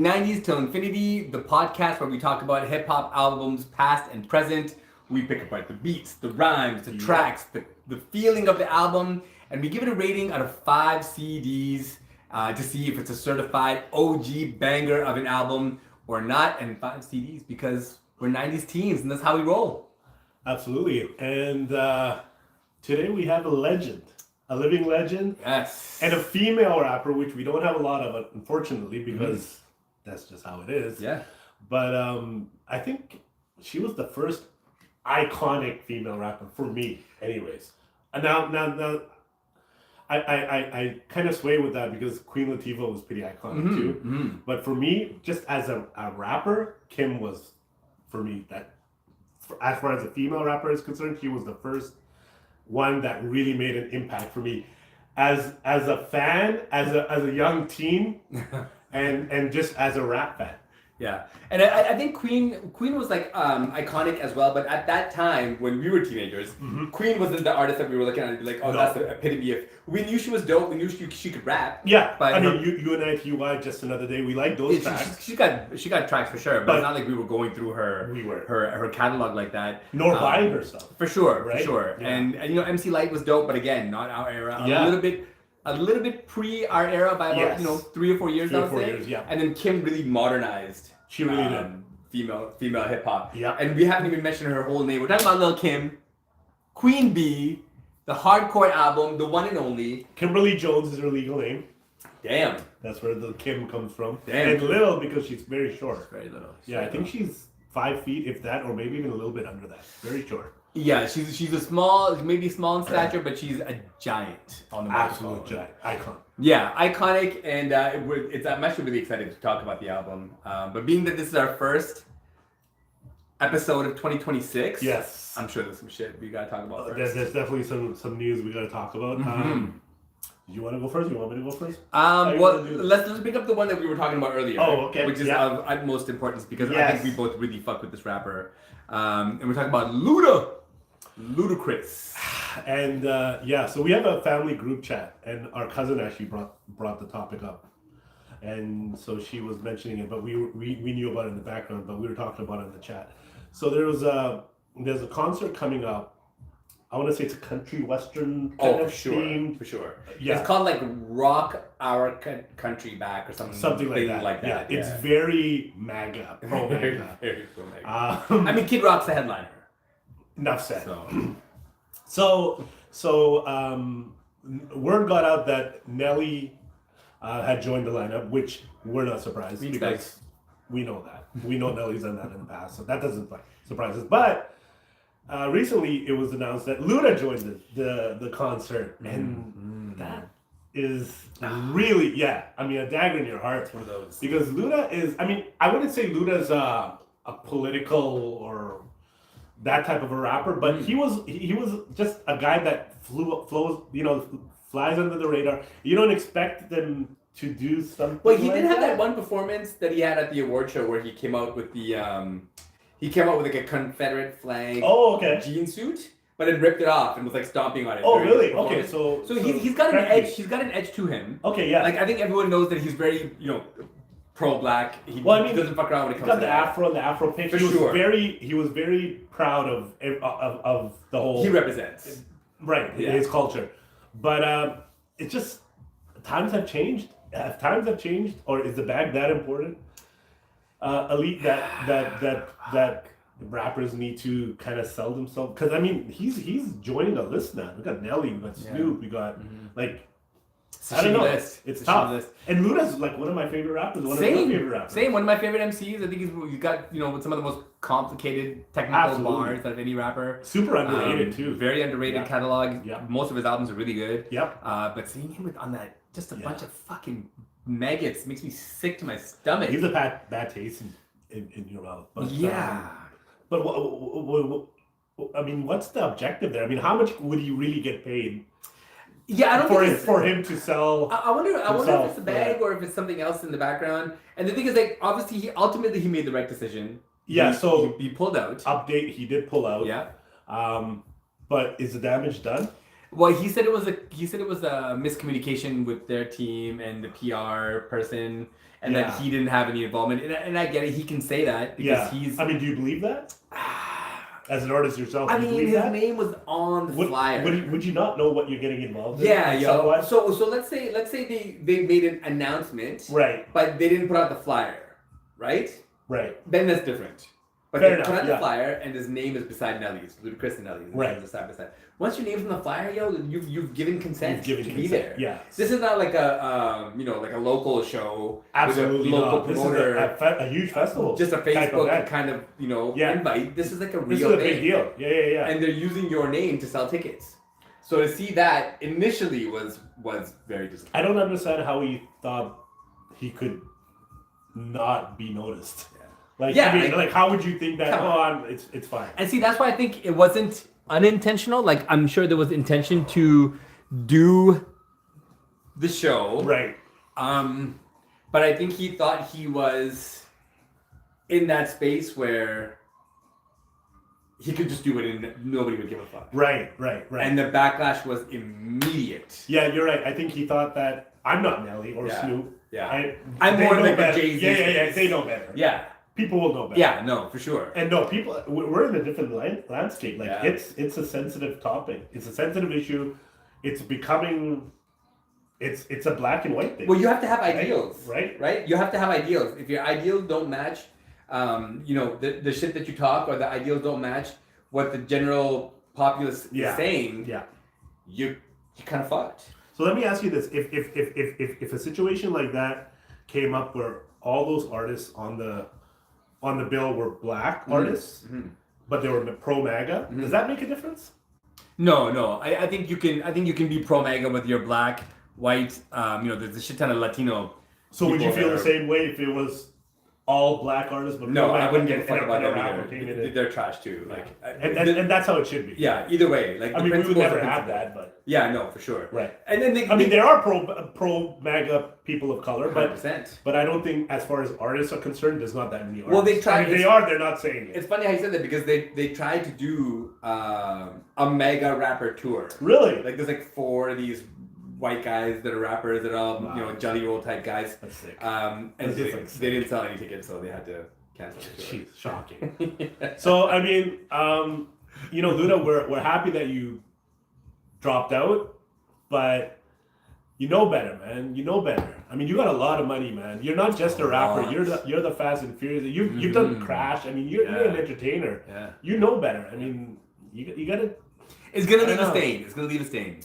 90s Till Infinity, the podcast where we talk about hip hop albums past and present. We pick apart the beats, the rhymes, the tracks, the feeling of the album, and we give it a rating out of 5 CDs to see if it's a certified OG banger of an album or not, and 5 CDs because we're 90s teens and that's how we roll. Absolutely. And today we have a legend, a living legend. Yes. And a female rapper, which we don't have a lot of, unfortunately, because that's just how it is. Yeah. But I think she was the first iconic female rapper for me, anyways. And now, I kind of sway with that because Queen Latifah was pretty iconic too. Mm-hmm. But for me, just as a rapper, Kim was, for me, that as far as a female rapper is concerned, she was the first one that really made an impact for me as a fan, as a young teen, and just as a rap fan. Yeah, and I think Queen was like iconic as well, but at that time when we were teenagers, Queen wasn't the artist that we were looking at and be like, oh, that's the epitome of. We knew she was dope. We knew she could rap. Yeah, but I mean, UNITY, Just Another Day. We like those tracks. She got tracks for sure, but it's not like we were going through her catalog like that. Nor buying her stuff. For sure, right? For sure. Yeah. And MC Lyte was dope, but again, not our era. A little bit pre our era by about 3 or 4 years. 3 or 4 years, yeah. And then Kim really modernized. She really did. Female hip hop. Yeah. And we haven't even mentioned her whole name. We're talking about Lil Kim, Queen Bee, the Hardcore album, the one and only. Kimberly Jones is her legal name. Damn. That's where the Kim comes from. Damn. And Lil because she's very short. Very little. I think she's 5 feet, if that, or maybe even a little bit under that. Very short. Yeah, she's a small, maybe small in stature, but she's a giant on the microphone. Absolute giant. Icon. Yeah, iconic, and I'm actually really excited to talk about the album. But being that this is our first episode of 2026, yes, I'm sure there's some shit we gotta talk about first. There's definitely some news we gotta talk about. Do you want to go first? You want me to go first? Well, let's pick up the one that we were talking about earlier. Oh, okay. Which is of utmost importance because I think we both really fuck with this rapper. And we're talking about Ludacris. And so we have a family group chat, and our cousin actually brought the topic up, and so she was mentioning it, but we knew about it in the background, but we were talking about it in the chat. So there's a concert coming up. I want to say it's a country western kind of themed. For sure. Yeah. It's called like Rock Our Country Back or something like that. Yeah. It's very MAGA, pro MAGA. Very pro MAGA. I mean, Kid Rock's the headliner. Enough said. So word got out that Nelly had joined the lineup, which we're not surprised because we know that. We know Nelly's done that in the past, so that doesn't surprise us. But recently it was announced that Luda joined the concert, and that is really, I mean, a dagger in your heart. It's one of those. Because Luda is, I mean, I wouldn't say Luda's a political or that type of a rapper, but he was just a guy that flies under the radar. You don't expect them to do something. Well, he did have that one performance that he had at the award show where he came out with the like a Confederate flag jean suit, but then ripped it off and was like stomping on it. Oh, really? Okay, so he's got an edge. He's got an edge to him. Okay, yeah. Like I think everyone knows that he's very pro-black. He doesn't fuck around when it comes to that. The afro pitch. He was very proud of the whole. He represents his culture, but it's just times have changed. Have times have changed, or is the bag that important? Elite that rappers need to kind of sell themselves, because I mean he's joining the list now. We got Nelly, we got Snoop, we got like. I don't know. It's tough. And Luda's like one of my favorite rappers. One of my favorite rappers. Same. One of my favorite MCs. I think he's got some of the most complicated technical bars out of any rapper. Super underrated too. Very underrated catalog. Yeah. Most of his albums are really good. Yep. But seeing him on that, just a bunch of fucking maggots makes me sick to my stomach. He's a bad taste in your mouth. But, but I mean, what's the objective there? I mean, how much would he really get paid? Yeah, I don't think for him to sell. I wonder if it's the bag or if it's something else in the background. And the thing is, like, obviously, he made the right decision. Yeah, he pulled out. He did pull out. Yeah. But is the damage done? Well, he said it was a miscommunication with their team and the PR person, and that he didn't have any involvement. And I get it. He can say that because he's. I mean, do you believe that? As an artist yourself, I do you mean, believe his that? name was on the flyer. Would you not know what you're getting involved in? Yeah, yo. Somewhat? So let's say they made an announcement, Right. but they didn't put out the flyer, right? Right. Then that's different. But Fair they enough, put out the yeah. flyer, and his name is beside Nelly's, Ludacris and Nelly's. Right. Side by side. Once your name's on the flyer, yo, you've given consent to be there. Yeah. This is not like a like a local show. Absolutely with a local not. This promoter. is a huge festival. Just a type Facebook event. kind of Yeah. invite. This is like a real This is a thing. big deal. Yeah. And they're using your name to sell tickets. So to see that initially was very disappointing. I don't understand how he thought he could not be noticed. Like, Yeah, I mean, like how would you think that? come on. It's fine. And see, that's why I think it wasn't unintentional. Like, I'm sure there was intention to do the show. Right. But I think he thought he was in that space where he could just do it and nobody would give a fuck. Right. And the backlash was immediate. Yeah, you're right. I think he thought that I'm not Nelly or Snoop. Yeah. I'm they more know like better. a Jay-Z. Yeah. They know better. Yeah. People will know better. Yeah, no, for sure. And no, people, we're in a different landscape. Like, Yeah. it's a sensitive topic. It's a sensitive issue. It's becoming, it's a black and white thing. Well, you have to have ideals. Right? You have to have ideals. If your ideals don't match, the shit that you talk or the ideals don't match what the general populace is saying, you kind of fucked. So let me ask you this: if a situation like that came up where all those artists on the bill were black artists, but they were pro MAGA, does that make a difference? No. I think you can be pro MAGA with your black, white. There's a shit ton of Latino. So would you people feel that the are- same way if it was all black artists? But No, pro I MAGA wouldn't give a fuck and about a them rapper came in either. and- They're trash too. Like, and that's how it should be. yeah. Either way, like I mean, we would principles never are have principles. that, but Yeah, no, for sure. right. And then there are pro MAGA people of color, 100%. but I don't think, as far as artists are concerned, there's not that many artists. Well, they try- I mean, they're not saying it. It's funny how you said that because they tried to do a mega rapper tour. Really? Like there's like 4 of these white guys that are rappers that are all Wow. jelly roll type guys. That's sick. And That's they, just, like, they didn't sell any tickets, so they had to cancel the tour. Jeez, shocking. So I mean, Luda, we're happy that you dropped out, but you know better, man. You know better. I mean, you got a lot of money, man. You're not just a rapper. You're the Fast and Furious. You've done Crash. I mean, you're an entertainer. Yeah. You know better. I mean, you gotta. It's gonna I leave don't a know. stain. It's gonna leave a stain.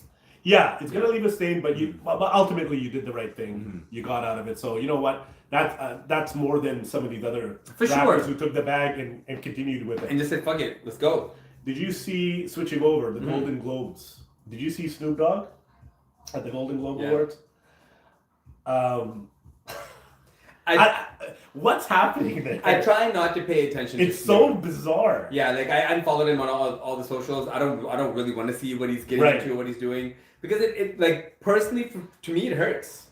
Yeah, it's gonna leave a stain, but ultimately you did the right thing. You got out of it. So you know what? That's more than some of these other For rappers sure. who took the bag and continued with it. And just said, fuck it, let's go. Did you see, switching over, the Golden Globes? Did you see Snoop Dogg at the Golden Globe Awards? What's happening there? I try not to pay attention. It's to so Snoop. bizarre. Yeah, like I unfollowed him on all the socials. I don't really want to see what he's getting Right. into, what he's doing, because it like personally to me it hurts.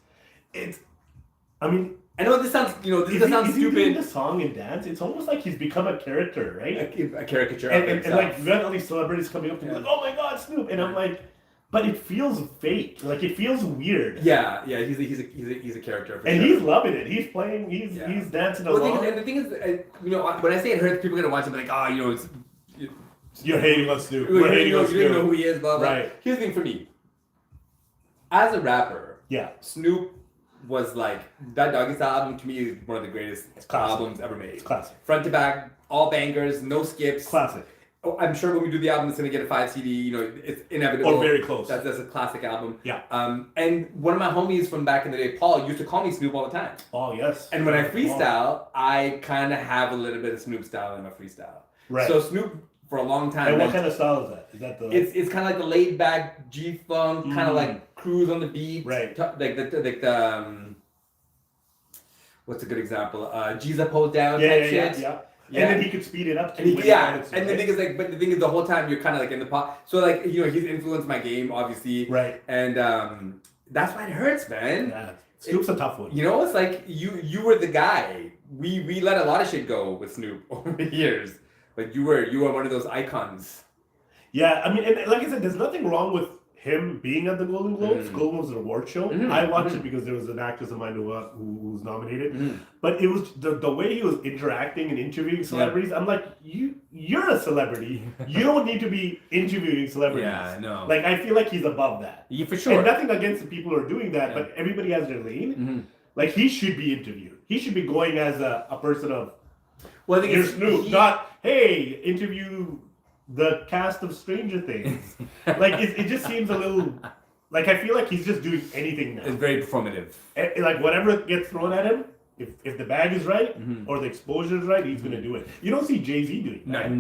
I mean, I know this sounds is sounds he doing stupid. the song and dance? It's almost like he's become a character, right? A caricature And of himself. like we got all these celebrities coming up to me like, oh my god, Snoop, and I'm like, but it feels fake. Like it feels weird. yeah, he's a character. For And sure. he's loving it. He's playing. He's dancing along. And the thing is, when I say it hurts, people are gonna watch it and be like, it's You're hating on Snoop. you We're hating on don't know who Snoop. he is, blah blah. Right. Here's the thing for me. As a rapper, Yeah. Snoop was like that Doggy Style album to me is one of the greatest classic. albums ever made. It's classic. Front to back, all bangers, no skips. Classic. Oh, I'm sure when we do the album, it's gonna get a 5 CD. It's inevitable. Or very close. That's a classic album. Yeah. And one of my homies from back in the day, Paul, used to call me Snoop all the time. Oh yes. And when I freestyle, I kind of have a little bit of Snoop style in my freestyle. Right. So Snoop, for a long time, And what kind of style is that? Is that the? it's kind of like the laid back G funk, kind of like cruise on the beat. Right. Like the what's a good example? G's pose down yeah, type yeah, shit. yeah. Yeah. And then he could speed it up. And too when he wanted to, and the right? thing is like, but the thing is, the whole time you're kind of like in the pop. So like, he's influenced my game, obviously. Right. And that's why it hurts, man. Yeah. Snoop's a tough one. It's like you were the guy. We let a lot of shit go with Snoop over the years, but you were one of those icons. Yeah, I mean, and like I said, there's nothing wrong with him being at the Golden Globes. Golden Globes is an award show. I watched it because there was an actress of mine who was nominated. But it was the way he was interacting and interviewing celebrities. I'm like, you're a celebrity. You don't need to be interviewing celebrities. Yeah, no. Like, I feel like he's above that. Yeah, for sure. And nothing against the people who are doing that, but everybody has their lane. Like, he should be interviewed. He should be going as a person of, well, I think here's Snoop, not, hey, interview the cast of Stranger Things. Like, it just seems a little, like, I feel like he's just doing anything now. It's very performative. Like, whatever gets thrown at him, if the bag is right or the exposure is right, he's going to do it. You don't see Jay-Z doing that. No,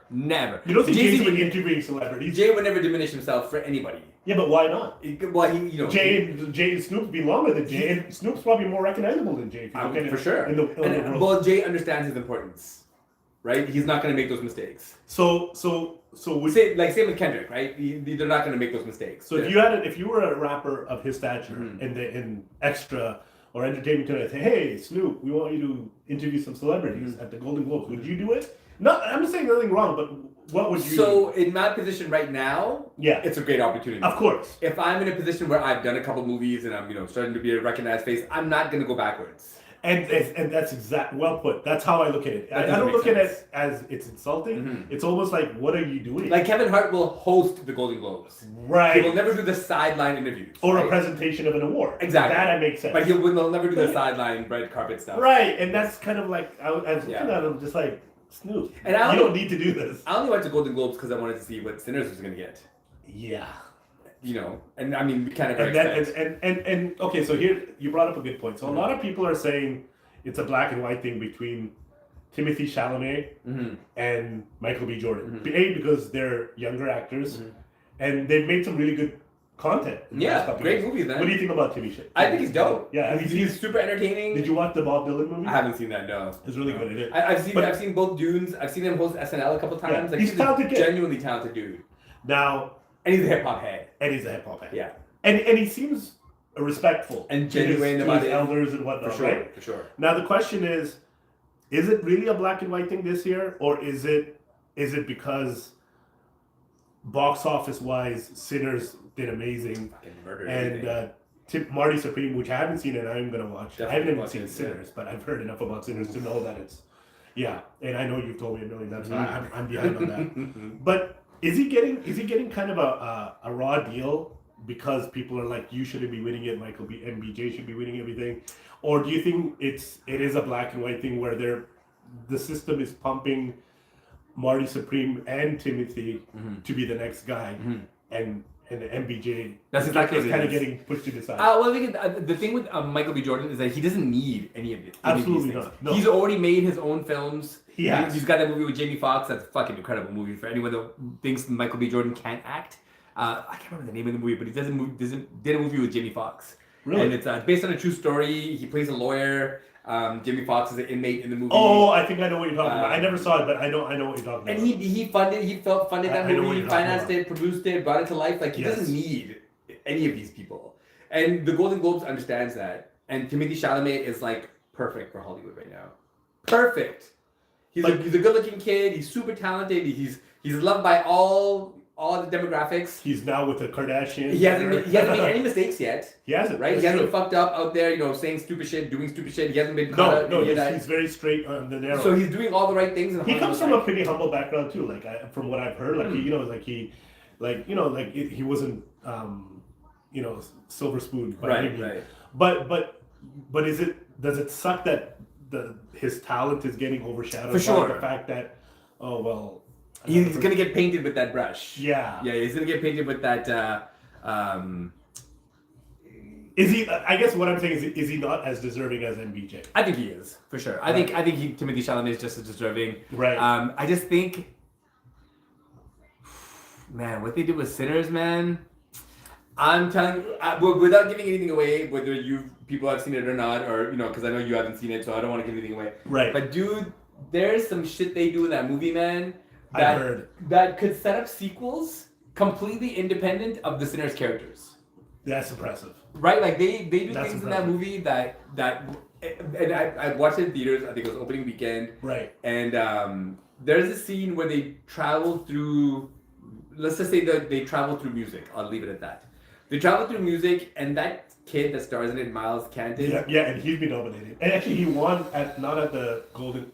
never. You don't see Jay-Z interviewing celebrities. Jay would never diminish himself for anybody. Yeah, but why not? Well, he, Jay and Snoop's been longer than Jay, and Snoop's probably more recognizable than Jay. For sure. Well, Jay understands his importance, right? He's not going to make those mistakes. So would same with Kendrick, right? They're not going to make those mistakes. So if you were a rapper of his stature in Extra or Entertainment Tonight, say, hey Snoop, we want you to interview some celebrities at the Golden Globes. Would you do it? No, I'm not saying nothing wrong, but what would you do? In my position right now, it's a great opportunity. Of course. If I'm in a position where I've done a couple movies and I'm starting to be a recognized face, I'm not going to go backwards. And that's well put. That's how I look at it. I don't look at it as it's insulting. It's almost like, what are you doing? Like Kevin Hart will host the Golden Globes. Right. He will never do the sideline interviews. Or a presentation of an award. Exactly. That makes sense. But he'll never do the sideline red carpet stuff. Right. And that's kind of like, I was looking at him just like, Snoop, you don't need to do this. I only went to Golden Globes because I wanted to see what Sinners was going to get. Yeah. And I mean, we kind of and okay, so here you brought up a good point. So a lot of people are saying it's a black and white thing between Timothée Chalamet and Michael B. Jordan. Because they're younger actors, and they've made some really good content. Great movies, man. What do you think about Timothée? I think he's dope. Yeah, he's super entertaining. Did you watch the Bob Dylan movie? I haven't seen that. No, it's really good. It is. I've seen both Dunes. I've seen him host SNL a couple times. Yeah, he's a talented kid. Genuinely talented dude. Now, and he's a hip hop head. Yeah, and he seems respectful and genuine to his elders and whatnot. For sure. Now the question is it really a black and white thing this year, or is it because box office wise, Sinners did amazing, and Marty Supreme, which I haven't seen and I'm gonna watch. I haven't even seen Sinners, but I've heard enough about Sinners to know that it's and I know you've told me a million times, so I'm behind on that. But is he getting kind of a raw deal because people are like, you shouldn't be winning it, Michael B. and BJ should be winning everything? Or do you think it is a black and white thing where the system is pumping Marty Supreme and Timothy to be the next guy, and MBJ that's exactly is kind of getting pushed to the side? Well, I think the thing with Michael B. Jordan is that he doesn't need any of it. Absolutely not. No. He's already made his own films. He's got that movie with Jamie Foxx. That's a fucking incredible movie for anyone that thinks Michael B. Jordan can't act. I can't remember the name of the movie, but he did a movie with Jamie Foxx. Really? And it's based on a true story. He plays a lawyer. Jamie Foxx is an inmate in the movie. Oh, I think I know what you're talking about. I never saw it, but I know what you're talking about. And he funded that movie, he financed it, produced it, brought it to life. Like, he doesn't need any of these people. And the Golden Globes understands that. And Timothée Chalamet is like perfect for Hollywood right now. Perfect. He's a good-looking kid. He's super talented. He's loved by all the demographics. He's now with the Kardashians. He hasn't made any mistakes yet. He hasn't, right? He hasn't fucked up out there, saying stupid shit, doing stupid shit. He hasn't been caught out. He's very straight on the narrow. So he's doing all the right things. He comes from a pretty humble background too. Like from what I've heard, he wasn't, silver spoon. Right. But does it suck that his talent is getting overshadowed by the fact that he's gonna get painted with that brush. Yeah, he's gonna get painted with that. Is he? I guess what I'm saying is he not as deserving as MBJ? I think he is for sure. I think Timothée Chalamet is just as deserving. Right. I just think, man, what they did with Sinners, man. I'm telling you, without giving anything away, whether people have seen it or not, or because I know you haven't seen it, so I don't want to give anything away. Right. But dude, there's some shit they do in that movie, man. I've heard that could set up sequels completely independent of the Sinners characters. That's impressive. Right, like they do things in that movie that and I watched it in theaters. I think it was opening weekend. Right. And there's a scene where they travel through let's just say that they travel through music. I'll leave it at that. They travel through music, and that kid that stars in it, Miles Canton. Yeah, and he's been nominated. And actually, he won not at the Golden.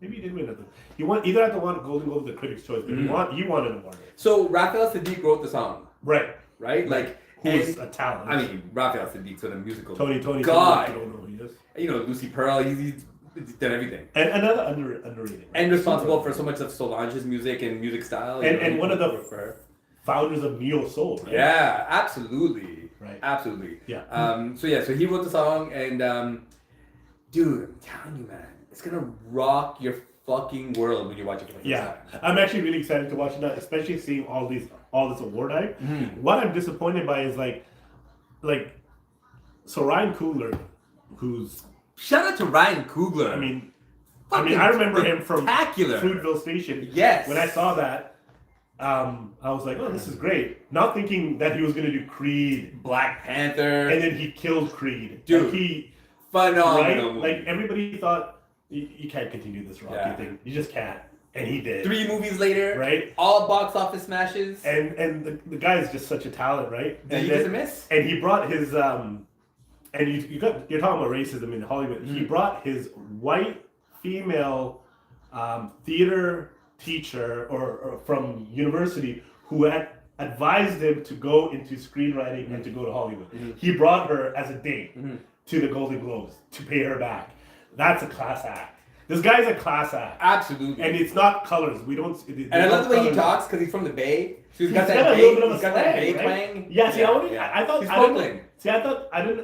Maybe he did win at the. He won either at the Golden Globe or the Critics' Choice, but he won an award. So Raphael Sadiq wrote the song. Right. Like, who's a talent. I mean, Raphael Sadiq's in a musical. Tony. God. I don't know who he is. You know, Lucy Pearl. He's done everything. And another underrated. Right? And responsible for so much of Solange's music and music style. And one of the founders of Neo Soul. Right? Yeah, absolutely. Right. Absolutely. Yeah. So he wrote the song, and dude, I'm telling you, man, it's gonna rock your fucking world when you watch it for the first time. I'm actually really excited to watch it now, especially seeing all this award hype. Mm-hmm. What I'm disappointed by is so Ryan Coogler, who's shout out to Ryan Coogler. I mean, I remember him from spectacular Fruitville Station. Yes. When I saw that, I was like, oh, this is great. Not thinking that he was gonna do Creed, Black Panther, and then he killed Creed. Dude, phenomenal. Right? Like everybody thought. You can't continue this Rocky thing. You just can't. And he did. 3 movies later, right? All box office smashes. And the guy is just such a talent, right? And he doesn't miss. And he brought his and you're talking about racism in Hollywood. Mm-hmm. He brought his white female theater teacher or from university who had advised him to go into screenwriting and to go to Hollywood. Mm-hmm. He brought her as a date to the Golden Globes to pay her back. That's a class act. This guy's a class act. Absolutely. And it's not colors. We don't. And I love the way he talks because he's from the Bay. So he's got a that little bit of a he's got slang, that Bay right? twang. Yeah. See, I thought. He's Brooklyn.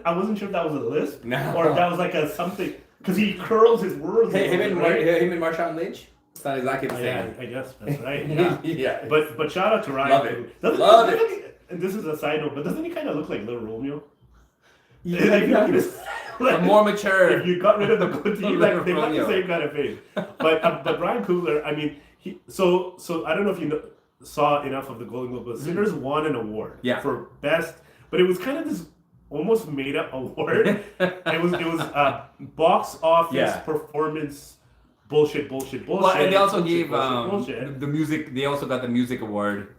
I wasn't sure if that was a lisp or if that was like a something because he curls his words. Hey, him and Marshawn Lynch. It's not exactly the same. Yeah, I guess that's right. Yeah. Yeah. But shout out to Ryan. Love it. And this is a side note, but doesn't he kind of look like Lil Romeo? Yeah. Like, more mature. If you got rid of the goatee, they got the same kind of face. But Ryan Coogler, I mean, so I don't know if you saw enough of the Golden Globe, but Sinners won an award for best, but it was kind of this almost made up award. it was box office performance bullshit. Well, and they also gave the music. They also got the music award.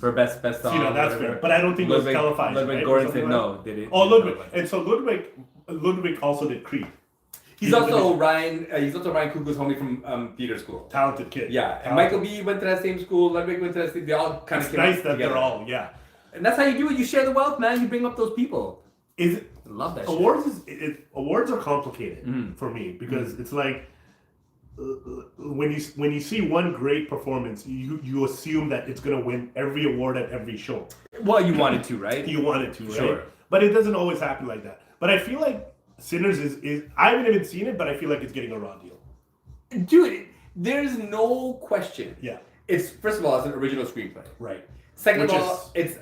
For best song. You know, that's fair. But I don't think Ludwig, it was televised. Ludwig right? Göransson said no, they didn't. Oh, Ludwig. And so Ludwig also did Creed. He's also Ryan Coogler's homie from theater school. Talented kid. Yeah. And Michael B went to that same school. Ludwig went to that same. They all kind of came nice that together. they're all And that's how you do it. You share the wealth, man. You bring up those people. I love that. Awards are complicated for me because it's like. When you see one great performance, you assume that it's gonna win every award at every show. Well, you want it to, right? You want it to, right? Sure. But it doesn't always happen like that. But I feel like Sinners is I haven't even seen it, but I feel like it's getting a raw deal. Dude, there's no question. Yeah. It's first of all, it's an original screenplay. Right. Second of all, it's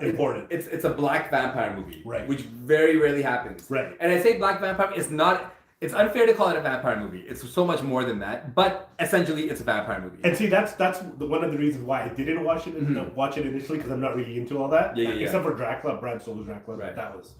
important. It's a black vampire movie, right? Which very rarely happens, right? And I say black vampire. It's unfair to call it a vampire movie. It's so much more than that. But essentially, it's a vampire movie. And see, that's one of the reasons why I didn't watch it. Watch it initially because I'm not really into all that. Except for Dracula, Bram Stoker's Dracula. Right. That was.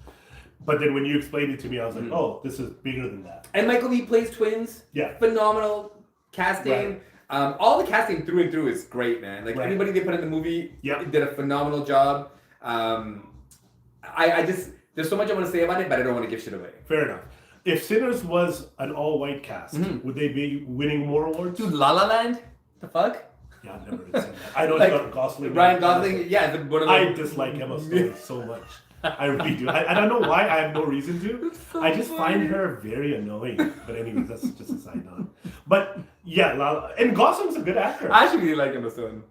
But then when you explained it to me, I was like, oh, this is bigger than that. And Michael B plays twins. Yeah. Phenomenal casting. Right. All the casting through and through is great, man. Like anybody they put in the movie did a phenomenal job. I just there's so much I want to say about it, but I don't want to give shit away. Fair enough. If Sinners was an all-white cast, would they be winning more awards? Dude, La La Land? The fuck? Yeah, I've never seen that. I know like, Gosling. Ryan Gosling, yeah. I dislike Emma Stone so much. I really do. I don't know why. I have no reason to. So I just find her very annoying. But anyways, that's just a side note. But yeah, and Gosling's a good actor. I actually really like Emma Stone.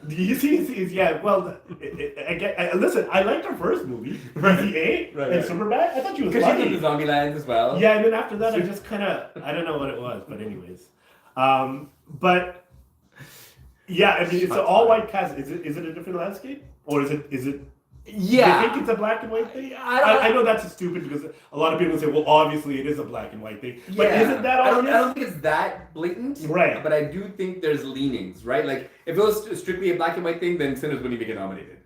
You see, yeah. Well, listen. I liked her first movie, Easy A, and Superbad. I thought she was funny. Because she did the Zombieland as well. Yeah, and then after that, I just kind of I don't know what it was, but anyways, but yeah, I mean, it's an all-white cast. Is it a different landscape, or is it? Yeah. Do you think it's a black and white thing? I know that's stupid because a lot of people say, well, obviously it is a black and white thing. But isn't that obvious? I don't think it's that blatant. Right. But I do think there's leanings, right? Like, if it was strictly a black and white thing, then Sinners wouldn't even get nominated.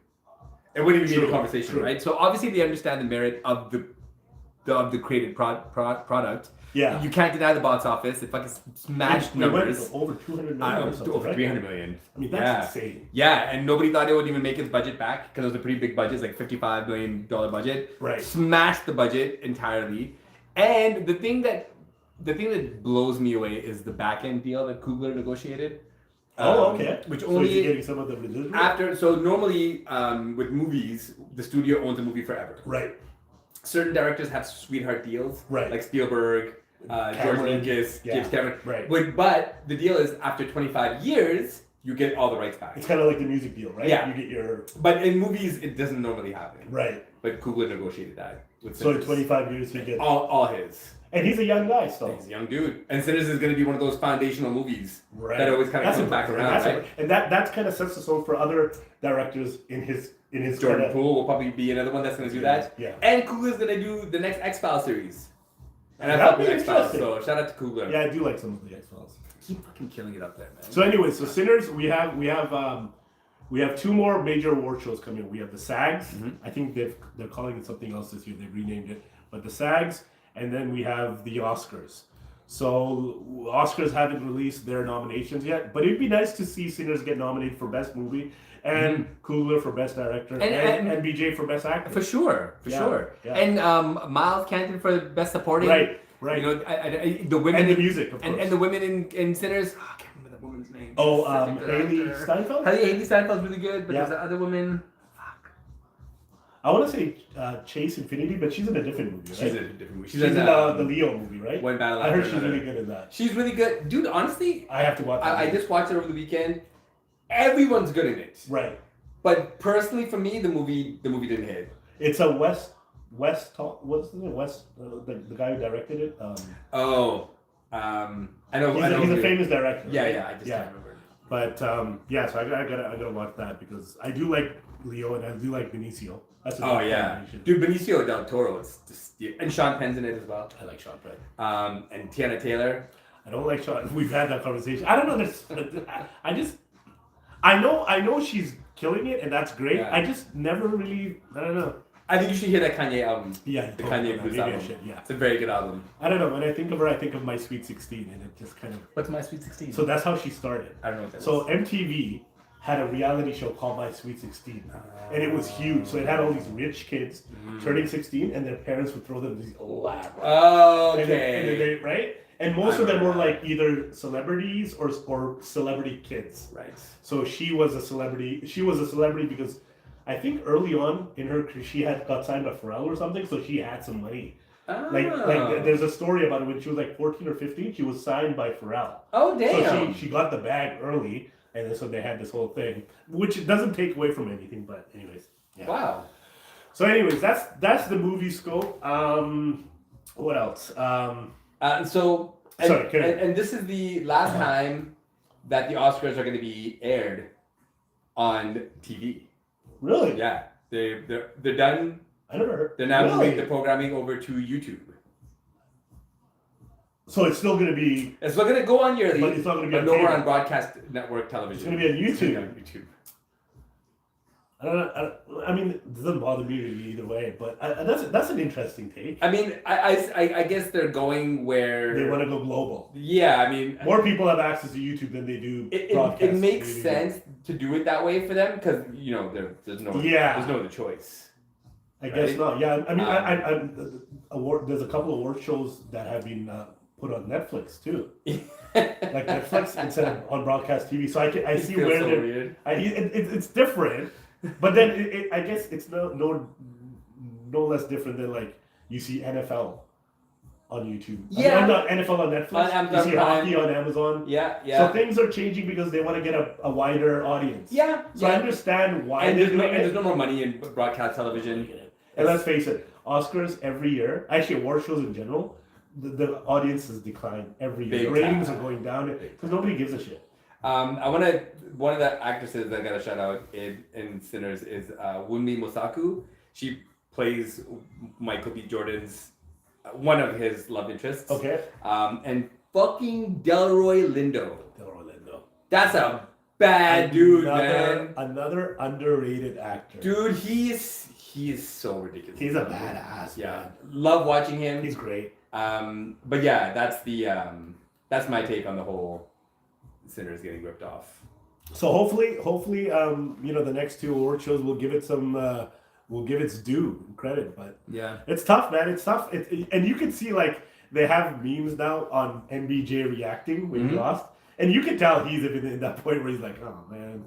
It wouldn't even be a conversation, right? So obviously they understand the merit of the created product. Yeah. You can't deny the box office. It fucking smashed It went numbers. over 200 million or something, Over right? 300 million. I mean, that's insane. Yeah, and nobody thought it would even make its budget back because it was a pretty big budget, it's like $55 million budget. Right. Smashed the budget entirely. And the thing that blows me away is the back end deal that Coogler negotiated. Okay. Which So only is he getting some of the residual? after. So normally with movies, the studio owns a movie forever. Right. Certain directors have sweetheart deals, Right. like Spielberg, George Lucas, James Cameron. Right. But the deal is after 25 years, you get all the rights back. It's kind of like the music deal, right? Yeah. You get your... But in movies, it doesn't normally happen. Right. But Coogler negotiated that. With So in Sinners. 25 years, he gets... All his. And he's a young guy still. He's a young dude. And Sinners is going to be one of those foundational movies Right. that always kind of comes back around, right? And that's kind of sets the tone for other directors in his Jordan kinda, Poole will probably be another one that's going to do that. Yeah. And Coogler's going to do the next X-Files series. And I That'd fuck with be X-Files, interesting. so shout out to Coogler. Yeah, I do like some of the X-Files. Keep fucking killing it up there, man. So anyway, so Sinners, we have two more major award shows coming. We have the SAGs. Mm-hmm. I think they're calling it something else this year. They've renamed it. But the SAGs, and then we have the Oscars. So Oscars haven't released their nominations yet, but it'd be nice to see Sinners get nominated for Best Movie and Coogler for Best Director and BJ for Best Actor. For sure. Yeah. And Miles Canton for Best Supporting. Right. You know, the women And the music, of course. and the women in Sinners. Oh, I can't remember that woman's name. Oh, She's such a good Haley actor. Steinfeld? Haley Steinfeld's really good, but Yeah. there's the other woman. Fuck. I want to say Chase Infinity, but she's in a different movie, right? She's in a different movie. She's in the Leo movie, right? One Battle I heard After she's Another. really good in that. She's really good, dude. Honestly, I have to watch that. I just watched it over the weekend. Everyone's good in it, Right. but personally, for me, the movie didn't hit. It's a West what's his name? West, the guy who directed it. I know. He's a famous director. Yeah, right? yeah. I just can't remember. But yeah, so I gotta watch that because I do like Leo and I do like Benicio. That's a Oh good yeah, combination. dude. Benicio del Toro is just, and Sean Penn's in it as well. I like Sean Penn. And Tiana Taylor. I don't like Sean. We've had that conversation. I don't know this. I know she's killing it and that's great. Yeah. I just never really. I don't know. I think you should hear that Kanye album. Yeah, The Kanye Blues maybe I album. should, yeah. It's a very good album. I don't know. When I think of her, I think of My Sweet 16, and it just kind of. What's My Sweet 16? So that's how she started. I don't know what that So is. MTV had a reality show called My Sweet 16, and it was huge. So it had all these rich kids turning 16, and their parents would throw them these elaborate. Oh, And then okay. they, right? And most of them were like either celebrities or celebrity kids. Right. So she was a celebrity. She was a celebrity because I think early on in her career she had got signed by Pharrell or something, so she had some money. Oh. Like there's a story about it when she was like 14 or 15. She was signed by Pharrell. Oh, damn. So she got the bag early, and then so they had this whole thing, which doesn't take away from anything. But anyways, yeah. Wow. So anyways, that's the movie scope. What else? Sorry, carry on. And this is the last time that the Oscars are going to be aired on TV. Really? Yeah, they're done. I never heard. They're now Really? moving the programming over to YouTube. So it's still going to be. It's still going to go on yearly, But it's not gonna be but on no more cable. on broadcast network television. It's gonna be on It's gonna YouTube. be on YouTube. I mean, it doesn't bother me really either way, but that's an interesting take. I mean, I guess they're going where They want to go global. Yeah, I mean, More people have access to YouTube than they do it broadcast. makes TV. sense to do it that way for them because there's no other choice. I guess right? not. Yeah, I mean, there's a couple of award shows that have been put on Netflix too. Like Netflix instead of on broadcast TV. So I see feels where so they're. weird. It's different, but then I guess it's no less different than like you see NFL on YouTube. Yeah. I mean, not NFL on Netflix. On Amazon you see Prime. hockey on Amazon. Yeah. So things are changing because they want to get a wider audience. Yeah. So I understand why And they're there's doing it. no more money in broadcast television. And let's face it, Oscars every year, actually award shows in general, the audiences decline every year. Big The ratings time. are going down because nobody gives a shit. One of the actresses that I got to shout out in Sinners is Wunmi Mosaku. She plays Michael B. Jordan's one of his love interests. Okay. And fucking Delroy Lindo. Orlando. That's a bad dude, man. Another underrated actor. Dude, he is so ridiculous. He's a badass. Yeah, Man. love watching him. He's great. But yeah, that's my take on the whole Sinners getting ripped off. So hopefully, the next two award shows will give it will give its due credit. But yeah, it's tough, man. It's tough. And you can see like they have memes now on MBJ reacting when he lost, and you can tell he's in that point where he's like, oh man,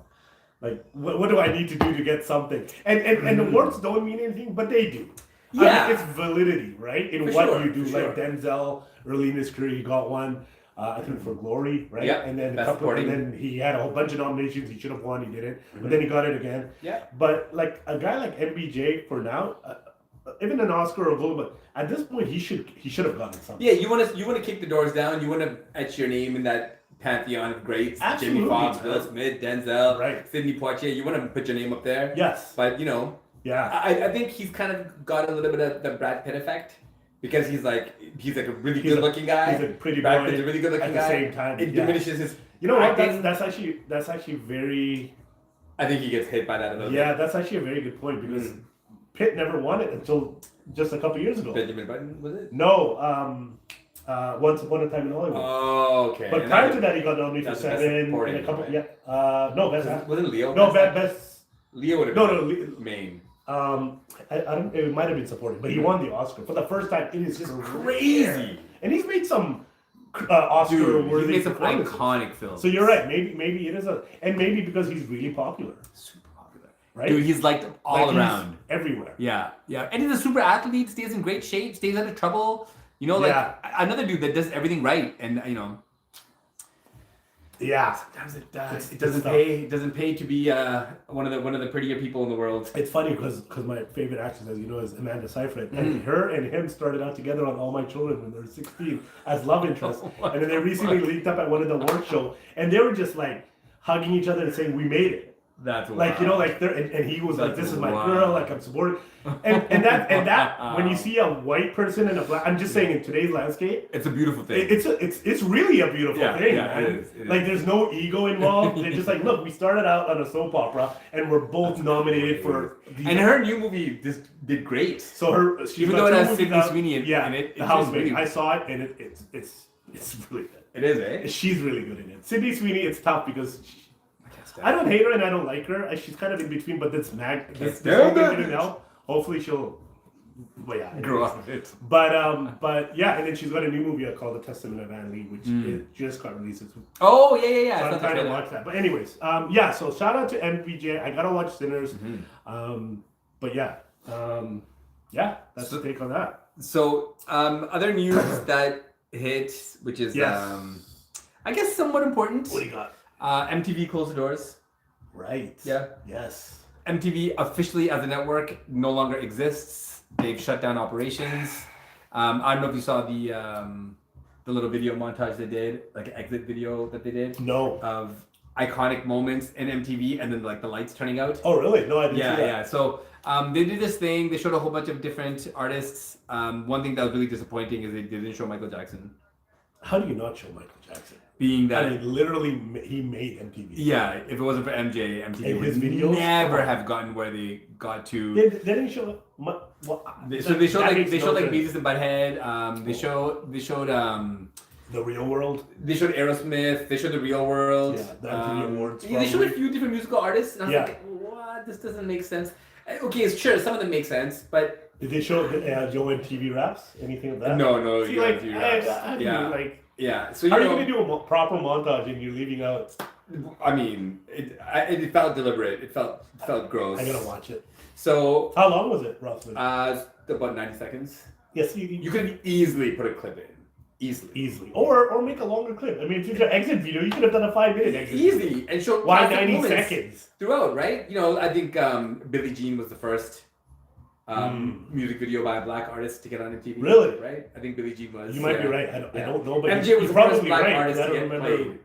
like what do I need to do to get something? And the words don't mean anything, but they do. Yeah, it's validity, right? In for what sure, you do. for Like Denzel early in his career, he got one. I think for Glory, right? Yeah, and then and then he had a whole bunch of nominations. He should have won. He didn't, but then he got it again. Yeah. But like a guy like MBJ for now, even an Oscar or a Golden, but at this point he should have gotten something. Yeah, you want to kick the doors down. You want to etch your name in that pantheon of greats. Absolutely, Jamie Foxx, man. Will Smith, Denzel, Right. Sidney Poitier. You want to put your name up there. Yes. But Yeah. I think he's kind of got a little bit of the Brad Pitt effect. Because he's like a really good looking guy. He's a pretty Brad boy Pitt's a really good looking guy. At the same time, it diminishes his. You know what? acting. That's actually very. I think he gets hit by that a little bit. Yeah, that's actually a very good point because Pitt never won it until just a couple years ago. Benjamin Button, was it? No, Once Upon a Time in Hollywood. Oh, okay. But prior to that, he got nominated for 7 and a couple. Right? Yeah. No, best. Wasn't Leo? No, best. Leo would have been No, main. I don't. It might have been supported, but he won the Oscar for the first time in his Crazy. And he's made some Oscar-worthy he's made some performances. iconic films. So you're right. Maybe it is and maybe because he's really popular, Super popular. right? Dude, he's liked all Like, around. he's everywhere. Yeah. And he's a super athlete, stays in great shape, stays out of trouble. Another dude that does everything right. And, Yeah. sometimes it does. It It's doesn't tough. pay. It doesn't pay to be one of the prettier people in the world. It's funny because my favorite actress, as you know, is Amanda Seyfried, and her and him started out together on All My Children when they were 16 as love interests, and then they recently linked up at one of the award show, and they were just like hugging each other and saying, "We made it." That's Like wild. and he was like, That's "This is my wild. girl," like I'm supporting, and that when you see a white person and a black, I'm just saying in today's landscape, It's a beautiful thing. it's really a beautiful thing, man. It is. Like there's no ego involved. They're just like, look, we started out on a soap opera and we're both nominated for. And her new movie just did great. So Even though it has Sydney Sweeney in it, The Housemaid. really, I saw it and it's really good. it is, eh? She's really good in it. Sydney Sweeney, it's tough because. I don't hate her and I don't like her. She's kind of in between, but this didn't help. Hopefully she'll, Grow up a bit. But yeah, and then she's got a new movie called The Testament of Anne Lee, which it just got released. Oh yeah. So I'm trying to watch that. But anyways, so shout out to MVJ. I gotta watch Sinners. But that's the take on that. So other news that hit, which is I guess somewhat important. What do you got? MTV closed the doors. Right. Yeah. Yes. MTV officially as a network no longer exists. They've shut down operations. I don't know if you saw the little video montage they did, like an exit video that they did. No. Of iconic moments in MTV and then like the lights turning out. Oh really? No, I didn't see that. Yeah. So they did this thing. They showed a whole bunch of different artists. One thing that was really disappointing is they didn't show Michael Jackson. How do you not show Michael Jackson? Being that, I mean, literally, he made MTV. Yeah, if it wasn't for MTV And would his videos? never have gotten where they got to. They didn't show. So they showed like makes no sense. Beavis and Butthead. They showed The Real World. They showed Aerosmith. They showed The Real World. Yeah, the MTV Awards. They showed a few different musical artists, and I was Yeah. like, "What? This doesn't make sense." Okay, sure, some of them make sense, but Did they show Joe and TV Raps? Anything of that? no. See, yeah, like, MTV I- Raps. how do you, Yeah. like, Yeah. So how are you going to do a proper montage and you're leaving out? I mean, it felt deliberate. It felt gross. I gotta watch it. So How long was it, roughly? about 90 seconds. Yes, You could easily put a clip in. easily, or make a longer clip. I mean, if it's an exit video, you could have done a 5-minute exit. Easy and show Why classic 90 moments seconds? throughout, right? I think Billie Jean was the first music video by a black artist to get on MTV. Really? Right? I think Billie Jean was. You might be right. I don't know, but MJ was you're the first probably black right. artist I to don't get remember. played.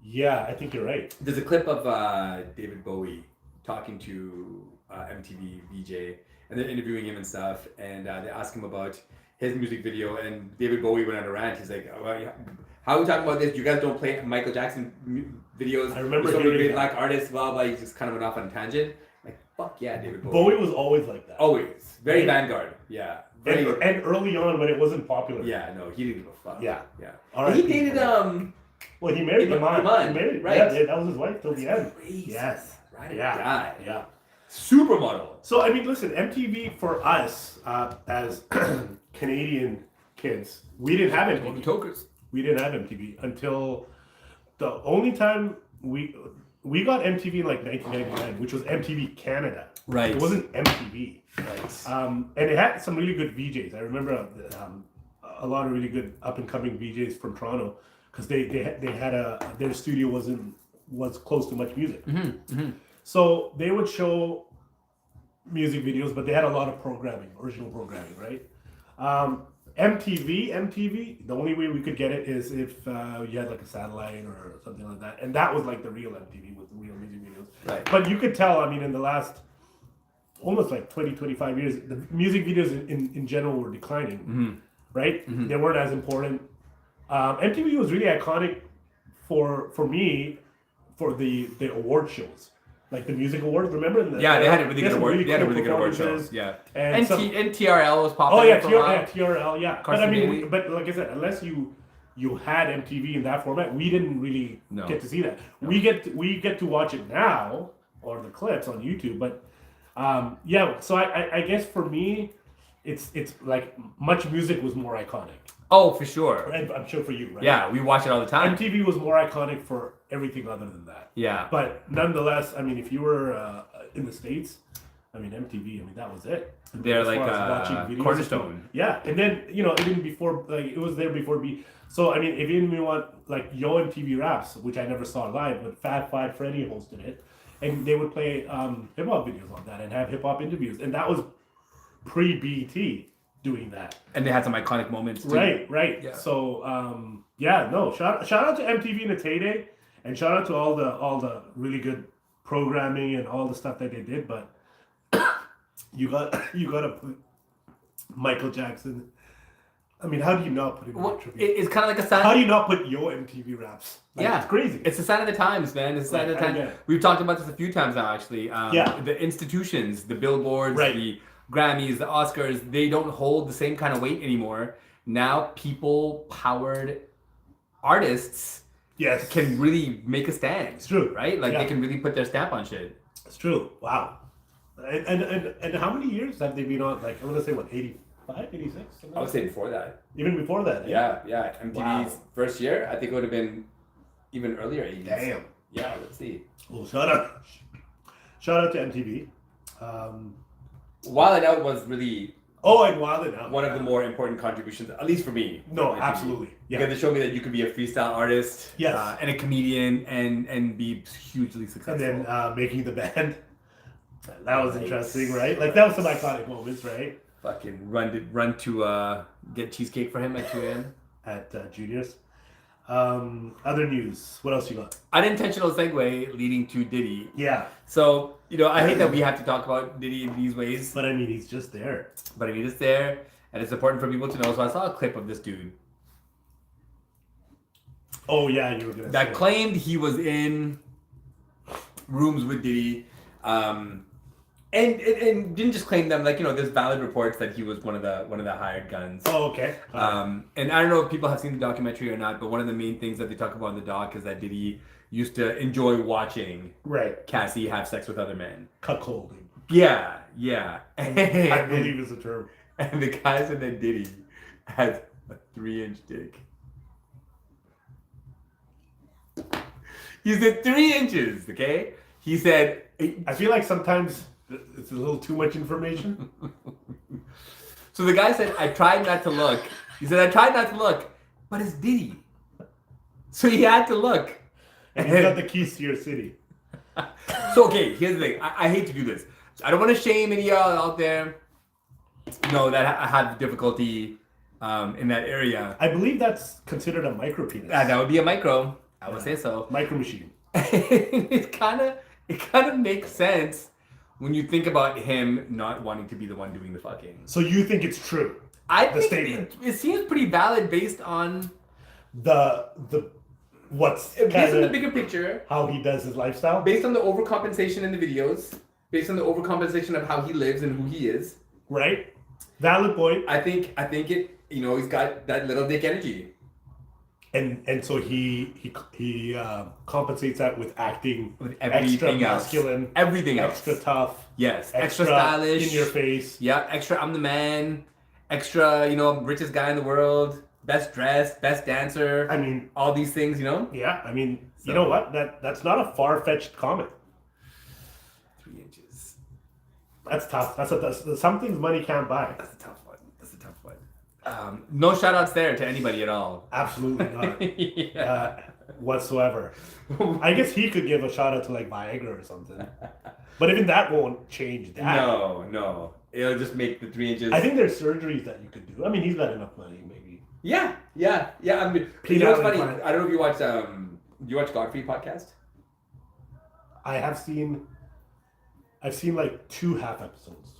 Yeah, I think you're right. There's a clip of David Bowie talking to MTV VJ, and they're interviewing him and stuff, and they ask him about his music video, and David Bowie went on a rant. He's like, "How are we talking about this? You guys don't play Michael Jackson videos. I remember so many hearing great that. black artists." Blah blah. He just kind of went off on a tangent. Like, fuck yeah, David Bowie. Bowie was always like that. Always very Right? vanguard. Yeah, And early on when it wasn't popular. Yeah, no, he didn't give a fuck. Yeah. Yeah. All And right, he dated Well, he married Iman. Iman. He married, Right. Yeah, that was his wife till the end. crazy. Yes. Right. Yeah. Guy. Yeah. Supermodel. So I mean, listen, MTV for us as Canadian kids, we didn't have Golden MTV. Tokers. We didn't have MTV until the only time we got MTV in like 1999, which was MTV Canada. Right. It wasn't MTV. Right. And it had some really good VJs. I remember a lot of really good up and coming VJs from Toronto because they had their studio was close to much music. So they would show music videos, but they had a lot of programming, original programming, right? MTV, the only way we could get it is if you had like a satellite or something like that. And that was like the real MTV with the real music videos. Right. But you could tell, I mean, in the last almost like 20, 25 years, the music videos in general were declining, right? They weren't as important. MTV was really iconic for me for the award shows. Like the music awards, remember? They had a really good award. They had a really good award performances. shows. Yeah. And TRL was popular. Oh yeah, for a while. TRL, yeah. But I mean, but like I said, unless you had MTV in that format, we didn't really get to see that. No. We get to watch it now or the clips on YouTube. But yeah, so I guess for me, it's like Much Music was more iconic. Oh, for sure. And I'm sure for you, right? Yeah, we watch it all the time. MTV was more iconic for everything other than that. Yeah. But nonetheless, I mean, if you were in the States, I mean, MTV, I mean, that was it. They're like cornerstone. Yeah, and then, even before, like, it was there before So, I mean, if you even want, like, Yo MTV Raps, which I never saw live, but Fat Five Freddy hosted it, and they would play hip-hop videos on that and have hip-hop interviews. And that was pre-BET doing that. And they had some iconic moments, too. Right. Yeah. So, shout out to MTV in its heyday, and shout out to all the really good programming and all the stuff that they did. But you gotta put Michael Jackson. I mean, how do you not put him in tribute? It's kind of like a sign. How do you not put Yo MTV Raps? Like, it's crazy. It's a sign of the times, man. It's a sign of the times. We've talked about this a few times now, actually. The institutions, the billboards, the Grammys, the Oscars, they don't hold the same kind of weight anymore. Now people-powered artists can really make a stand. It's true. Right? Like they can really put their stamp on shit. It's true. Wow. And how many years have they been on? Like, I'm going to say, what, 85, 86? I would say before that. Even before that? Eh? Yeah. MTV's first year, I think it would have been even earlier 80s. Damn. Yeah, let's see. Well, shout out to MTV. Wild 'N Out was really and Wild 'N Out one of the more important contributions, at least for me. No, absolutely. Yeah. Because they showed me that you could be a freestyle artist and a comedian and be hugely successful. And then making the band. That was interesting, right? Like, that was some iconic moments, right? Fucking run to get cheesecake for him at 2 a.m. At Junior's. Other news. What else you got? Unintentional segue leading to Diddy. Yeah. So, I hate that we have to talk about Diddy in these ways. But I mean, he's just there. And it's important for people to know. So I saw a clip of this dude. Oh, yeah, you were going to that claimed he was in rooms with Diddy. And didn't just claim them, like, there's valid reports that he was one of the hired guns. Oh, okay. And I don't know if people have seen the documentary or not, but one of the main things that they talk about in the doc is that Diddy used to enjoy watching Cassie have sex with other men. Cuckolding. Yeah. I believe is a term. And the guy said that Diddy has a 3-inch dick. He said 3 inches, okay? He said... I feel like sometimes it's a little too much information. So the guy said, I tried not to look. He said, I tried not to look, but it's Diddy. So he had to look. And he's got the keys to your city. So, okay, here's the thing. I hate to do this. I don't want to shame any of y'all out there, that have difficulty in that area. I believe that's considered a micro penis. That would be a micro. I would say so. Micro machine. It kind of makes sense when you think about him not wanting to be the one doing the fucking. So you think it's true? I think it seems pretty valid based on the what's based on the bigger picture, how he does his lifestyle, based on the overcompensation in the videos, based on the overcompensation of how he lives and who he is. Right. Valid point. I think it. He's got that little dick energy. And so he compensates that with acting With extra everything else. masculine, Everything extra else. tough, Yes. Extra stylish. in your face. Yeah. Extra. I'm the man. Extra. Richest guy in the world. Best dressed. Best dancer. I mean, all these things. Yeah. I mean, So- you know what? That's not a far-fetched comment. 3 inches. That's tough. That's some things money can't buy. That's a tough one. No shout outs there to anybody at all. Absolutely not. Yeah. Whatsoever. I guess he could give a shout out to like Viagra or something. But even that won't change that. No. It'll just make the 3 inches. I think there's surgeries that you could do. I mean, he's got enough money, maybe. Yeah. I mean, Pete what's Allen funny? client. I don't know if you watch. Do you watch Godfrey podcast? I've seen like 2 half episodes.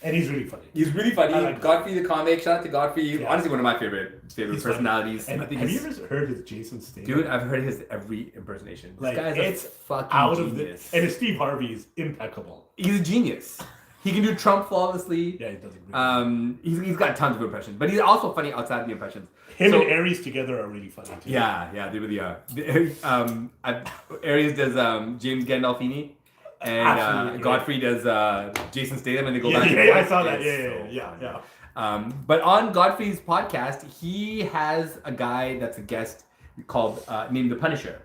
And he's really funny. He's really funny. I like Godfrey the comic. Shout out to Godfrey. Yeah. Honestly, one of my favorite He's personalities. funny. I think And have he's- you ever heard his Jason Statham? Dude, I've heard his every impersonation. This Like, guy's it's a fucking out of the genius. and his Steve Harvey is impeccable. He's a genius. He can do Trump flawlessly. Yeah, he does it really He's got tons of impressions, but he's also funny outside of the impressions. Him So- and Aries together are really funny too. Yeah, they really are. Aries does James Gandolfini, and Absolutely, right. Godfrey does Jason Statham, and they go Yeah, back and yeah, I forth. saw that. It's Yeah. so funny. But on Godfrey's podcast, he has a guy that's a guest called named The Punisher,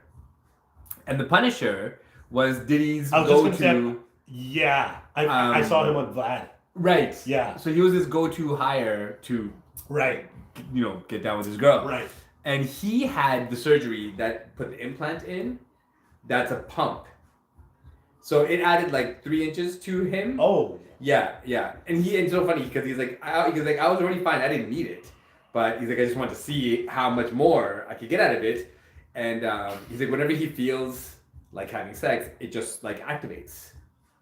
and The Punisher was Diddy's I was just gonna go-to. say, yeah, I saw him on Vlad. Right. Yeah. So he was his go-to hire to, Right. get down with his girl. Right. And he had the surgery that put the implant in. That's a pump. So it added like 3 inches to him. Oh. Yeah. And it's so funny because he's like, I was already fine. I didn't need it, but he's like, I just wanted to see how much more I could get out of it. And he's like, whenever he feels like having sex, it just like activates.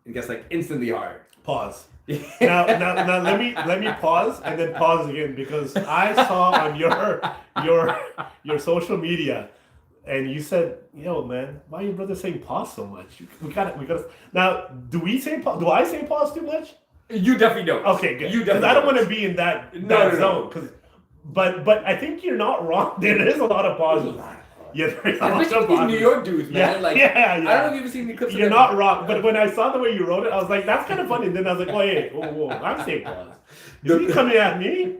It gets like instantly hard. Pause. Now let me pause and then pause again because I saw on your social media and you said, yo man, why are your brother saying pause so much? We gotta now do I say pause too much? You definitely don't. Okay, good. You Because definitely I don't don't. want to be in that No. zone. But I think you're not wrong. There is a lot of pauses. Yeah, there's a lot Especially of these pauses. New York dudes, man. Yeah, Like, yeah. I don't know if you've ever seen the clips. You're of not them. wrong, but when I saw the way you wrote it, I was like, that's kind of funny. And then I was like, oh, hey, whoa, I'm saying pause. Is he coming at me?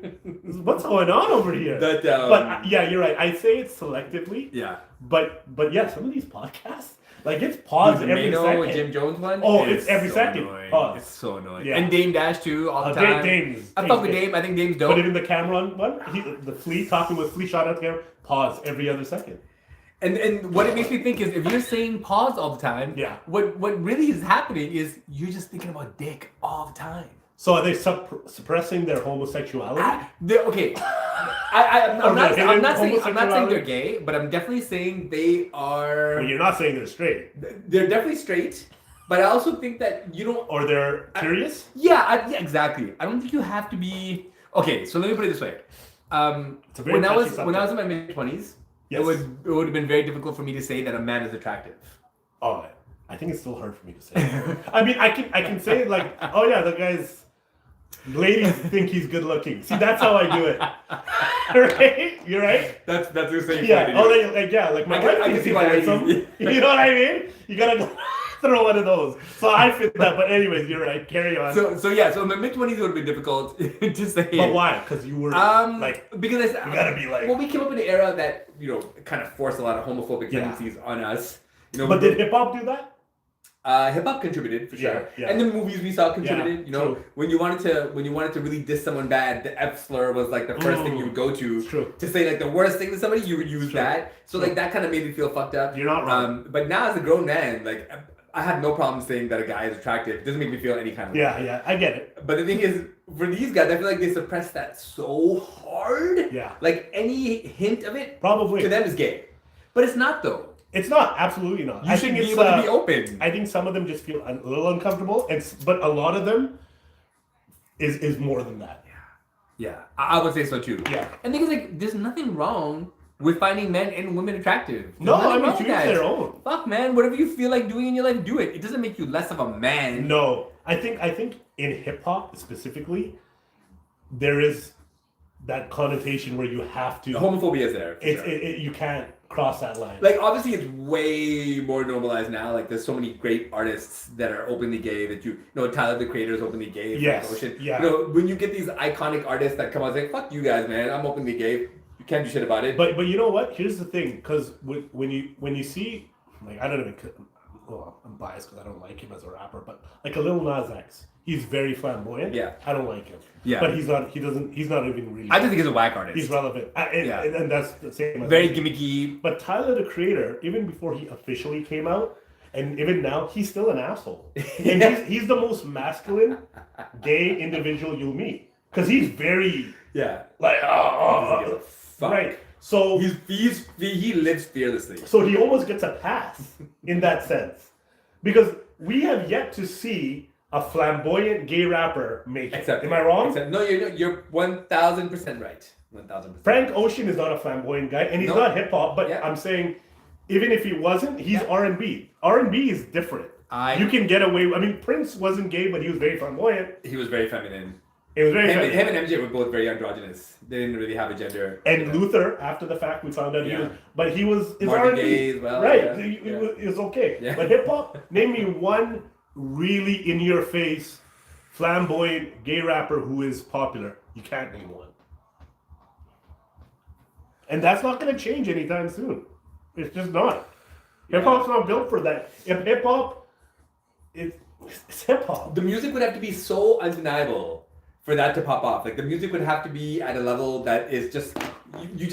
What's going on over here? That, But yeah, you're right. I say it selectively. Yeah. But yeah, some of these podcasts, like it's pause The every Mano second. with Jim Jones one. Oh, it's every so second. annoying. Pause. It's so annoying. Yeah. And Dame Dash too, all the time. Dame. I fuck with Dame. I think Dame's dope. But even the Cameron one, the Flea talking with Flea shot out the camera, pause every other second. And what it makes me think is if you're saying pause all the time, Yeah. what really is happening is you're just thinking about dick all the time. So are they suppressing their homosexuality? Okay. I'm not saying they're gay, but I'm definitely saying they are. Well, you're not saying they're straight. They're definitely straight, but I also think that you don't. Or they're curious? Yeah, exactly. I don't think you have to be. Okay, so let me put it this way. It's a very When I was touchy in my mid-20s, Yes. it would have been very difficult for me to say that a man is attractive. Oh, I think it's still hard for me to say. I mean, I can say it like, oh yeah, the guy's. Ladies think he's good looking. See, that's how I do it. Right? You're right. That's the same. Yeah. Oh, like my wife I can thinks see he's why handsome. ladies- You know what I mean? You gotta throw one of those. So I fit that. But anyways, you're right. Carry on. So in my mid-20s, it would have been difficult to say. But why? Because you were because you gotta be like. well, we came up in an era that kind of forced a lot of homophobic tendencies on us. But did hip hop do that? Hip hop contributed for sure, Yeah. and the movies we saw contributed. True. When you wanted to really diss someone bad, the F slur was like the first thing you would go to True. to say like the worst thing to somebody. You would use True. that, so like that kind of made me feel fucked up. You're not wrong. But now as a grown man, like I have no problem saying that a guy is attractive. It doesn't make me feel any kind of way. Yeah, I get it. But the thing is, for these guys, I feel like they suppress that so hard. Yeah. Like any hint of it Probably. to them is gay, but it's not though. It's not. Absolutely not. You should be able to be open. I think some of them just feel a little uncomfortable, but a lot of them is more than that. Yeah, I would say so too. Yeah. And the thing is, like, there's nothing wrong with finding men and women attractive. There's No, nothing I mean, wrong to with each that. their own. Fuck, man, whatever you feel like doing in your life, do it. It doesn't make you less of a man. No, I think in hip hop specifically, there is that connotation where you have to. The homophobia is there. For sure. You can't cross that line. Like, obviously, it's way more normalized now. Like, there's so many great artists that are openly gay that you know. Tyler, the Creator, is openly gay. Yes. Ocean. Yeah. You know, when you get these iconic artists that come out and say, "Fuck you guys, man, I'm openly gay." You can't do shit about it. But you know what? Here's the thing, because when you see, like, I don't even. Well, I'm biased because I don't like him as a rapper, but like a Lil Nas X, he's very flamboyant. Yeah. I don't like him. Yeah. But he's not even really. I just think he's a whack artist. He's relevant. And that's the same. Very gimmicky. But Tyler, the Creator, even before he officially came out, and even now, he's still an asshole. And he's the most masculine gay individual you'll meet. Because he's very... Yeah. Like, fuck. Right. So he lives fearlessly. So he almost gets a pass in that sense. Because we have yet to see a flamboyant gay rapper make it. Am I wrong? No, you're 1,000% right. 1,000%. Frank Ocean is not a flamboyant guy, and he's not hip hop. But I'm saying, even if he wasn't, he's R&B. R&B is different. You can get away. I mean, Prince wasn't gay, but he was very flamboyant. He was very feminine. It was very feminine. Him and MJ were both very androgynous. They didn't really have a gender. And Luther, after the fact, we found out he was it's Marvin R&B. Gaye as well. Right, Yeah. it was okay. Yeah. But hip hop, name me one really in your face, flamboyant gay rapper who is popular. You can't name one. And that's not going to change anytime soon. It's just not. Hip hop's not built for that. If hip hop, it's hip hop. The music would have to be so undeniable for that to pop off. Like, the music would have to be at a level that is just you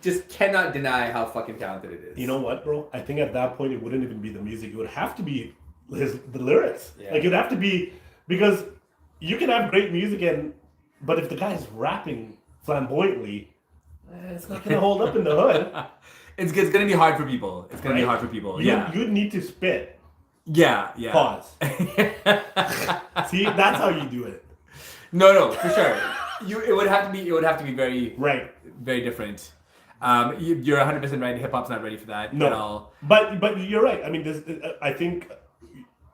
just cannot deny how fucking talented it is. You know what, bro? I think at that point it wouldn't even be the music. It would have to be the lyrics. Yeah. Like, it'd have to be, because you can have great music but if the guy's rapping flamboyantly, it's not gonna hold up in the hood. It's gonna be hard for people. It's gonna be hard for people. You'd need to spit. Yeah. Pause. See, that's how you do it. No, for sure. It would have to be very very different. You're 100% right. Hip hop's not ready for that at all. But you're right. I mean, I think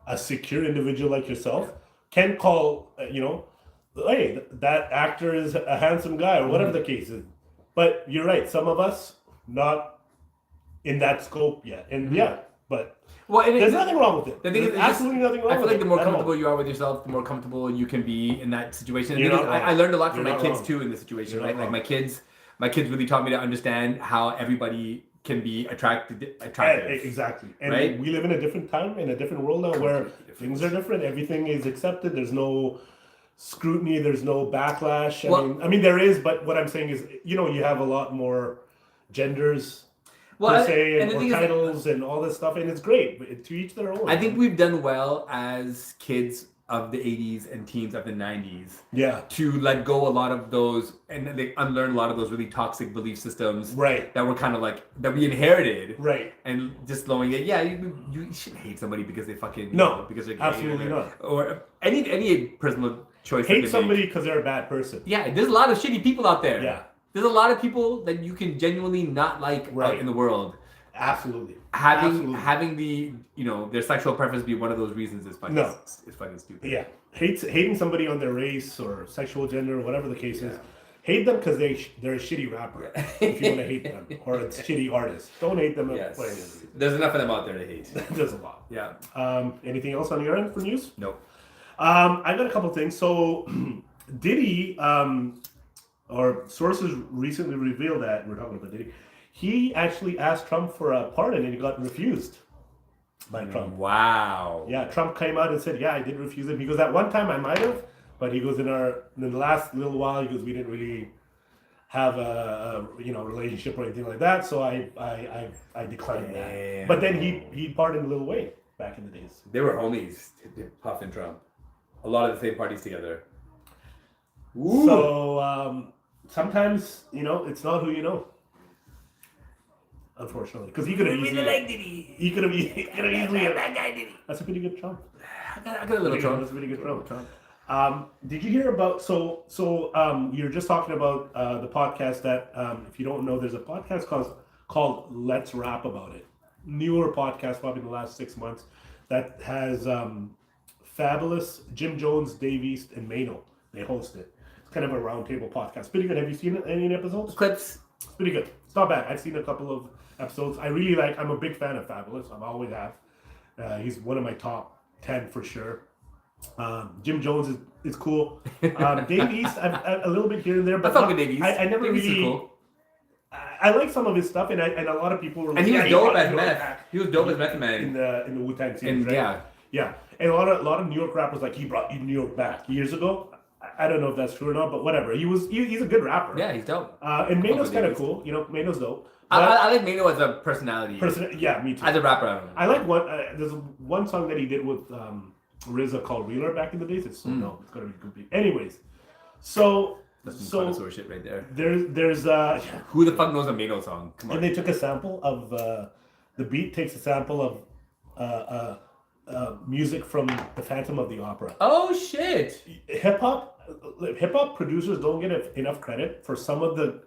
a secure individual like yourself can call, hey, that actor is a handsome guy, or whatever the case is. But you're right. Some of us not in that scope yet, and but. Well, there's nothing wrong with it. There's absolutely nothing wrong with it. I feel like the more comfortable you are with yourself, the more comfortable you can be in that situation. I learned a lot from my kids too in this situation, right? Like, my kids really taught me to understand how everybody can be attractive. Exactly. And we live in a different time, in a different world now, where things are different. Everything is accepted. There's no scrutiny. There's no backlash. I mean, there is, but what I'm saying is, you have a lot more genders. Titles and all this stuff, and it's great. But to each their own. I think we've done well as kids of the 80s and teens of the 90s. Yeah. To let go a lot of those and they unlearn a lot of those really toxic belief systems. Right. That were kind of like that we inherited. Right. And just knowing that you shouldn't hate somebody because they fucking because they're gay. Absolutely not. Or any personal choice. Hate somebody because they're a bad person. Yeah. There's a lot of shitty people out there. Yeah. There's a lot of people that you can genuinely not like out in the world. Absolutely. Having the their sexual preference be one of those reasons is fucking is fucking stupid. Yeah. Hating somebody on their race or sexual gender or whatever the case is. Hate them because they're a shitty rapper. If you want to hate them, or a shitty artist, don't hate them. Yes. There's enough of them out there to hate. There's a lot. Yeah. Anything else on your end for news? Nope. I got a couple things. So Diddy. Or sources recently revealed that, we're talking about Diddy, he actually asked Trump for a pardon and he got refused by Trump. Wow. Yeah, Trump came out and said, I did refuse him. He goes, at one time I might have, but he goes, in the last little while, he goes, we didn't really have a relationship or anything like that, so I declined that. But then he pardoned Lil Wayne back in the days. They were homies, Puff and Trump. A lot of the same parties together. Ooh. So, sometimes, it's not who you know. Unfortunately. Because he could have easily... He could have easily... That's a pretty good Trump. I got a little Trump. That's a pretty good Trump. Did you hear about... So you're just talking about the podcast that, if you don't know, there's a podcast called Let's Rap About It. Newer podcast, probably in the last 6 months, that has Fabulous, Jim Jones, Dave East, and Mano. They host it. kind of a roundtable podcast. Pretty good. Have you seen any episodes? Clips. It's pretty good. It's not bad. I've seen a couple of episodes. I'm a big fan of Fabulous. I've always have. He's one of my top 10 for sure. Jim Jones is cool. Dave East, a little bit here and there, but I fuck with Dave East. I never Dave East is really. cool. I like some of his stuff, and a lot of people were. And he was dope as meth. He was dope as Method Man in the Wu-Tang scene, right? Yeah. Yeah, and a lot of New York rappers like he brought New York back years ago. I don't know if that's true or not, but whatever. He's a good rapper. Yeah, he's dope. And Mano's kind of cool. You know, Mano's dope. I like Mano as a personality. Yeah, me too. As a rapper, I don't know. I like one. There's one song that he did with RZA called "Reeler" back in the days. It's no, it's gonna be complete. Anyways, so that's some connoisseur shit right there. There's who the fuck knows a Mano song? Come on. And they took a sample of the beat takes a sample of music from The Phantom of the Opera. Oh shit! Hip hop producers don't get enough credit for some of the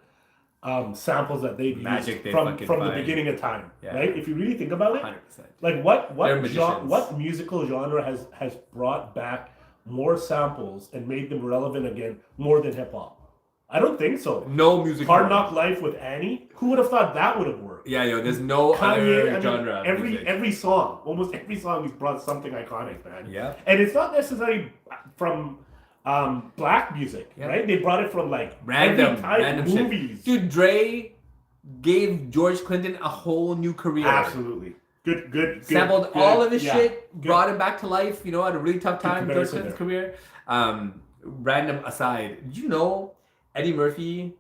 samples that they've used from the beginning of time, right? If you really think about it, 100%. Like what musical genre has brought back more samples and made them relevant again more than hip hop? I don't think so. No music. Hard Knock Life with Annie. Who would have thought that would have worked? Yeah, there's no other genre. Every song, almost every song, he's brought something iconic, man. Yeah. And it's not necessarily from black music, right? They brought it from like random movies. Shit. Dude, Dre gave George Clinton a whole new career. Absolutely. Good. Sampled all of his shit, brought him back to life, at a really tough time in George Clinton's career. Random aside, did you know Eddie Murphy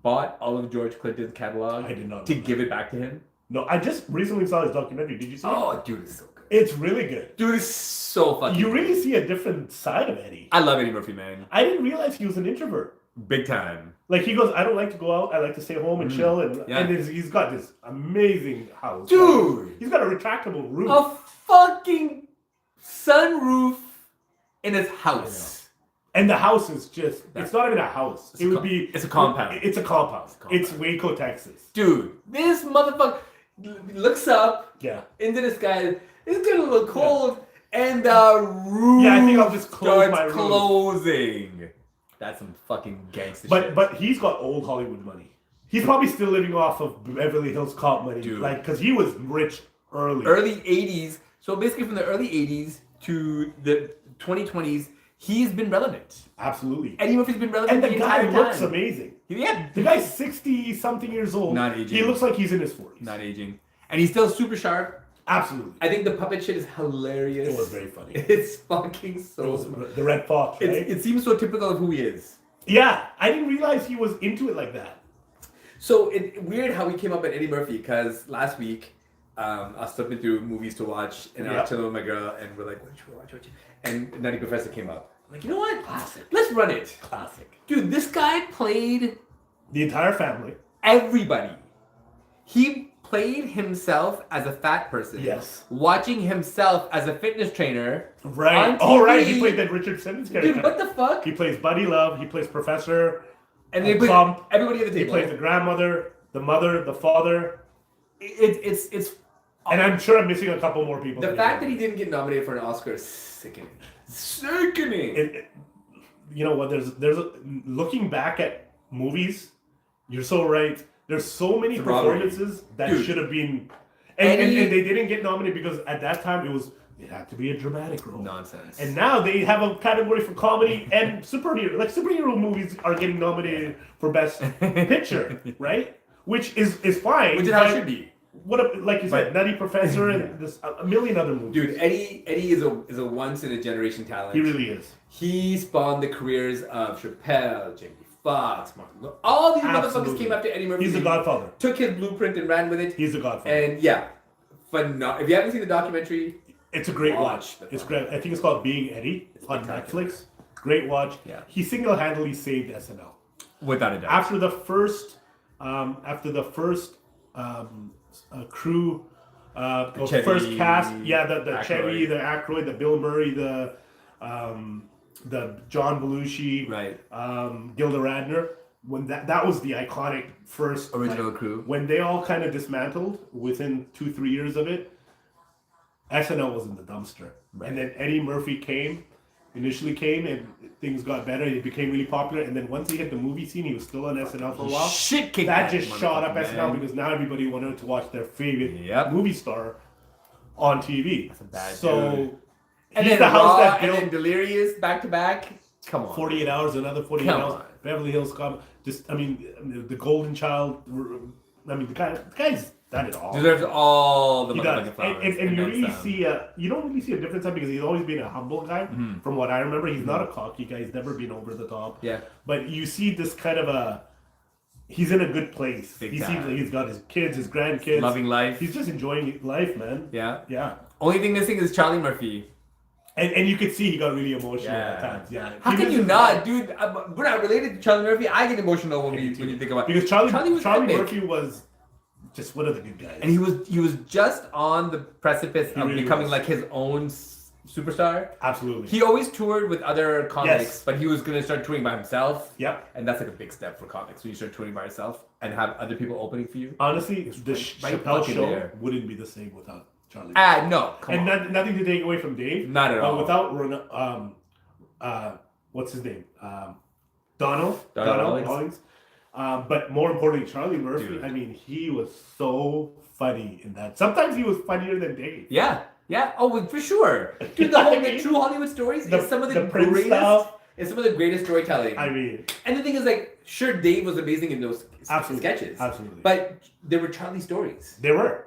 bought all of George Clinton's catalog I did not to give it back to him? No, I just recently saw his documentary. Did you see it? Oh, dude, it's so good. It's really good. Dude, it's so fucking You really see a different side of Eddie. I love Eddie Murphy, man. I didn't realize he was an introvert. Big time. Like he goes, I don't like to go out. I like to stay home and chill. And he's got this amazing house. Dude! He's got a retractable roof. A fucking sunroof in his house. And the house is just, it's not even a house. It's a compound. It's a compound. It's Waco, Texas. Dude, this motherfucker looks up into the sky. It's getting a little cold. And the roof I think I'll just close my roof. Closing. That's some fucking gangster shit. But he's got old Hollywood money. He's probably still living off of Beverly Hills Cop money. Dude. Like, because he was rich early. Early 80s. So basically from the early 80s to the 2020s, he's been relevant. Absolutely. Eddie Murphy's been relevant and the guy entire looks time. amazing. Yeah. The guy's 60-something years old. Not aging. He looks like he's in his 40s. Not aging. And he's still super sharp. Absolutely. I think the puppet shit is hilarious. It was very funny. It's fucking so smart. The Red Fox, right? It seems so typical of who he is. Yeah. I didn't realize he was into it like that. So weird how we came up at Eddie Murphy, because last week I was flipping through movies to watch, and I was chilling with my girl, and we're like, what should we watch? And Nutty Professor came up. I'm like, you know what? Classic. Let's run it. Classic. Dude, this guy played the entire family. Everybody. He played himself as a fat person. Yes. Watching himself as a fitness trainer. Right. Oh, right. He played that Richard Simmons character. Dude, what the fuck? He plays Buddy Love. He plays Professor. And they play everybody at the table. He plays the grandmother, the mother, the father. It's and I'm sure I'm missing a couple more people. The fact that he didn't get nominated for an Oscar is sickening. Sickening. You know what? There's looking back at movies, you're so right. There's so many performances that should have been, and they didn't get nominated because at that time it had to be a dramatic role. Nonsense. And now they have a category for comedy and superhero. Like superhero movies are getting nominated for best picture, right? Which is fine. Which is how it should be. Like you said, Nutty Professor and there's a million other movies. Dude, Eddie is a once in a generation talent. He really is. He spawned the careers of Chappelle, Jamie Foxx, Martin. All these motherfuckers came after Eddie Murphy. He's the Godfather. Took his blueprint and ran with it. He's the Godfather. And if you haven't seen the documentary, it's a great watch. It's great. I think it's called Being Eddie. It's on Netflix. Great watch. Yeah. He single-handedly saved SNL. Without a doubt. After the first crew, Chevy, first cast, the Aykroyd. Chevy, the Aykroyd, the Bill Murray, the John Belushi, right, Gilda Radner. When that was the iconic first original crew. When they all kind of dismantled within 2-3 years of it, SNL was in the dumpster, right. And then Eddie Murphy came initially came and things got better. He became really popular, and then once he hit the movie scene, he was still on SNL for a while. Shit kicked That just shot up motherfucker, SNL man. because now everybody wanted to watch their favorite Yep. movie star on TV. That's a bad so dude. And he's then the house Raw that and built then Delirious back to back. Come on. 48 Hours, another 48 Come Hours. on. Beverly Hills Cop. Just, I mean, the Golden Child. I mean, the guy's done it all. Deserves all the He does. motherfucking flowers. And you then really some. see you don't really see a difference because he's always been a humble guy. From what I remember, he's not a cocky guy. He's never been over the top. Yeah. But you see this kind of he's in a good place. Big He time. seems like he's got his kids, his grandkids. Loving life. He's just enjoying life, man. Yeah. Yeah. Only thing missing is Charlie Murphy. And you could see he got really emotional at times. Yeah. How He can was you just not, like- dude? We're not related to Charlie Murphy. I get emotional when you think about Because Charlie was epic. Murphy was just one of the good guys. And he was just on the precipice of really becoming was. like his own superstar. Absolutely. He always toured with other comics, Yes. but he was gonna start touring by himself. Yep. And that's like a big step for comics when you start touring by yourself and have other people opening for you. Honestly, the right Chappelle fucking show there. wouldn't be the same without Charlie. No, come And on. nothing to take away from Dave. Not at all. Without what's his name? Donald Rawlings. But more importantly, Charlie Murphy. Dude. I mean, he was so funny in that. Sometimes he was funnier than Dave. Yeah. Oh, well, for sure. Dude, I the mean, True Hollywood Stories is some of the Prince greatest. stuff. It's some of the greatest storytelling. I mean, And the thing is, like, sure, Dave was amazing in those Absolutely. sketches. Absolutely. But there were Charlie stories. they were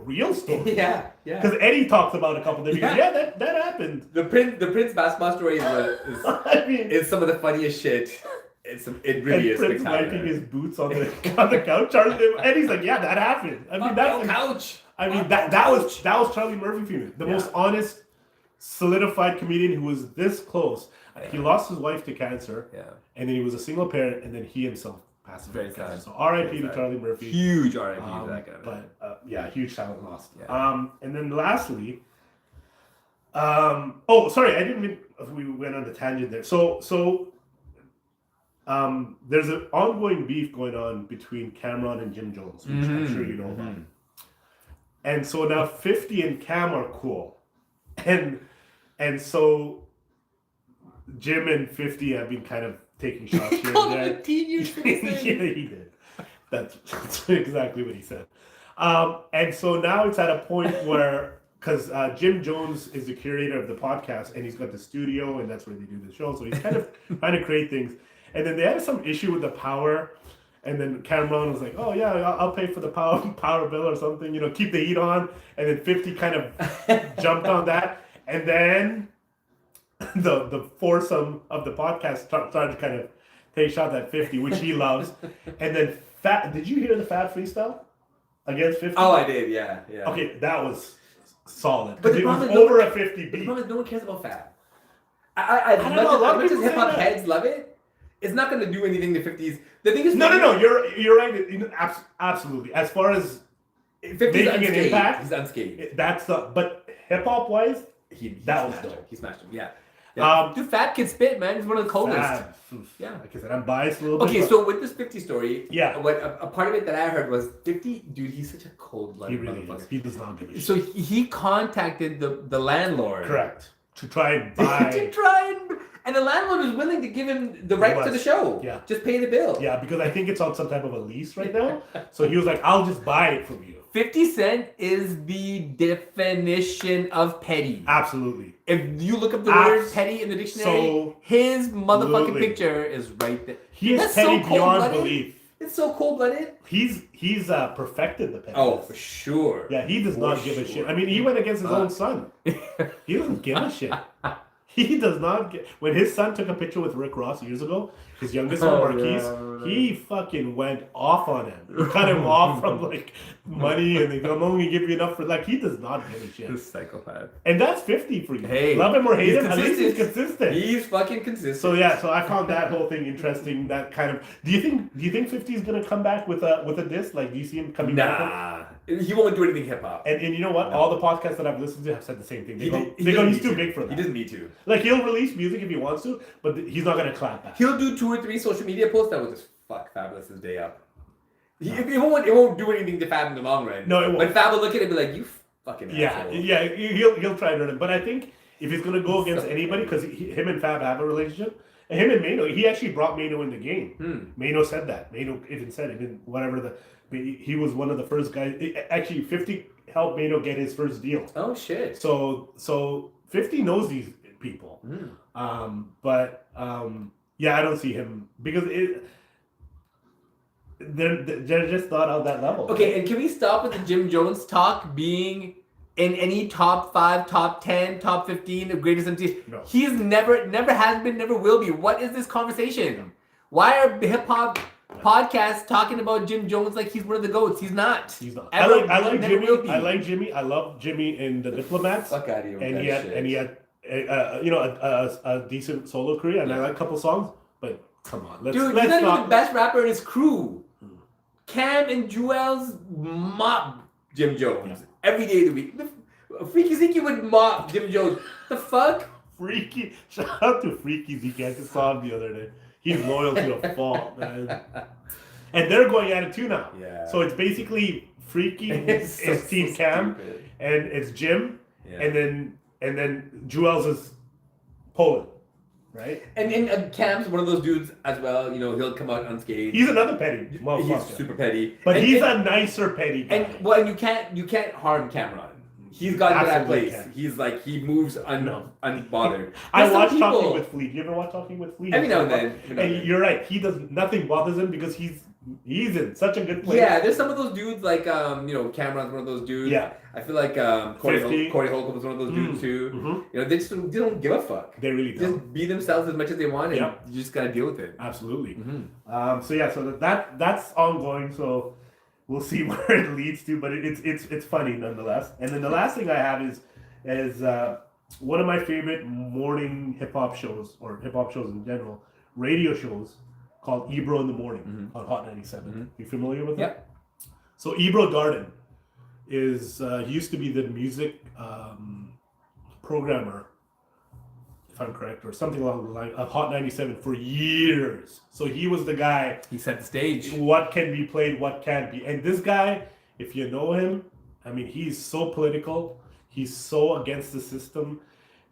real stories. Yeah. Because Eddie talks about a couple of them. Because, Yeah. that happened. The Prince basketball story I mean, is some of the funniest shit. It really is and Prince spectacular. wiping his boots on the couch. Eddie's like, yeah, that happened. I mean, that's couch. I mean that was Charlie Murphy for me. The most honest, solidified comedian who was this close. He lost his wife to cancer. Yeah. And then he was a single parent, and then he himself passed away Very from cancer. sad. So R.I.P. Very to sad. Charlie Murphy. Huge R.I.P. to that guy. But yeah, huge talent lost. Yeah. And then lastly, oh sorry, I didn't mean we went on a tangent there. So there's an ongoing beef going on between Cameron and Jim Jones, which I'm sure you know about. And so now 50 and Cam are cool, and so Jim and 50 have been kind of taking shots here and there. Yeah, he did. That's exactly what he said. And so now it's at a point where, because Jim Jones is the curator of the podcast, and he's got the studio, and that's where they do the show. So he's kind of trying to create things. And then they had some issue with the power. And then Cameron was like, "Oh yeah, I'll pay for the power bill or something. You know, keep the heat on." And then 50 kind of jumped on that. And then the foursome of the podcast started to kind of take shots at 50, which he loves. And then did you hear the Fat freestyle against 50? Oh, I did. Yeah. Okay, that was solid. But But the it was problem is over a 50 The beat. problem is no one cares about Fab. I don't know, a lot of much as people say hip hop that. heads love it, it's not going to do anything to 50s. The thing is, No, you're right. Absolutely. As far as 50's making an unscathed. impact, He's unscathed. that's the. But hip hop wise, that was smashed him. dope. He smashed him. Yeah. Um, Dude, Fab can spit, man. He's one of the coldest. Yeah. Like I said, I'm biased a little bit. Okay, but so with this 50 story, Yeah. what a part of it that I heard was 50, dude, he's such a cold-blooded he really motherfucker. is. He does not give a shit. So he contacted the landlord. Correct. To try and buy. to try and the landlord was willing to give him the rights to the show. Yeah. Just pay the bill. Yeah, because I think it's on some type of a lease right now. So he was like, "I'll just buy it from you." 50 Cent is the definition of petty. Absolutely. If you look up the word petty in the dictionary, his motherfucking Absolutely. picture is right there. He is That's petty so beyond cold-blooded. belief. It's so cold-blooded. He's perfected the petty. Oh, for sure. Yeah, he does not give a shit. I mean, he went against his own son. He doesn't give a shit. He does not get. When his son took a picture with Rick Ross years ago, his youngest son, Marquise, he fucking went off on him. He cut him off from like money, and I'm only give you enough for like. He does not give a shit. This psychopath. And that's 50 for you. Hey, Love him or hate he's him, at least he's consistent. consistent. He's fucking consistent. So yeah, so I found that whole thing interesting. That kind of. Do you think 50 is gonna come back with a diss? Like, do you see him coming back? Nah. He won't do anything hip hop. And you know what? All the podcasts that I've listened to have said the same thing. They go, doesn't he's need too to. big for that. He doesn't need to. Like, he'll release music if he wants to, but he's not gonna clap back. He'll do 2 or 3 social media posts that will just fuck Fabulous's day up. It won't do anything to Fab in the long run. No, it won't. But Fab will look at it and be like, you fucking asshole. Yeah, he'll try to run it. But I think if he's gonna go against anybody, because him and Fab have a relationship, and him and Mano, he actually brought Mano in the game. Mano said that. Mano even said it. Whatever he was one of the first guys. Actually, 50 helped Mano get his first deal. Oh shit. So 50 knows these people. But yeah, I don't see him because they're just not on that level. Okay, and can we stop with the Jim Jones talk being in any top 5, top 10, top 15 of greatest MCs? No. He's never has been, never will be. What is this conversation? Why are hip hop podcasts talking about Jim Jones like he's one of the GOATs? He's not. He's not. Ever, I like never Jimmy. will be. I like Jimmy. I love Jimmy in the Diplomats. Fuck out of here with And that he had shit. a decent solo career, and I like a couple songs. But come on, let's Dude, he's not even not the best rapper in his crew. Cam and Jewels mop Jim Jones every day of the week. Freaky Zeke would mop Jim Jones. The fuck? Freaky. Shout out to Freaky Zeke. I just saw him the other day. He's loyal to a fault, man. And they're going at it too now. Yeah. So it's basically Freaky It's is so Team Cam, stupid. and it's Jim, Yeah. and then Jewels is Poland, right? And Cam's one of those dudes as well. You know, he'll come out unscathed. He's another petty motherfucker. He's super petty. But and, he's a nicer petty guy. and you can't harm Cameron. He's got to that Absolutely place. can. He's like he moves unbothered. I There's some watch people- Talking with Fleet. You ever watch Talking with Fleet? Every now and then. And you're right. He does nothing bothers him because he's in such a good place. Yeah, there's some of those dudes like Cameron's one of those dudes. Yeah. I feel like Corey 50. Holcomb was one of those dudes too. Mhm. You know, they don't give a fuck. They really don't. Just be themselves as much as they want, and Yeah. you just gotta deal with it. Absolutely. Mm-hmm. So that's ongoing. So we'll see where it leads to, but it's funny nonetheless. And then the last thing I have is one of my favorite morning hip hop shows, or hip hop shows in general, radio shows called Ebro in the Morning on Hot 97. You familiar with it? Yep. So Ebro Darden is he used to be the music programmer, if I'm correct, or something along the line of Hot 97 for years. So he was the guy. He set the stage. What can be played, what can't be. And this guy, if you know him, I mean, he's so political. He's so against the system,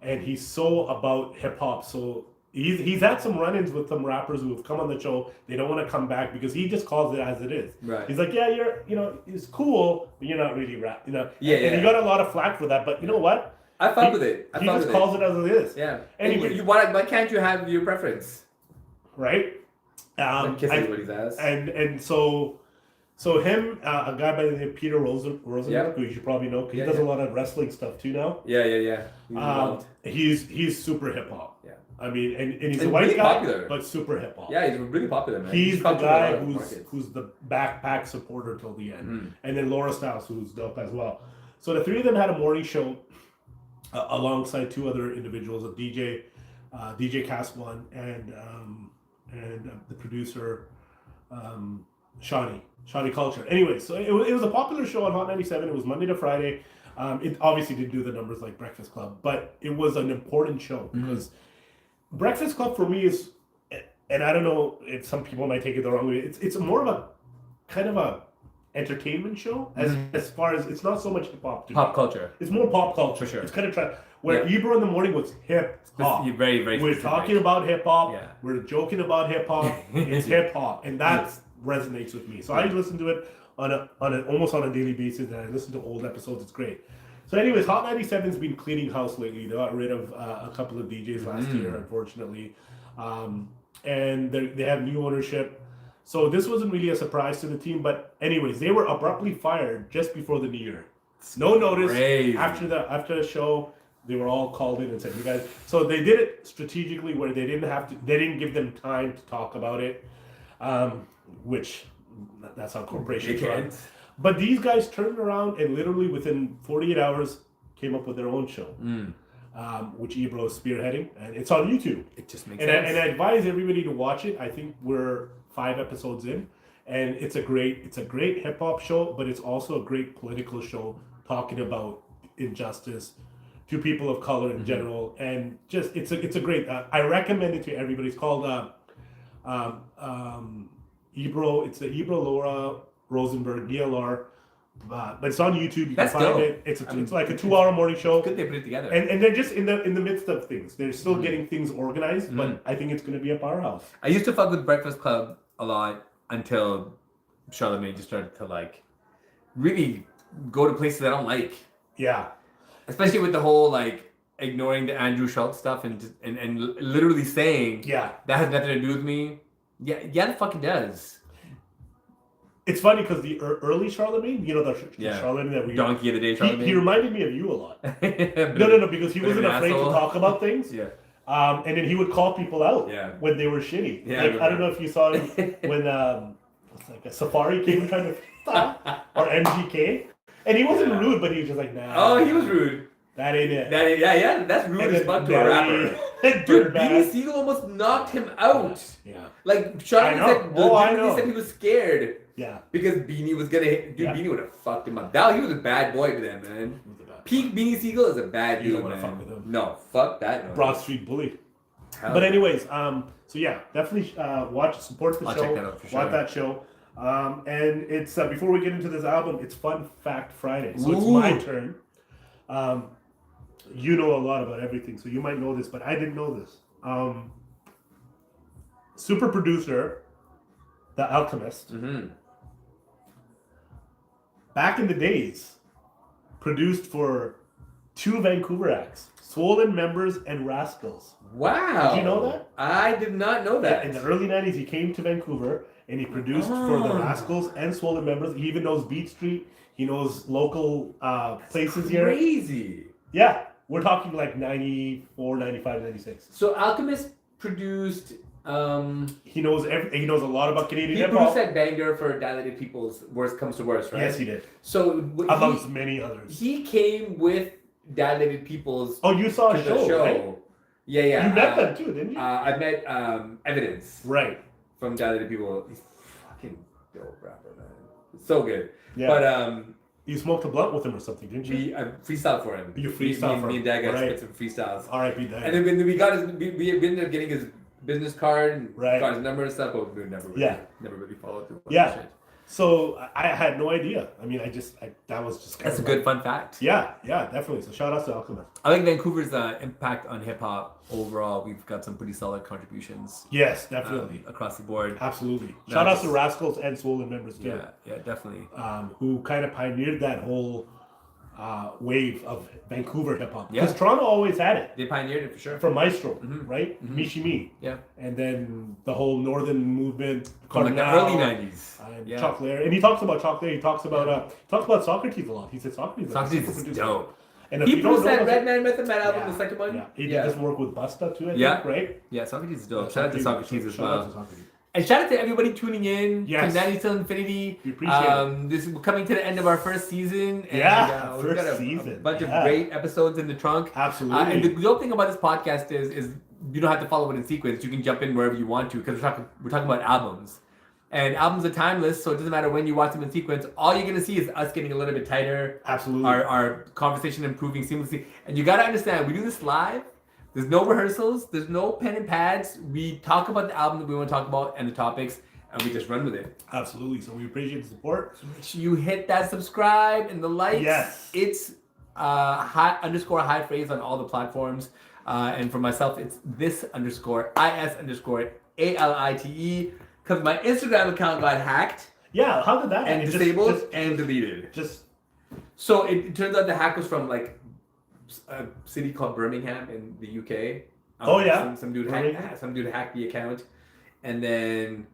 and he's so about hip hop. So he's had some run-ins with some rappers who have come on the show. They don't want to come back because he just calls it as it is. Right. He's like, yeah, it's cool, but you're not really rap. Yeah, And yeah. he got a lot of flack for that. But you know what? I fuck with it. He just calls it as it is. Yeah. Anyway. And why can't you have your preference? Right. Like kiss everybody's ass. And so him, a guy by the name of Peter Rosenberg, Yep. who you should probably know, because Yeah, he does yeah. a lot of wrestling stuff too now. Yeah. He's involved. He's super hip hop. Yeah. I mean, and he's a And white really guy, popular. but super hip hop. Yeah, he's really popular, man. He's the popped in a guy lot of markets. who's the backpack supporter till the end, Mm-hmm. and then Laura Stiles, who's dope as well. So the three of them had a morning show alongside two other individuals, a DJ Cast One, and the producer Shawnee Culture. Anyway, so it was a popular show on Hot 97. It was Monday to Friday. It obviously didn't do the numbers like Breakfast Club, but it was an important show because Breakfast Club for me is, and I don't know if some people might take it the wrong way. It's more of a kind of a entertainment show as far as it's not so much hip hop. Pop culture. It's more pop culture. For sure. It's kind of where Ebro in the Morning was hip hop. Very, very We're specific. talking about hip hop. Yeah. We're joking about hip hop. It's hip hop, and that resonates with me. So I listen to it almost on a daily basis, and I listen to old episodes. It's great. So, anyways, Hot 97's been cleaning house lately. They got rid of a couple of DJs last year, unfortunately, and they have new ownership. So this wasn't really a surprise to the team. But anyways, they were abruptly fired just before the new year. No notice. Crazy. After the show, they were all called in and said, "You guys." So they did it strategically, where they didn't give them time to talk about it, which that's how corporations They run. can't. But these guys turned around and literally within 48 hours came up with their own show, which Ebro is spearheading, and it's on YouTube. It just makes And sense. I advise everybody to watch it. I think we're 5 episodes in, and it's a great hip hop show, but it's also a great political show talking about injustice to people of color in general, and just it's a great. I recommend it to everybody. It's called Ebro. It's the Ebro Laura Rosenberg DLR but it's on YouTube. You That's can find dope. it. It's like a 2-hour morning show. Good they put it together. And they're just in the midst of things. They're still getting things organized, but I think it's going to be a powerhouse. I used to fuck with Breakfast Club a lot until Charlamagne just started to like really go to places I don't like. Yeah. Especially with the whole like ignoring the Andrew Schultz stuff and literally saying that has nothing to do with me. Yeah, the fuck it does. It's funny because the early Charlamagne, you know, the Charlamagne that we Donkey of the Day Charlamagne. He reminded me of you a lot. No, because he wasn't afraid to talk about things. Yeah. And then he would call people out when they were shitty. Yeah, like I don't know if you saw him when it's like a Safari came trying to stop or MGK, and he wasn't rude, but he was just like, nah. Oh, he was rude. That ain't it. That's rude as fuck to a rapper. Dude, Beanie Siegel almost knocked him out. Yeah. Like, Charlamagne said he was scared. Yeah. Because Beanie was gonna hit. Dude, Beanie would have fucked him up. He was a bad boy to them, man. Peak Beanie Siegel is a bad dude, You don't want to man. fuck with him. No, fuck that. No. Broad Street Bully. Hell But anyways, so yeah, definitely support the I'll show. check that out for sure. Watch that show. And it's before we get into this album, it's Fun Fact Friday. So it's my turn. You know a lot about everything, so you might know this, but I didn't know this. Super producer, The Alchemist, back in the days, produced for 2 Vancouver acts, Swollen Members and Rascals. Wow. Did you know that? I did not know that. Yeah, in the early 90s, he came to Vancouver and he produced for the Rascals and Swollen Members. He even knows Beat Street. He knows local places here. Crazy. Yeah. We're talking like 94, 95, 96. So Alchemist produced... he knows he knows a lot about Canadian He hip-hop. produced that banger for Dilated People's Worst Comes to Worst, right? Yes, he did. So amongst many others. He came with Dilated People's... Oh, you saw a show, right? Yeah. You met them too, didn't you? I met Evidence. Right. From Dilated People. He's fucking dope rapper, man. So good. Yeah. But you smoked a blunt with him or something, didn't you? We freestyled for him. You freestyled for him. Me and Dad got right. some freestyles. R.I.P. Dad. And then we ended up getting his business card and got his number and stuff, but we never really followed through. Yeah. So I had no idea. I mean, that was just. That's a good fun fact. Yeah, definitely. So shout out to Alchemist. I think Vancouver's impact on hip hop overall. We've got some pretty solid contributions. Yes, definitely across the board. Absolutely. Shout out to Rascals and Swollen Members too. Yeah, definitely. Who kind of pioneered that whole wave of Vancouver hip hop. Yeah. Because Toronto always had it. They pioneered it for sure. From Maestro, right? Mishi Me. Yeah. And then the whole Northern movement. From like the early 90s. Chocolate. And he talks about Chocolate. He talks about Socrates a lot. He said Socrates is dope. And he produced that Redman Method Man album, the second one. Yeah. He did this work with Busta too, I think, right? Yeah, Socrates is dope. Shout out to Socrates as Shout well. out to Socrates. And shout out to everybody tuning in to 90 Till Infinity. We appreciate it. This is coming to the end of our first season. And, first we've got season. A bunch of great episodes in the trunk. Absolutely. And the dope thing about this podcast is you don't have to follow it in sequence. You can jump in wherever you want to because we're talking about albums. And albums are timeless, so it doesn't matter when you watch them in sequence. All you're going to see is us getting a little bit tighter. Absolutely. Our conversation improving seamlessly. And you got to understand, we do this live. There's no rehearsals. There's no pen and pads. We talk about the album that we want to talk about and the topics, and we just run with it. Absolutely. So we appreciate the support. So make sure you hit that subscribe and the likes. Yes. It's _high phrase on all the platforms. And for myself, it's this_IS_ALITE. Because my Instagram account got hacked. Yeah, how did that and disabled and deleted. So it turns out the hack was from like a city called Birmingham in the UK. Some dude hacked the account, and then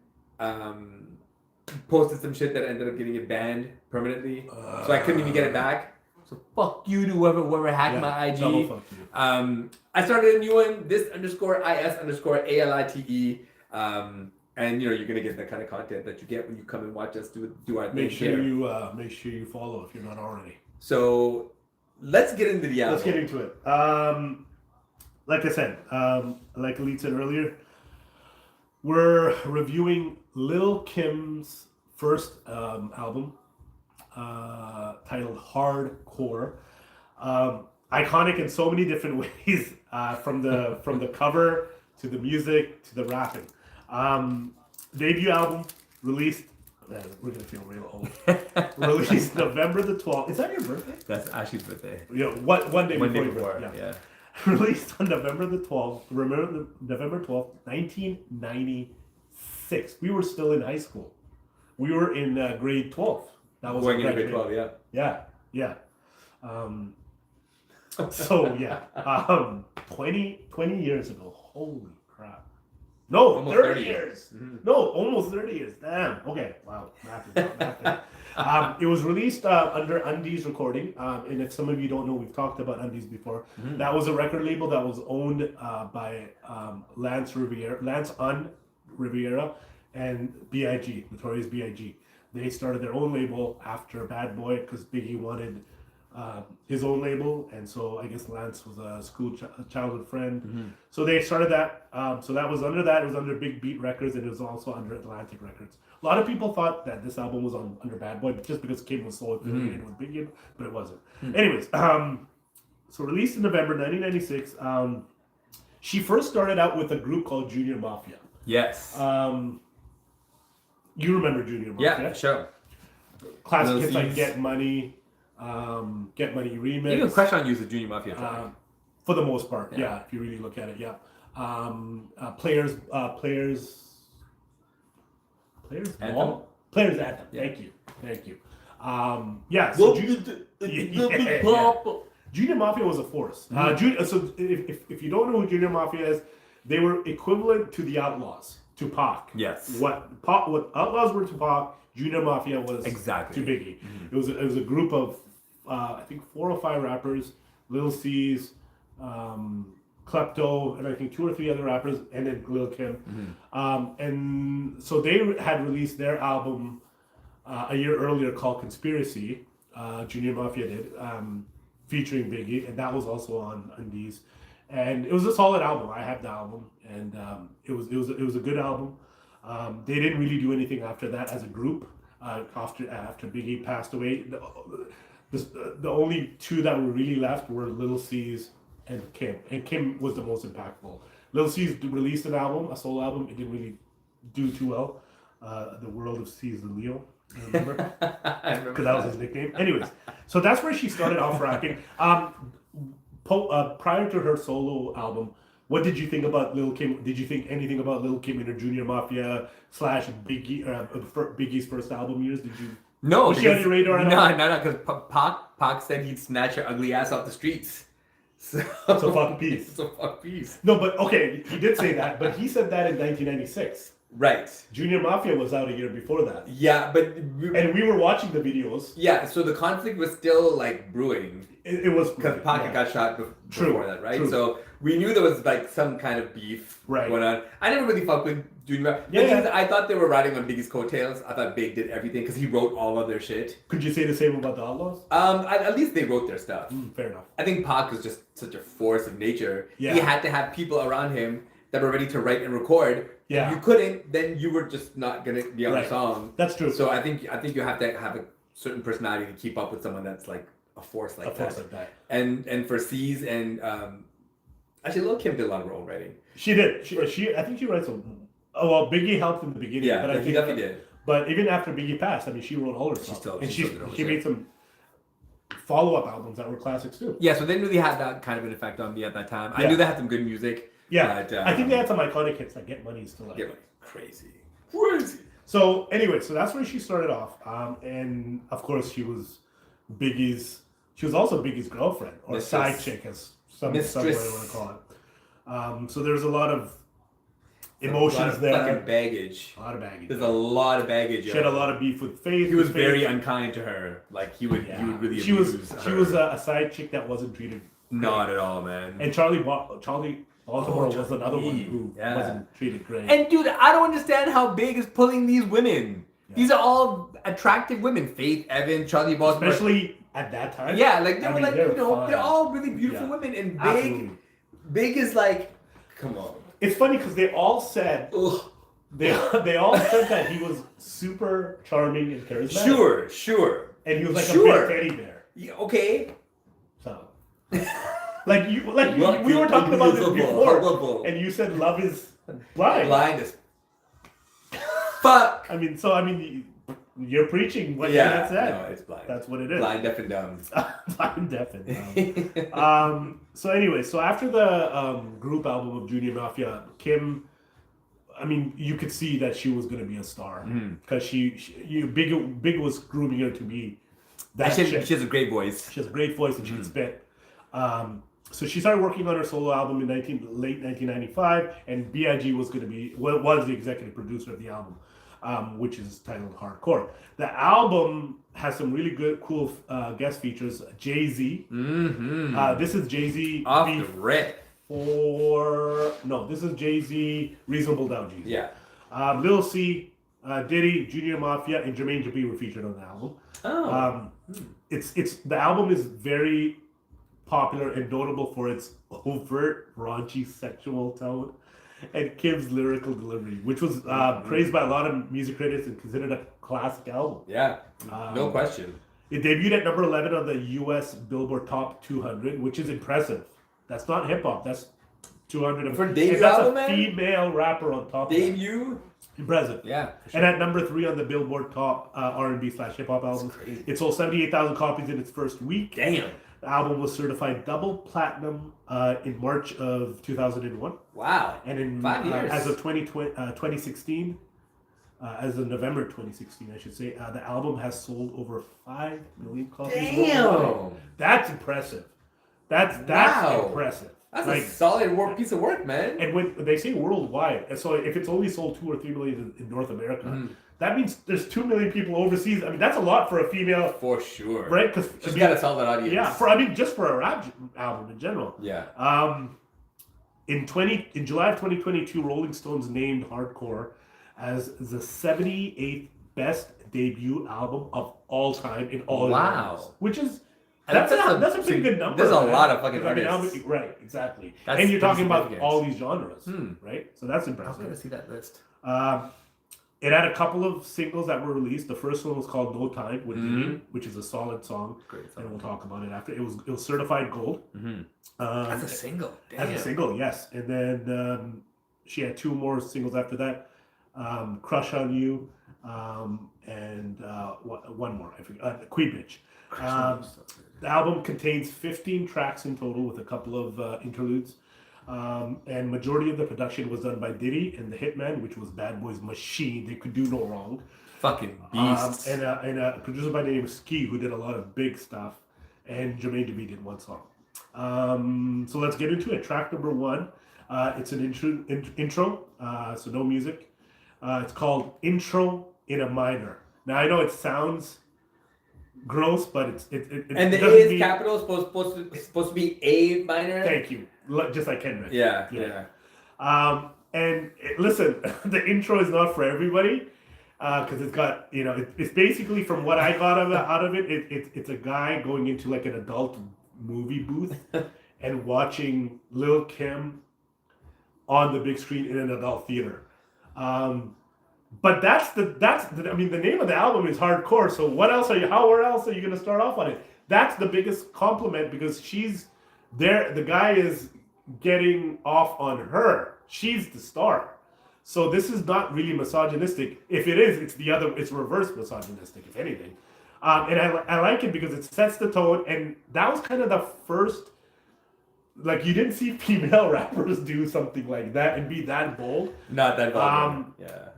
posted some shit that ended up getting it banned permanently. So I couldn't even get it back. So fuck you to whoever hacked my IG. Fuck you. I started a new one. This_IS_ALITE. And you're gonna get that kind of content that you get when you come and watch us do our thing. Make sure you follow if you're not already. So let's get into the album. Let's get into it. Like I said, like Elite said earlier, we're reviewing Lil Kim's first album, titled Hard Core. Iconic in so many different ways, from the cover to the music to the rapping. Debut album released. We're gonna feel real old. released November the 12th. Is that your birthday? That's Ashley's birthday. Yeah, one day One day before. before, Your birthday, yeah. Released on November the 12th. Remember November 12th, 1996. We were still in high school. We were in grade 12. That was Going our into grade graduation. 12, Yeah. So yeah, 20 years ago. Holy crap. No, Almost 30 30 years. Mm-hmm. No, almost 30 years. Damn. Okay. Wow. Math is not math. It was released under Undies Recording. And if some of you don't know, we've talked about Undies before. Mm-hmm. That was a record label that was owned by Lance Riviera and B.I.G., Notorious B.I.G. They started their own label after Bad Boy because Biggie wanted his own label, and so I guess Lance was a childhood friend. Mm-hmm. So they started that. So that was under that. It was under Big Beat Records, and it was also under Atlantic Records. A lot of people thought that this album was under Bad Boy just because Kim was so affiliated with Biggie, but it wasn't. Anyways, so released in November 1996. She first started out with a group called Junior Mafia. Yes. You remember Junior Mafia? Yeah, sure. Classic Lil hits like C's. Get Money Remix. Even Crush on You is a Junior Mafia track. For the most part, Yeah. yeah. If you really look at it, yeah. Players Anthem? Ball? Players Anthem. Yeah. Thank you. Yeah. So Junior Mafia was a force. So if you don't know who Junior Mafia is, they were equivalent to the Outlaws, to Pac. Yes. What Outlaws were to Pac, Junior Mafia was Exactly. to Biggie. It was a group of I think 4 or 5 rappers, Lil C's, Klepto, and I think 2 or 3 other rappers, and then Lil Kim. And so they had released their album a year earlier called Conspiracy. Junior Mafia did, featuring Biggie, and that was also on Undies. And it was a solid album. I have the album, and it was a good album. They didn't really do anything after that as a group. After Biggie passed away, the only 2 that were really left were Lil C's and Kim. And Kim was the most impactful. Lil C's released an album, a solo album. It didn't really do too well. The World of C's the Leo. Remember? Because that was his nickname. Anyways, so that's where she started off rapping. Prior to her solo album, what did you think about Lil Kim? Did you think anything about Lil Kim in her Junior Mafia / Biggie, Biggie's first album years? Did you? No. Was she on your radar at all? No, because Pac said he'd snatch her ugly ass off the streets. So fuck peace. So fuck peace. No, but okay, he did say that, but he said that in 1996. Right. Junior Mafia was out a year before that. Yeah, but And we were watching the videos. yeah, so the conflict was still like brewing It was because Pac got shot before that, right? True. So we knew there was like some kind of beef going on. I never really fucked with Junior. Yeah. I thought they were riding on Biggie's coattails. I thought Big did everything because he wrote all of their shit. Could you say the same about the Outlaws? At least they wrote their stuff. Fair enough. I think Pac was just such a force of nature. Yeah. He had to have people around him that were ready to write and record. Yeah. If you couldn't, then you were just not gonna be on the song. That's true. So I think you have to have a certain personality to keep up with someone that's like a force like that. And for C's and actually Lil Kim did a lot of her own writing. She did. She I think she writes some. Oh well, Biggie helped in the beginning. Yeah, but I think he definitely did. But even after Biggie passed, I mean, she wrote all her stuff. She made some follow-up albums that were classics too. Yeah, so they didn't really have that kind of an effect on me at that time. I Yeah. knew they had some good music. Yeah, but, I think they had some iconic hits like Get Money still. Get Money. Crazy. So anyway, so that's where she started off, and of course she was Biggie's. She was also Biggie's girlfriend or Mistress. side chick, as some way you want to call it. So there's a lot of emotions there. Fucking baggage. A lot of baggage. There's a lot of baggage. She had a lot of beef with Faith. He was very unkind to her. Like he would really She abuse was her. a side chick that wasn't treated. Not at all, man. And Charlie Baltimore was another one who Yeah. wasn't treated great. And dude, I don't understand how Big is pulling these women. Yeah. These are all attractive women. Faith, Evan, Charlie Baltimore. Especially at that time. Yeah, like they I were mean, like, they're you know, fine. they're all really beautiful Yeah. women. And Absolutely. Big is like, come on. It's funny because they all said they all said that he was super charming and charismatic. Sure. And he was like a big teddy bear. Yeah, okay. So we were talking about this before. And you said love is blind. Blind as fuck. I mean, You're preaching what you had said. No, it's blind. That's what it is. Blind, deaf, and dumb. Blind, deaf, and dumb. So anyway, so after the group album of Junior Mafia, Kim, I mean, you could see that she was going to be a star because Big was grooming her to be that. She has a great voice. She has a great voice and she can spit. So she started working on her solo album in late 1995, and B.I.G. was the executive producer of the album, which is titled Hard Core. The album has some really good, cool guest features. Jay-Z. This is Jay-Z off the rip. This is Jay-Z, Reasonable Doubt Jay-Z. Yeah. Lil C, Diddy, Junior Mafia, and Jermaine Dupri were featured on the album. It's the album is very popular and notable for its overt, raunchy sexual tone and Kim's lyrical delivery, which was praised by a lot of music critics and considered a classic album. Yeah, no question. It debuted at number 11 on the U.S. Billboard Top 200, which is impressive. That's not hip hop. That's 200. For debut that's album, a female rapper on top. Debut. Impressive. Yeah. Sure. And at number 3 on the Billboard Top R&B/hip hop album. It sold 78,000 copies in its first week. Damn. The album was certified double platinum in March of 2001. Wow. And in 5 years. As of 2016, as of November 2016, I should say, the album has sold over 5 million copies. Damn. That's impressive. That's impressive. That's like, a solid piece of work, man. And when they say worldwide, and so if it's only sold 2 or 3 million in North America, that means there's 2 million people overseas. I mean, that's a lot for a female. For sure. Right? Because she's got a solid audience. Yeah. Just for a rap album in general. Yeah. In July of 2022, Rolling Stones named Hard Core as the 78th best debut album of all time in all genres, which is that's a pretty good number. There's a lot of fucking artists. Right, exactly. That's and you're talking about all these genres, right? So that's I'm impressive. gonna see that list. It had a couple of singles that were released. The first one was called "No Time" with Diddy, which is a solid song. Great song. And we'll talk about it after. It was certified gold. As a single. Damn. As a single, yes. And then she had 2 more singles after that. "Crush on You," and one more. I forget. "Queen Bitch." The album contains 15 tracks in total with a couple of interludes. And majority of the production was done by Diddy and the Hitman, which was Bad Boy's machine. They could do no wrong. Fucking beasts. And a producer by the name of Ski, who did a lot of big stuff. And Jermaine Dupri did 1 song. So let's get into it. Track number 1. It's an intro, so no music. It's called "Intro in a Minor." Now I know it sounds gross, but it and the A is capital, supposed to be A minor. Thank you. Just like Kendrick. Yeah. And listen, the intro is not for everybody because it's got it's basically, from what I got out of it, it's a guy going into like an adult movie booth and watching Lil Kim on the big screen in an adult theater. But that's the name of the album is Hard Core. So where else are you going to start off on it? That's the biggest compliment because she's there. The guy is getting off on her. She's the star. So this is not really misogynistic. If it is, it's reverse misogynistic, if anything. And I like it because it sets the tone. And that was kind of the first, like, you didn't see female rappers do something like that and be that bold. Not that bold.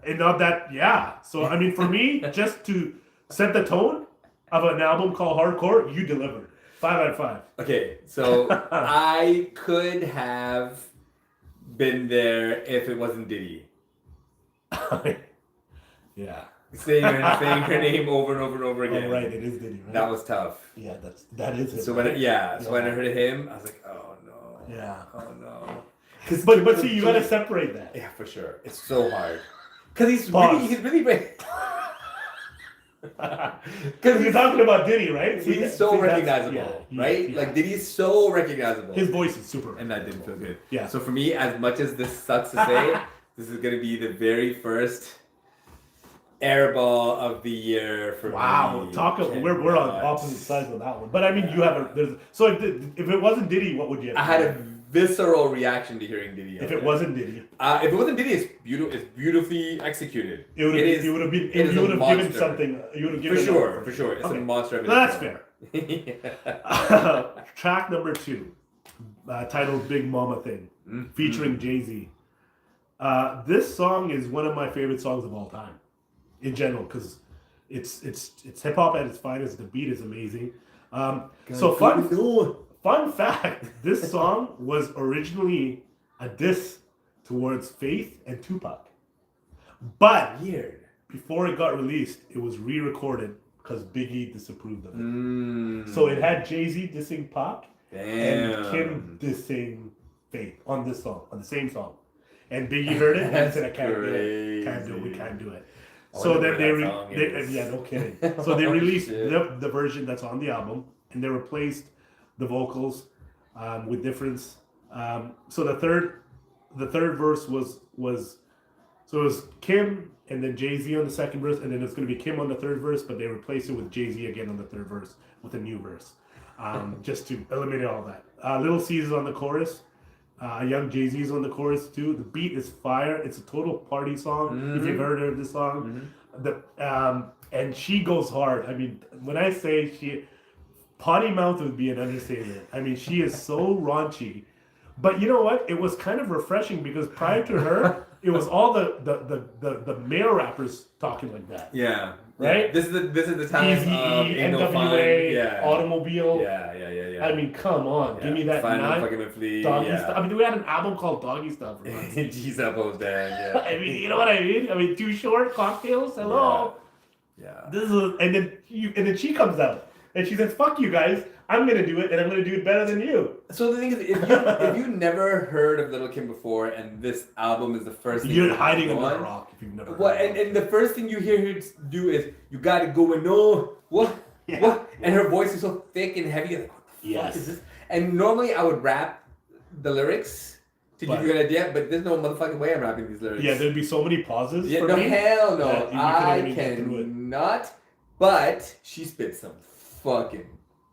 And not that, So, I mean, for me, just to set the tone of an album called Hard Core, you delivered. 5 out of 5. Okay, so I could have been there if it wasn't Diddy. Yeah. Saying her name over and over and over again. Oh, right, it is Diddy, right? That was tough. Yeah, that is him. So when I heard him, I was like, oh no. Yeah. Oh no. But see, you gotta separate that. Yeah, for sure. It's so hard. Because he's really brave. Because you're talking about Diddy, right? He's so recognizable, right? Yeah. Like, Diddy's so recognizable. His voice is super. And that didn't feel good. Yeah. So for me, as much as this sucks to say, this is going to be the very first airball of the year for me. Wow. We're on opposite sides of that one. But I mean, you have so if it wasn't Diddy, what would you have? I had a visceral reaction to hearing Diddy. If it wasn't Diddy, if it wasn't Diddy, it's beautiful. It's beautifully executed. it would have been. You would have given something. You would have given for sure. It's a monster. So that's fair. Track number 2, titled "Big Mama Thing," featuring Jay-Z. This song is one of my favorite songs of all time, in general, because it's hip hop at its finest. The beat is amazing. So fun fact: this song was originally a diss towards Faith and Tupac, but before it got released, it was re-recorded because Biggie disapproved of it. So it had Jay-Z dissing Pac and Kim dissing Faith on this song, on the same song. And Biggie heard it and said, "I can't do it. We can't do it." So then no kidding. So they released the version that's on the album, and they replaced the vocals with difference. So the third verse was so it was Kim and then Jay-Z on the second verse, and then it's going to be Kim on the third verse, but they replaced it with Jay-Z again on the third verse with a new verse, just to eliminate all that. Lil Caesar's on the chorus. Young Jay-Z's on the chorus too. The beat is fire. It's a total party song. If you've heard of this song, and she goes hard. I mean, when I say potty mouth would be an understatement. I mean, she is so raunchy. But you know what? It was kind of refreshing because prior to her, it was all the male rappers talking like that. Yeah. Right? Yeah. This is the time of NWA, Automobile. Yeah. I mean, come on. Give me that Doggy Style. I mean, we had an album called Doggy Style for once. Jeez, that was bad, yeah. I mean, you know what I mean? I mean, Too Short, Cocktails, hello. Yeah. This is and then she comes out and she says, "Fuck you guys. I'm gonna do it, and I'm gonna do it better than you." So the thing is, if you never heard of Lil Kim before, and this album is the first thing you're hiding under a rock if you've never. Well, and the first thing you hear her do is, "You gotta go and know what." And her voice is so thick and heavy. Like, what the fuck is this? And normally I would rap the lyrics to give you an idea, but there's no motherfucking way I'm rapping these lyrics. Yeah, there'd be so many pauses. Yeah, for no, me hell no, I cannot. But she spits some fucking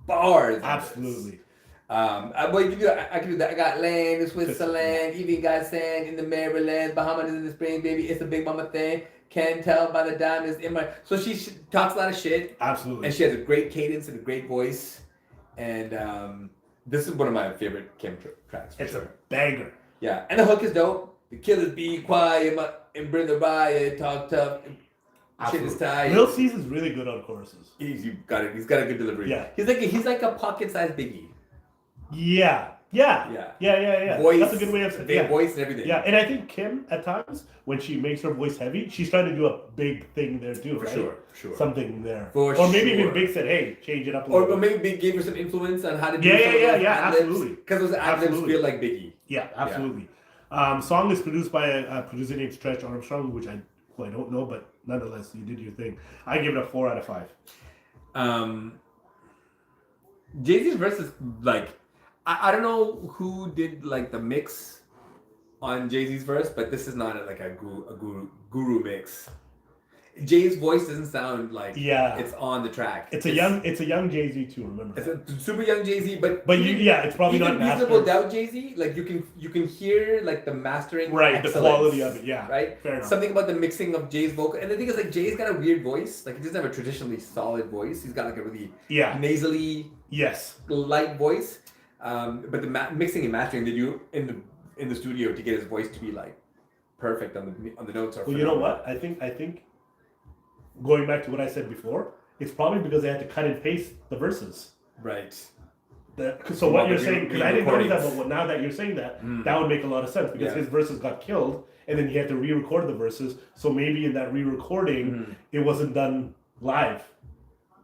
bars. Absolutely. But you can do. I can do that. I got land in Switzerland, even got sand in the Maryland, Bahamas in the spring, baby. It's a big mama thing. Can't tell by the diamonds in my. So she talks a lot of shit. Absolutely. And she has a great cadence and a great voice. And this is one of my favorite Kim tracks. It's a banger. Yeah, and the hook is dope. The killers be quiet and bring the riot. Talk tough. Shit is tight. Lil Caesar's really good on choruses. He's got a good delivery. Yeah. He's like a pocket-sized Biggie. Yeah. Voice, that's a good way of saying it. Voice and everything. Yeah, and I think Kim, at times, when she makes her voice heavy, she's trying to do a big thing there too, right? For sure. Something there. Or maybe even Big said, "Hey, change it up a little bit." Or maybe Big gave her some influence on how to do absolutely. Because those ad-libs feel like Biggie. Yeah, absolutely. Song is produced by a producer named Stretch Armstrong, which I don't know, but nonetheless, you did your thing. I give it a 4 out of 5. Jay-Z's verse is like, I don't know who did like the mix on Jay-Z's verse, but this is not like a guru mix. Jay's voice doesn't sound like it's on the track. It's a young Jay-Z too. Remember, it's a super young Jay-Z, but it's probably not Reasonable Doubt Jay-Z. Like you can hear like the mastering, the quality of it, right. Fair enough. Something about the mixing of Jay's vocal, and the thing is like Jay's got a weird voice. Like he doesn't have a traditionally solid voice. He's got like a really nasally, light voice. But the mixing and mastering they do in the studio to get his voice to be like perfect on the notes. Well, you know what? I think. Going back to what I said before, it's probably because they had to cut and paste the verses. Right. So what you're saying, because I didn't know that, but now that you're saying that, that would make a lot of sense because his verses got killed, and then he had to re-record the verses. So maybe in that re-recording, it wasn't done live.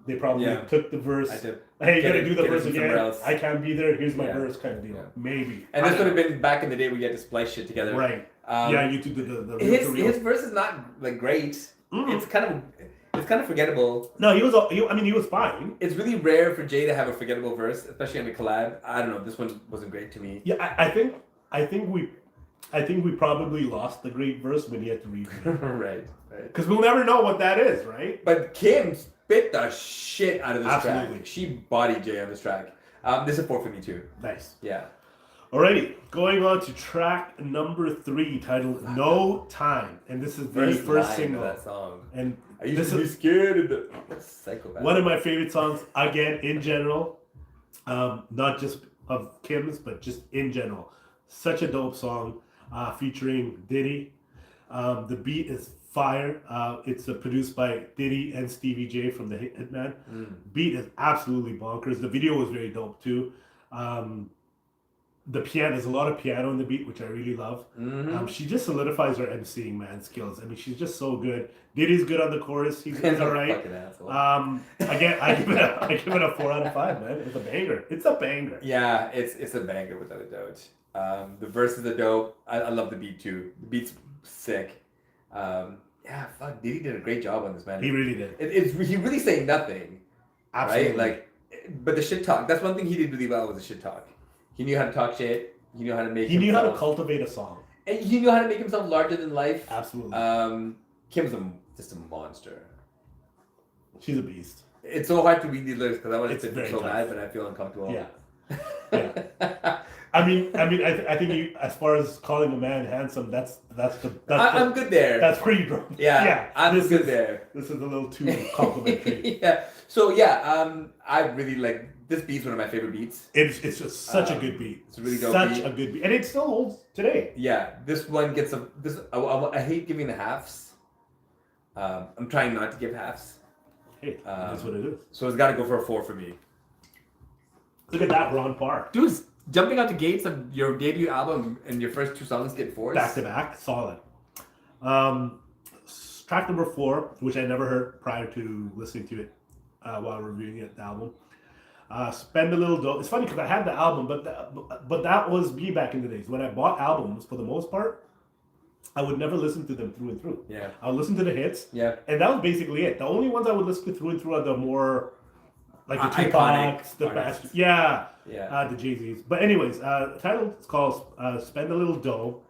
They probably took the verse. Hey, you gotta do the verse again. I can't be there. Here's my verse, kind of deal. Maybe. And this would have been back in the day we had to splice shit together. Right. You two did the his verse is not like great. It's kind of forgettable. No, he was fine. It's really rare for Jay to have a forgettable verse, especially on a collab. I don't know. This one wasn't great to me. Yeah, I think we probably lost the great verse when he had to read it. Right. Because we'll never know what that is, right? But Kim spit the shit out of this Absolutely. track. She bodied Jay on this track. This is a 4 for me too. Nice. Yeah. Alrighty, going on to track number 3, titled "No Time," and this is the first line single. of that song. And I used this to be is scared of the psychopath. one of my favorite songs. Again, in general, not just of Kim's, but just in general. Such a dope song, featuring Diddy. The beat is fire. It's produced by Diddy and Stevie J from the Hitman. Beat is absolutely bonkers. The video was very dope too. The piano, there's a lot of piano in the beat, which I really love. She just solidifies her MCing, man, skills. I mean, she's just so good. Diddy's good on the chorus. He's all right. Again, I give it a 4 out of 5, man. It's a banger. It's a banger. Yeah, it's a banger without a doubt. The verses are dope. I love the beat too. The beat's sick. Yeah, fuck, Diddy did a great job on this, man. He really did. He really saying nothing. Absolutely. Right? But the shit talk. That's one thing he did really well, was the shit talk. He knew how to talk shit. He knew how to make. He knew how to cultivate a song. And he knew how to make himself larger than life. Absolutely. Kim's just a monster. She's a beast. It's so hard to read these lyrics because I want to sit very so tough. bad, but I feel uncomfortable. Yeah. I mean, I think you, as far as calling a man handsome, I'm good there. That's where you broke. Yeah, I'm good there. This is a little too complimentary. Yeah. So yeah, I really like this beat's one of my favorite beats. It's just such a good beat. It's a really dope such beat. a good beat, and it still holds today. Yeah, this one gets I hate giving the halves. I'm trying not to give halves. Hey, that's what it is. So it's got to go for a 4 for me. Look at that, we're on par. Dude, jumping out the gates of your debut album and your first 2 songs get 4s. Back to back, solid. Track number 4, which I never heard prior to listening to it while reviewing it, the album. Spend a Little Dough. It's funny because I had the album, but that was me back in the days. When I bought albums, for the most part, I would never listen to them through and through. Yeah. I would listen to the hits. Yeah. And that was basically it. The only ones I would listen to through and through are the more, like the Iconic Tupacs, the artists. Best. Yeah. Yeah. The Jay-Z's. But anyways, the title is called Spend a Little Dough.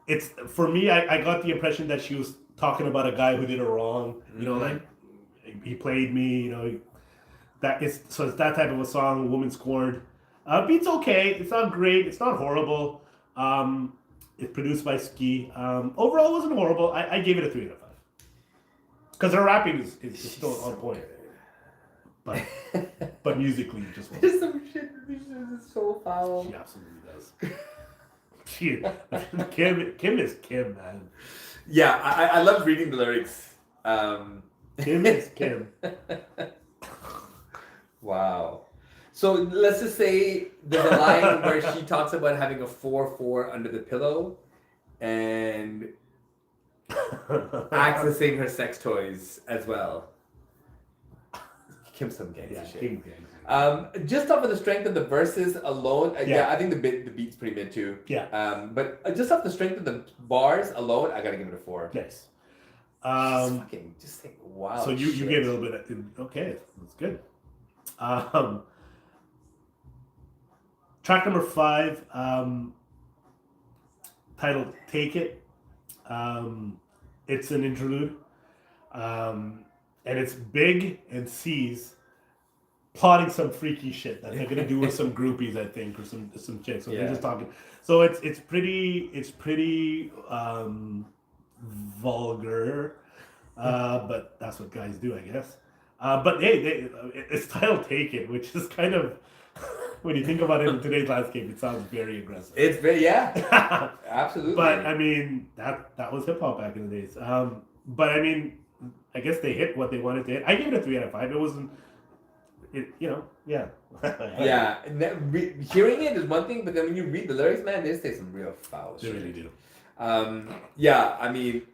It's, for me, I got the impression that she was talking about a guy who did her wrong. You know, like, he played me, you know. It's that type of a song, woman scorned. Beat's okay. It's not great. It's not horrible. It's produced by Ski. Overall, it wasn't horrible. I gave it a 3 out of 5. Because her rapping is still on point. But musically, it just wasn't. There's some shit that is so foul. She absolutely does. Kim is Kim, man. Yeah, I love reading the lyrics. Kim is Kim. Wow. So let's just say there's a line where she talks about having a 4-4 under the pillow and accessing her sex toys as well. Kim's some gangster shit. Kim gang. Just off of the strength of the verses alone, I think the beat's pretty mid too. Yeah. But just off the strength of the bars alone, I gotta give it a 4. Nice. Just think, wow. So you gave it a little bit. Okay, that's good. Track number 5, titled "Take It." It's an interlude, and it's Big and C's plotting some freaky shit that they're gonna do with some groupies, I think, or some chicks. So they're just talking. So it's pretty vulgar, but that's what guys do, I guess. But hey, it's titled "Take It," which is kind of, when you think about it in today's landscape, it sounds very aggressive. It's very, yeah. Absolutely. But I mean, that was hip hop back in the days. But I mean, I guess they hit what they wanted to hit. I gave it a 3 out of 5. It wasn't, yeah. Yeah. Hearing it is one thing, but then when you read the lyrics, man, they say some real foul shit. They really do. Yeah, I mean,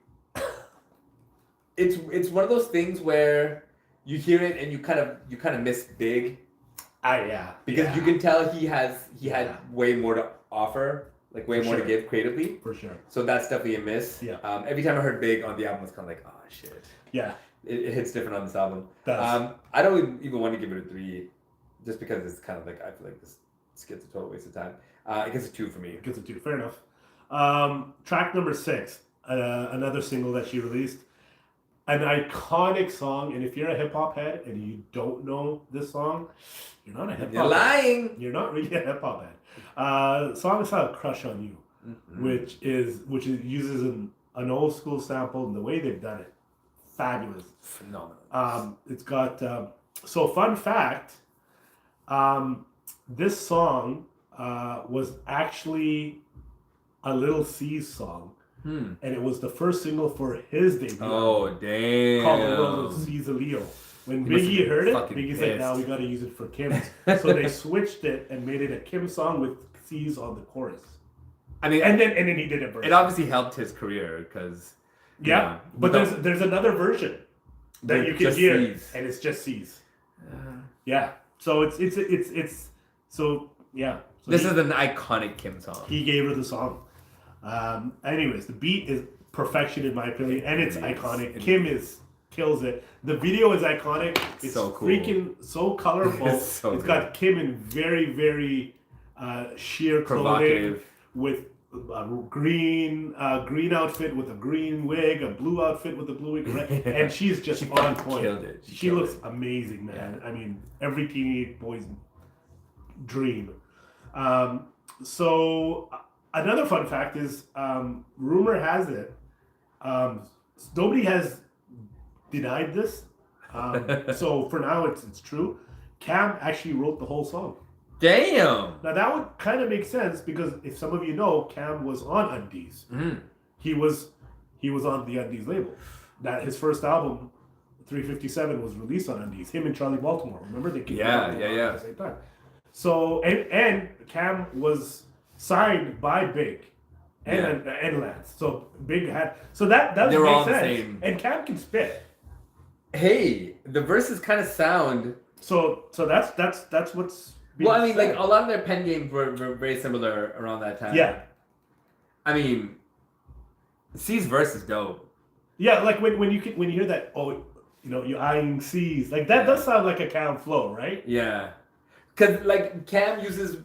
it's one of those things where you hear it and you kind of miss Big. Because you can tell he had way more to offer, like way more to give creatively. For sure. So that's definitely a miss. Yeah. Every time I heard Big on the album, I was kind of like, oh shit. Yeah. It hits different on this album. Does. I don't even want to give it a 3, just because it's kind of like, I feel like this gets a total waste of time. It gets a 2 for me. It gets a 2. Fair enough. Track number 6, another single that she released. an iconic song. And if you're a hip hop head and you don't know this song, you're not a hip hop. You're lying. You're not really a hip hop head. The song is called "Crush on You," which uses an old school sample, and the way they've done it, fabulous, phenomenal. It's got so fun fact. This song was actually a Lil C's song, and it was the first single for his debut. Oh damn! Called Lil C's Leo. When Biggie heard it, Biggie's like, "Now we got to use it for Kim." So they switched it and made it a Kim song with C's on the chorus. I mean, and then he did it. It obviously helped his career because but there's another version that you can hear, and it's just C's. Yeah. So it's so yeah. So this is an iconic Kim song. He gave her the song. Anyways, the beat is perfection in my opinion, and it's iconic. Kim kills it. The video is iconic. It's so cool. Freaking so colorful. It's got Kim in very, very sheer clothing with a green outfit with a green wig, a blue outfit with a blue wig, and she's just on point. Killed it. She looks amazing, man. Yeah. I mean, every teenage boy's dream. So another fun fact is, rumor has it, nobody has denied this. So for now, it's true. Cam actually wrote the whole song. Damn. Now that would kind of make sense because if some of you know, Cam was on Undies. He was on the Undies label. That his first album, 357, was released on Undies. Him and Charlie Baltimore. Remember they came out at the same time. So and Cam was signed by Big and Lance. So Big had that they were all sense. The same. And Cam can spit. Hey, the verses kind of sound. So that's what's. Well, I mean, like a lot of their pen games were very similar around that time. Yeah. I mean, C's verse is dope. Yeah, like when you hear that, you're eyeing C's, like that does sound like a Cam flow, right? Yeah, because like Cam uses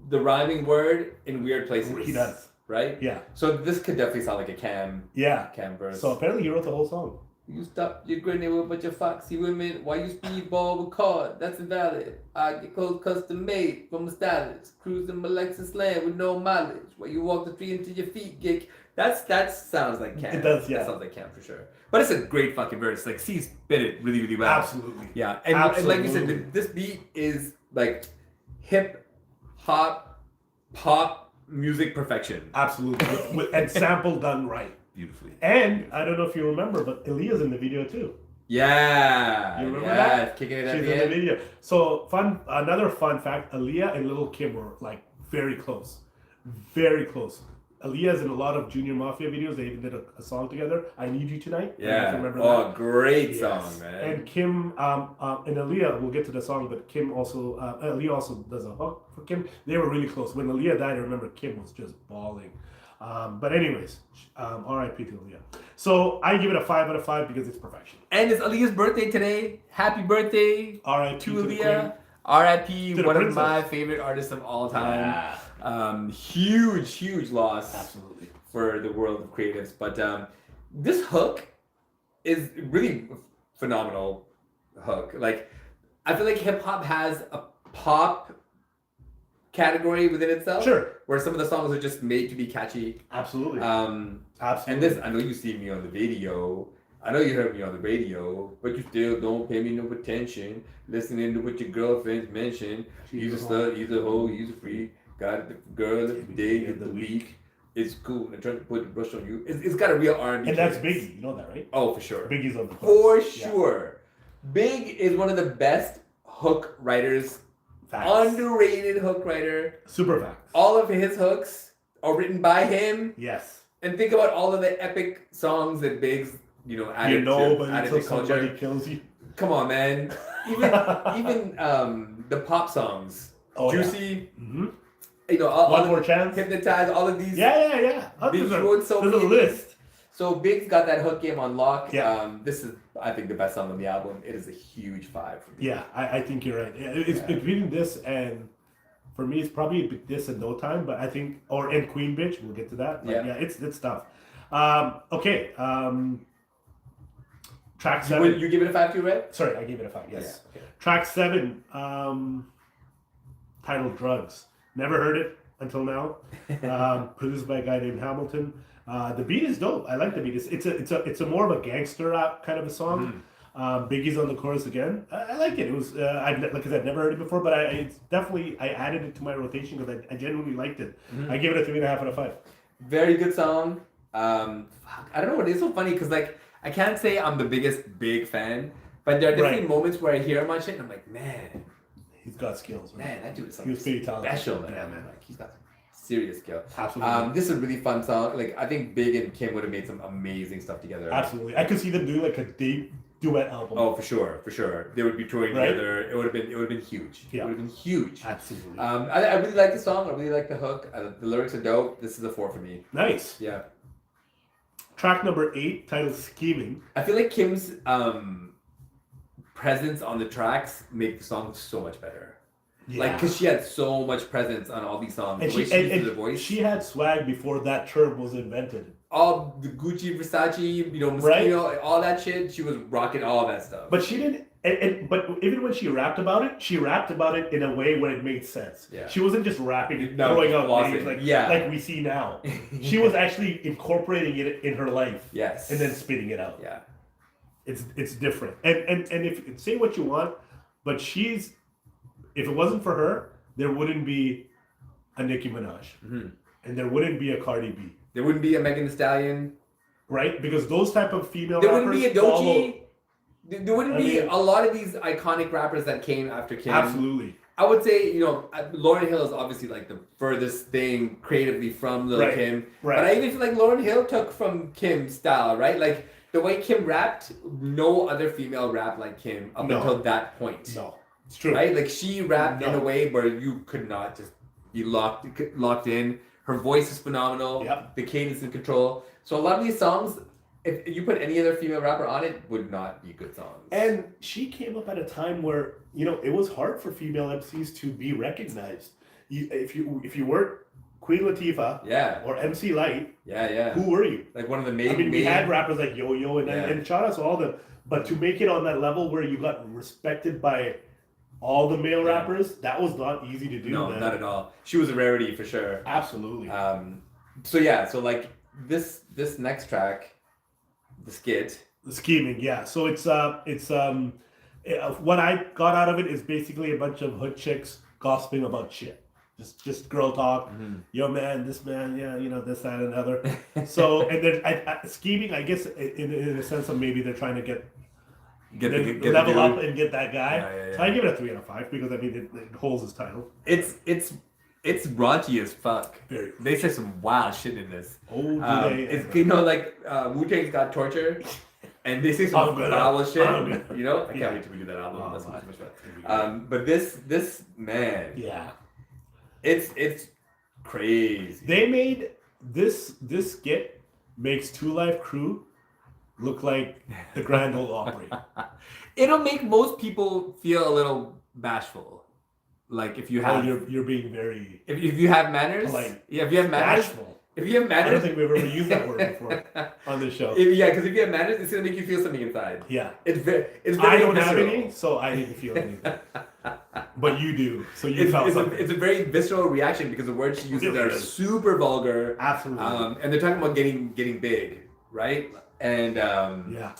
the rhyming word in weird places. He does, right? Yeah. So this could definitely sound like a Cam. Yeah. Cam verse. So apparently he wrote the whole song. You stop your grinning with a bunch of foxy women while you speedball with card. That's invalid. I get clothes custom made from a stylist. Cruising my Lexus land with no mileage. While you walk the street until your feet get. That sounds like Cam. It does, yeah. That sounds like Cam for sure. But it's a great fucking verse. Like C spit it really, really well. Absolutely. Yeah. And like you said, this beat is like hip hop pop music perfection. Absolutely. And sample done right. Beautifully. And I don't know if you remember, but Aaliyah's in the video too. Yeah. You remember that? Kicking it at She's the in end. the video. So another fun fact, Aaliyah and Lil Kim were like very close. Very close. Aaliyah's in a lot of Junior Mafia videos. They even did a song together. I Need You Tonight. Yeah. Remember that? Great yes. song, man. And Kim and Aaliyah, we'll get to the song, but Kim also, Aaliyah also does a hook for Kim. They were really close. When Aaliyah died, I remember Kim was just bawling. But anyways, R.I.P. to Aaliyah. So I give it a 5 out of 5 because it's perfection. And it's Aaliyah's birthday today. Happy birthday R.I.P. to Aaliyah. R.I.P. One princess. of my favorite artists of all time. Yeah. Huge loss. Absolutely. For the world of creatives. But this hook is really phenomenal hook. Like, I feel like hip hop has a pop category within itself. Sure. Where some of the songs are just made to be catchy. Absolutely. Absolutely. And this, I know you see me on the video. I know you heard me on the radio, but you still don't pay me no attention. Listening to what your girlfriends mention. He's a slut, he's a hoe, he's a freak. Got a girl every day of the week. It's cool. I trying to put the brush on you. It's got a real R&B. And that's Biggie. You know that, right? Oh, for sure. Biggie's on the For sure. Big is one of the best hook writers. Facts. Underrated hook writer. Super facts. All of his hooks are written by him. Yes. And think about all of the epic songs that Big's, added to culture. Somebody kills you. Come on, man. Even the pop songs. Oh, Juicy. Yeah. Mm-hmm. All More Chance. Hypnotize, all of these. Yeah. Big wrote so there's a list. So Big's got that hook game on lock. Yeah. This is, I think, the best song on the album. It is a huge 5 for me. Yeah, I think you're right. It's between this and, for me, it's probably this and No Time, but I think, and Queen Bitch, we'll get to that. But yeah, it's tough. Okay. Track 7. You give it a 5 too, right? Sorry, I gave it a 5. Yes. Yeah, okay. Track 7, titled Drugs. Never heard it until now. Produced by a guy named Hamilton. The beat is dope. I like the beat. It's a more of a gangster rap kind of a song. Biggie's on the chorus again. I like it. It was like I said, never heard it before, but I added it to my rotation because I genuinely liked it. I give it a 3.5 out of 5. Very good song. I don't know what it's so funny because like I can't say I'm the big fan, but there are definitely moments where I hear him on shit and I'm like, man, he's got skills. Man, that dude is he was pretty talented. Special, man. Yeah, man. Like he's got serious skill. Absolutely. This is a really fun song. Like I think Big and Kim would have made some amazing stuff together. Absolutely. I could see them doing like a deep duet album. Oh, for sure. They would be touring together. It would have been huge. Yeah. It would have been huge. Absolutely. I really like the song. I really like the hook. The lyrics are dope. This is a 4 for me. Nice. Yeah. Track number 8, titled Scheming. I feel like Kim's presence on the tracks make the song so much better. Yeah. Like, because she had so much presence on all these songs. And the way she uses the voice. She had swag before that term was invented. All the Gucci, Versace, Mosquito, all that shit. She was rocking all that stuff. But she didn't. But even when she rapped about it in a way where it made sense. Yeah. She wasn't just rapping, throwing out names like we see now. She was actually incorporating it in her life. Yes. And then spitting it out. Yeah. It's different. And if say what you want, but if it wasn't for her, there wouldn't be a Nicki Minaj. And there wouldn't be a Cardi B. There wouldn't be a Megan Thee Stallion. Right? Because those type of female there rappers wouldn't be a Doechii. There wouldn't be a lot of these iconic rappers that came after Kim. Absolutely. I would say, Lauryn Hill is obviously like the furthest thing creatively from Lil Kim. Right. But I even feel like Lauryn Hill took from Kim's style, right? Like the way Kim rapped, no other female rapped like Kim up until that point. No, it's true. Right? Like she rapped in a way where you could not just be locked in. Her voice is phenomenal. Yep. The cadence in control. So a lot of these songs, if you put any other female rapper on it, would not be good songs. And she came up at a time where it was hard for female MCs to be recognized. If you weren't Queen Latifah, or MC Light, who were you? Like one of the main. I mean, we had rappers like Yo Yo and shout out to all them, but to make it on that level where you got respected by all the male rappers, that was not easy to do. No, man. not at all. She was a rarity for sure. Absolutely. So like this next track, the skit. The scheming, yeah. So it's what I got out of it is basically a bunch of hood chicks gossiping about shit. Just girl talk. Yo man, this man, this, that, and other. So and then scheming, I guess in a sense of maybe they're trying to get level up and get that guy. Yeah. So I give it a 3 out of 5 because I mean it holds his title. It's raunchy as fuck. Very. They say some wild shit in this. Oh, do they? It's like Wu-Tang's Got Torture, and they say some foul shit. I can't wait till we do that album. That's much fun. But this man. Yeah. It's crazy. They made this skit makes 2 Live Crew look like the Grand Ole Opry. It'll make most people feel a little bashful. Like if you have you're being very if you have manners, polite. If you have manners, bashful. If you have manners, I don't think we've ever used that word before on this show. Because if you have manners, it's gonna make you feel something inside. Yeah, it's very I don't have any, so I didn't feel anything. But you do, so you felt something. It's a very visceral reaction because the words she uses are super vulgar. Absolutely. And they're talking about getting big, right? And right.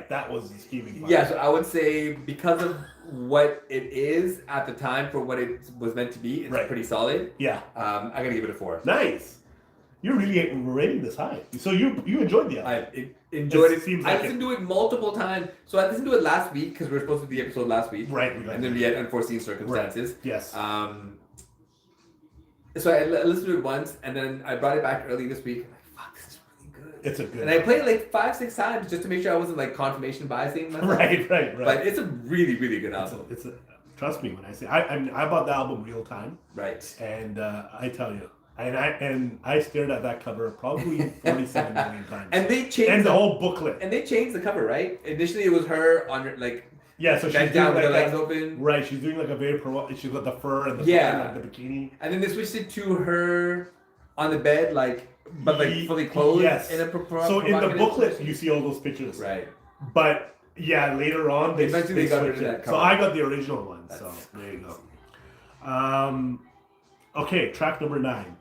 That was the scheming part. Yeah, so I would say because of what it is at the time for what it was meant to be, it's pretty solid. Yeah. I'm gonna give it a 4. Nice. You're really rating this high. So you enjoyed the album. I enjoyed it. Seems I like listened to it multiple times. So I listened to it last week because we were supposed to do the episode last week. Right. And then we had unforeseen circumstances. Right. Yes. So I listened to it once and then I brought it back early this week. I'm like, fuck, this is really good. It's a good And I played it like 5-6 times just to make sure I wasn't like confirmation biasing myself. Right. But it's a really, really good album. Trust me when I say I bought the album real time. Right. And I tell you. And I stared at that cover probably 47 million times. And they changed the whole booklet. And they changed the cover, right? Initially, it was her on like so she's down with like her legs open. Right, she's doing like a very she's got the fur and the the bikini. And then they switched it to her on the bed, like, but like fully clothed Yes. in a So in the booklet, you see all those pictures. Right. But yeah, later on they Eventually they got rid switched of it. that So cover. I got the original one. So there you go. Okay, track number 9.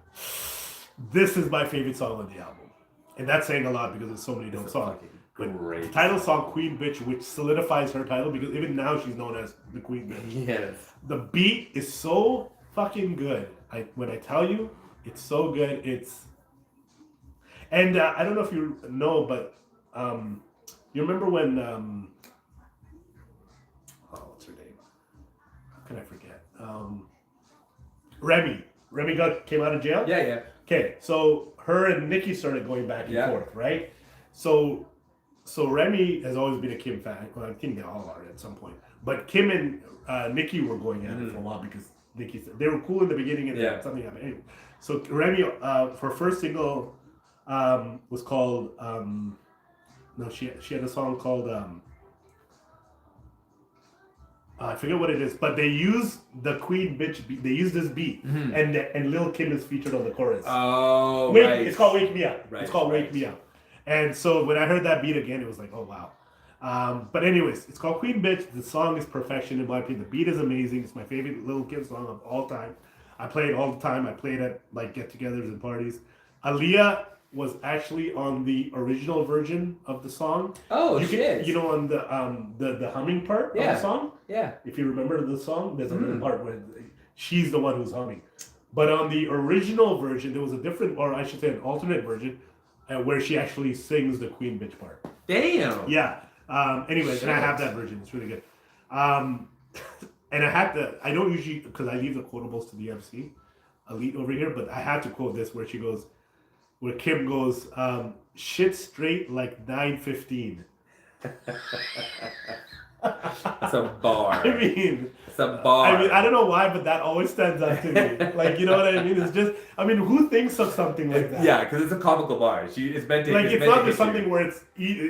This is my favorite song on the album, and that's saying a lot because there's so many dope songs. Great. The title song "Queen Bitch," which solidifies her title because even now she's known as the Queen Bitch. Yes. The beat is so fucking good. When I tell you, it's so good. And I don't know if you know, but you remember when what's her name? How can I forget? Remy came out of jail. Yeah. Okay, so her and Nicki started going back and forth, right? So Remy has always been a Kim fan. Well, I think they all are at some point. But Kim and Nicki were going at it for a while because they were cool in the beginning and then something happened. Anyway, so Remy, her first single was called she had a song called I forget what it is, but they use the Queen Bitch beat. They use this beat, and Lil Kim is featured on the chorus. Oh, right. It's called "Wake Me Up." Right, it's called "Wake Me Up," and so when I heard that beat again, it was like, oh wow. But anyways, it's called "Queen Bitch." The song is perfection in my opinion. The beat is amazing. It's my favorite Lil Kim song of all time. I play it all the time. I play it at like get-togethers and parties. Aaliyah was actually on the original version of the song. Oh, shit. You know, on the humming part of the song. Yeah. If you remember the song, there's a little part where she's the one who's humming. But on the original version, there was a different, or I should say, an alternate version, where she actually sings the Queen Bitch part. Damn. Yeah. Anyways, and I have that version. It's really good. And I don't usually, because I leave the quotables to the MC, Elite over here, but I have to quote this where Kim goes, shit straight like 9:15. That's a bar. I mean, it's a bar. I mean, I don't know why, but that always stands out to me. Like, you know what I mean? It's just, I mean, who thinks of something like that? Yeah, because it's a comical bar. It's meant to. Like, it's not just something where it's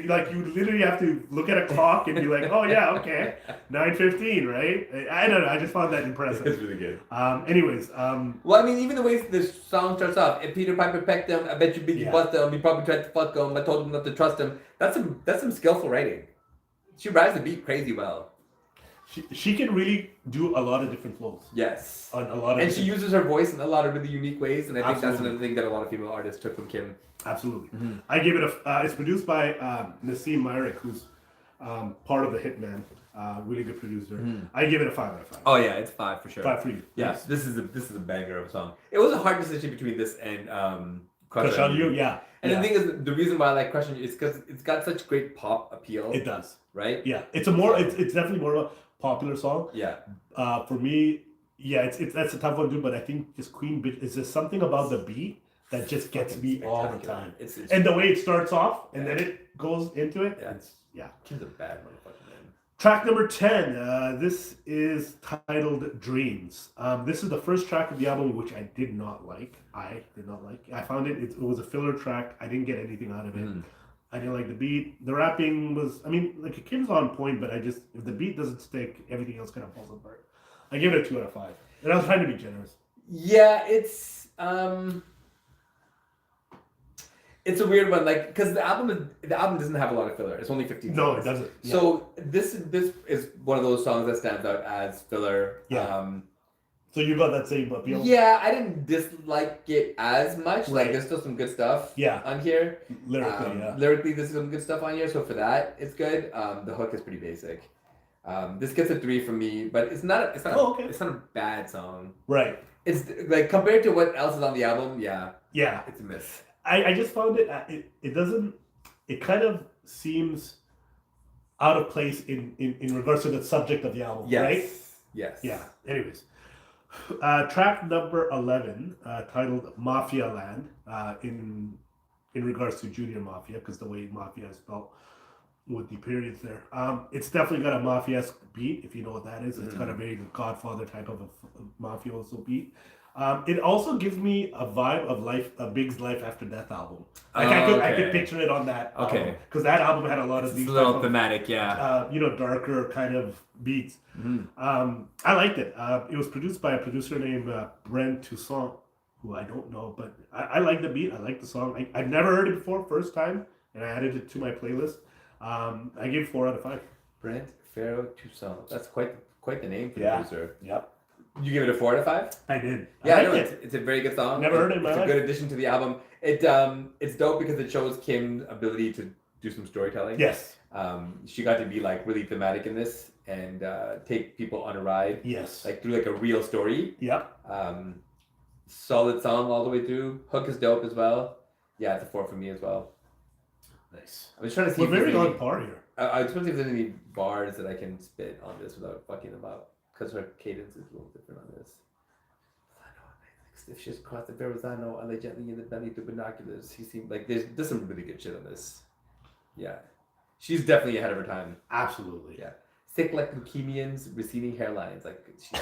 like you literally have to look at a clock and be like, oh yeah, okay, 9:15, right? I don't know. I just found that impressive. It's really good. Anyways. Well, I mean, even the way the song starts off, if Peter Piper pecked him, I bet you Biggie bust him. He probably tried to fuck him. I told him not to trust him. That's some skillful writing. She rides the beat crazy well. She can really do a lot of different flows. Yes. On a lot of and she uses her voice in a lot of really unique ways, and I think that's another thing that a lot of female artists took from Kim. Absolutely. Mm-hmm. I give it it's produced by Nassim Myrick, who's part of the Hitman. Really good producer. Mm-hmm. I give it a 5 out of 5. Oh yeah, it's 5 for sure. 5 for you. Yes, this is a banger of a song. It was a hard decision between this and Crush on You. Yeah. And the thing is, the reason why I like Crush on You is because it's got such great pop appeal. It does. Right? Yeah. It's it's definitely more of a popular song. Yeah. For me, that's a tough one too, but I think just Queen Bitch is just something about the beat that just gets me all the time. It's and the way it starts off and then it goes into it. Yeah. Kim's a bad motherfucker, man. Track number 10. This is titled Dreams. This is the first track of the album which I did not like. I found it was a filler track. I didn't get anything out of it. I didn't like the beat. The rapping was, I mean, like Kim's on point, but if the beat doesn't stick, everything else kind of falls apart. I give it a 2 out of 5. And I was trying to be generous. Yeah, it's a weird one, like, because the album doesn't have a lot of filler. It's only 15 songs. No, it doesn't. Yeah. So this is one of those songs that stands out as filler. Yeah. So you got that same appeal? Yeah, I didn't dislike it as much. Like, there's still some good stuff on here. Lyrically, there's some good stuff on here. So for that, it's good. The hook is pretty basic. This gets a 3 from me, but it's not a bad song. Right. It's like compared to what else is on the album. Yeah, it's a miss. I just found it kind of seems out of place in regards to the subject of the album, right? Yes. Yeah. Anyways. Track number 11, titled Mafia Land, in regards to Junior Mafia, because the way Mafia is spelled with the periods there. It's definitely got a Mafia-esque beat, if you know what that is. It's got a very Godfather type of a Mafioso beat. It also gives me a vibe of Big's Life After Death album. Like I could picture it on that album. Because that album had a lot of these little thematic, darker kind of beats. I liked it. It was produced by a producer named Brent Toussaint, who I don't know, but I like the beat. I like the song. I've never heard it before, first time, and I added it to my playlist. I gave 4 out of 5. Brent Pharaoh Toussaint. That's quite the name for the Yeah. producer. Yep. You give it a 4 out of 5? I did. Yeah, I no, like it. it's a very good song. Never heard it in my It's a life. good addition to the album. It's dope because it shows Kim's ability to do some storytelling. Yes. She got to be like really thematic in this and take people on a ride. Yes. Like through like a real story. Yep. Solid song all the way through. Hook is dope as well. Yeah, it's a 4 for me as well. Nice. I was trying to see We're if there's very any, on par here. I was trying to see if there's any bars that I can spit on this without fucking them up. Because her cadence is a little different on this. If she's across the Verrazano, I lay gently in the belly through binoculars. He seemed like there's some really good shit on this. Yeah. She's definitely ahead of her time. Absolutely. Yeah. Sick like leukemians, receding hairlines. Like she's